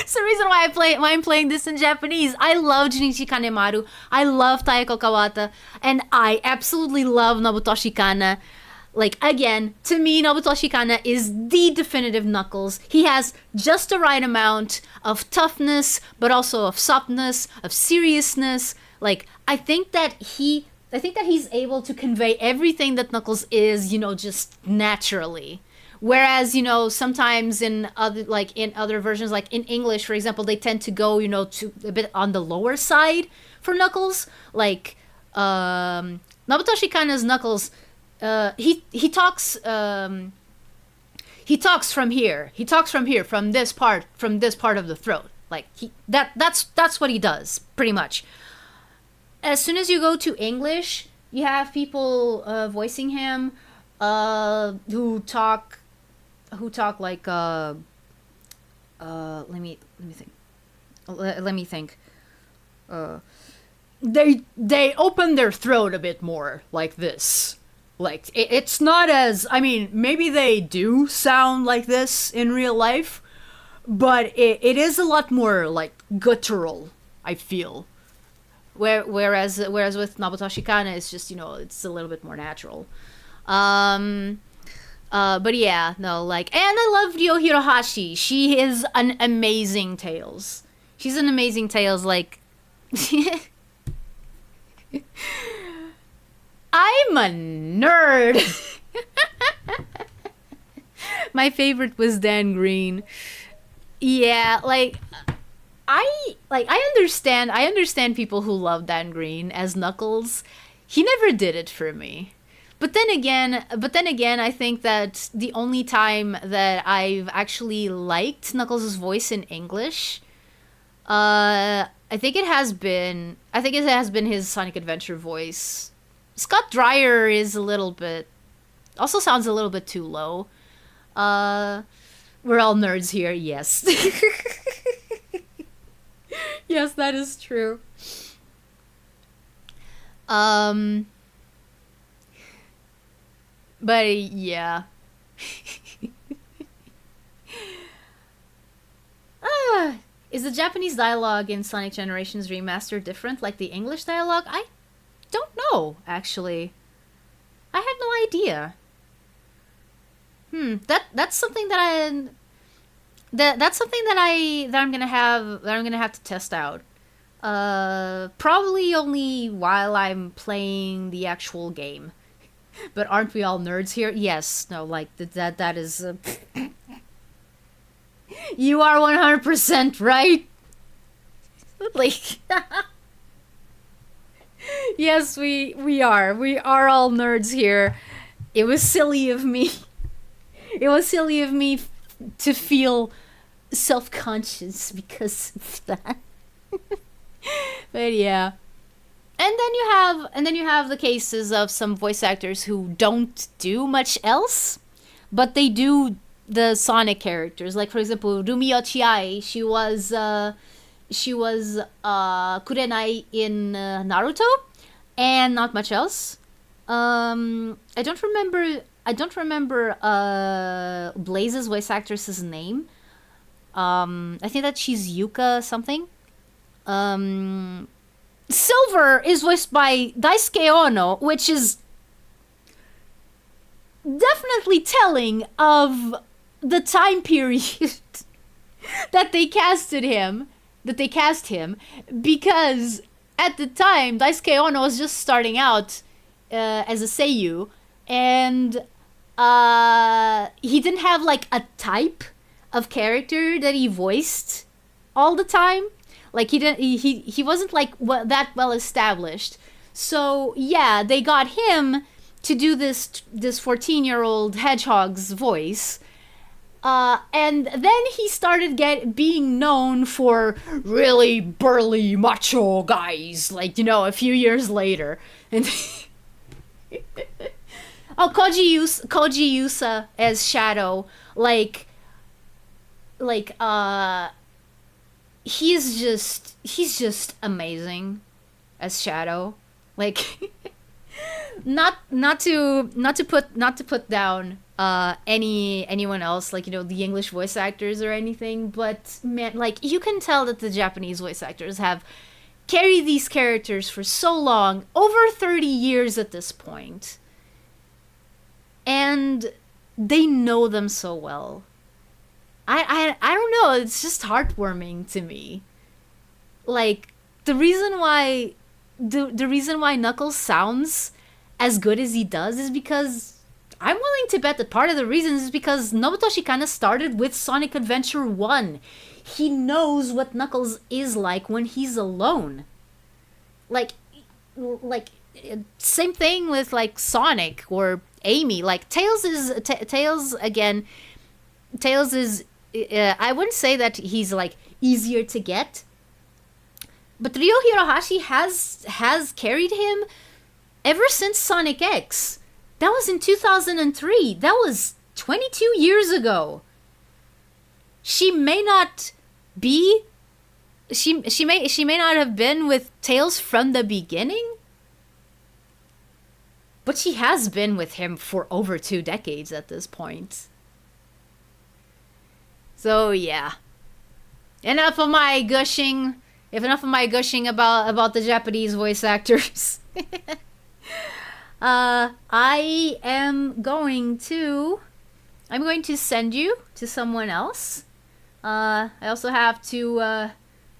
Speaker 2: It's the reason why I'm playing this in Japanese. I love Junichi Kanemaru. I love Taeko Kawata. And I absolutely love Nobutoshi Kana. Like, again, to me, Nobutoshi Kana is the definitive Knuckles. He has just the right amount of toughness, but also of softness, of seriousness. Like, I think that he's able to convey everything that Knuckles is, just naturally. Whereas, sometimes in other versions, like in English, for example, they tend to go, to a bit on the lower side for Knuckles. Like, Nobutoshi Kana's Knuckles, he talks from here. He talks from here, from this part of the throat. Like, that's what he does, pretty much. As soon as you go to English, you have people voicing him who talk like let me think. They open their throat a bit more like this. Like, it's not as, I mean, maybe they do sound like this in real life, but it is a lot more like guttural, I feel. Whereas with Nobutoshi Kana, it's just, it's a little bit more natural. But yeah, no, like, and I love Ryo Hirohashi. She is an amazing Tails. She's an amazing Tails, like... I'm a nerd! My favorite was Dan Green. Yeah, I understand people who love Dan Green as Knuckles. He never did it for me. But then again, I think that the only time that I've actually liked Knuckles' voice in English, I think it has been his Sonic Adventure voice. Scott Dreyer is also sounds a little bit too low. We're all nerds here, yes. Yes, that is true. But yeah. Is the Japanese dialogue in Sonic Generations Remastered different like the English dialogue? I don't know, actually. I have no idea. That's something that that's something that I'm gonna have to test out. Probably only while I'm playing the actual game. But aren't we all nerds here? Yes. No. Like that is. You are 100% right. Like. Yes, we are. We are all nerds here. It was silly of me. It was silly of me to feel self-conscious because of that. But yeah. And then you have the cases of some voice actors who don't do much else, but they do the Sonic characters. Like for example, Rumio Chiai, she was Kurenai in Naruto, and not much else. I don't remember Blaze's voice actress's name. I think that she's Yuka something. Silver is voiced by Daisuke Ono, which is definitely telling of the time period that they cast him, because at the time Daisuke Ono was just starting out as a seiyuu, and he didn't have like a type of character that he voiced all the time. Like he wasn't like that well established. So yeah, they got him to do this 14-year-old Hedgehog's voice. And then he started being known for really burly macho guys, like, you know, a few years later. And oh, Koji Yusa as Shadow, he's just amazing as Shadow. Like not to put down anyone else, like, you know, the English voice actors or anything, but man, like, you can tell that the Japanese voice actors have carried these characters for so long, over 30 years at this point, and they know them so well. I don't know, it's just heartwarming to me. Like, the reason why Knuckles sounds as good as he does is because I'm willing to bet that part of the reason is because Nobutoshi kind of started with Sonic Adventure 1. He knows what Knuckles is like when he's alone. Like same thing with like Sonic or Amy. Like Tails is I wouldn't say that he's like easier to get, but Ryo Hirohashi has carried him ever since Sonic X. That was in 2003. That was 22 years ago. She may not be. She may not have been with Tails from the beginning, but she has been with him for over 2 decades at this point. So yeah. Enough of my gushing about the Japanese voice actors. I'm going to send you to someone else. I also have to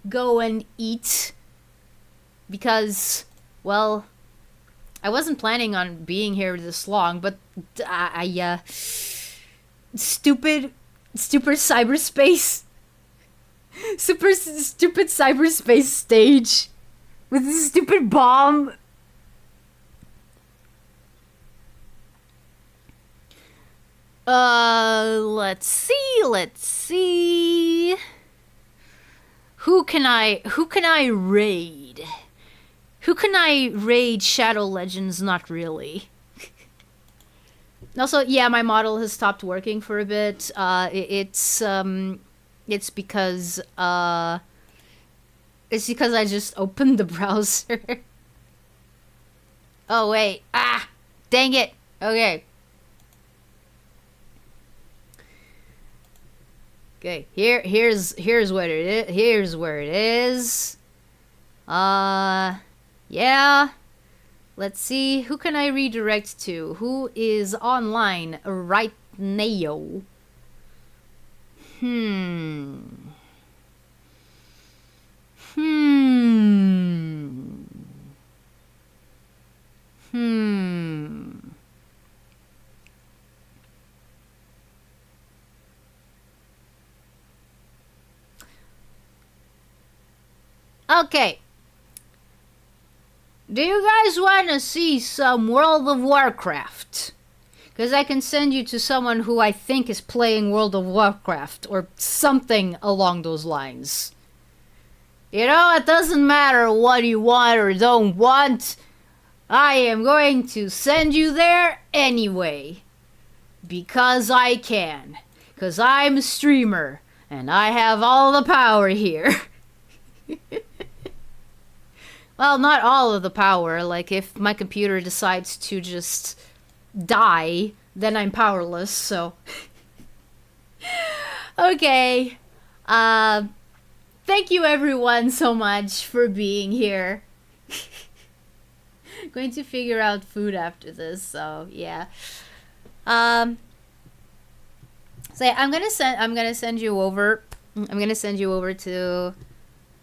Speaker 2: go and eat because, well, I wasn't planning on being here this long, but stupid cyberspace. Stupid cyberspace stage with this stupid bomb. Let's see. Who can I raid? Who can I raid Shadow Legends? Not really. Also, yeah, my model has stopped working for a bit. It's because I just opened the browser. Oh wait. Dang it. Okay. Okay, here's what it is. Here's where it is. Yeah. Let's see. Who can I redirect to? Who is online right now? Hmm. Hmm. Hmm. Okay. Do you guys want to see some World of Warcraft? Because I can send you to someone who I think is playing World of Warcraft or something along those lines. You know, it doesn't matter what you want or don't want. I am going to send you there anyway. Because I can. Because I'm a streamer. And I have all the power here. Well, not all of the power. Like, if my computer decides to just die, then I'm powerless, so... Okay. Thank you everyone so much for being here. Going to figure out food after this, so yeah. So yeah, I'm gonna send you over to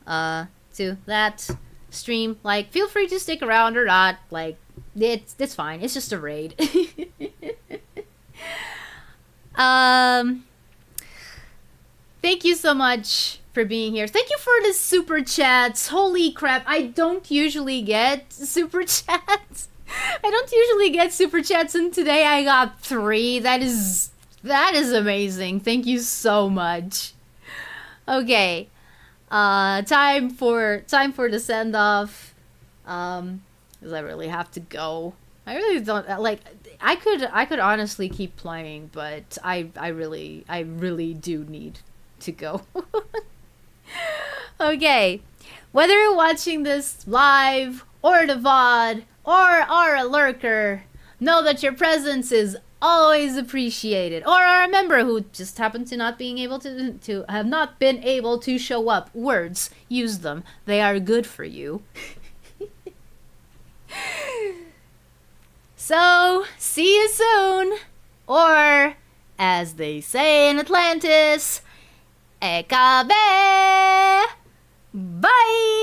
Speaker 2: that stream. Like, feel free to stick around or not. Like, it's fine. It's just a raid. Thank you so much for being here. Thank you for the super chats. Holy crap, I don't usually get super chats. And today I got 3. That is amazing. Thank you so much. Okay. Time for the send off. Because I really have to go. I really don't like. I could honestly keep playing, but I really do need to go. Okay, whether you're watching this live or the VOD or are a lurker, know that your presence is always appreciated. Or are a member who just happened to not being able to have not been able to show up. Words, use them. They are good for you. So, see you soon. Or, as they say in Atlantis, Ekabe! Bye!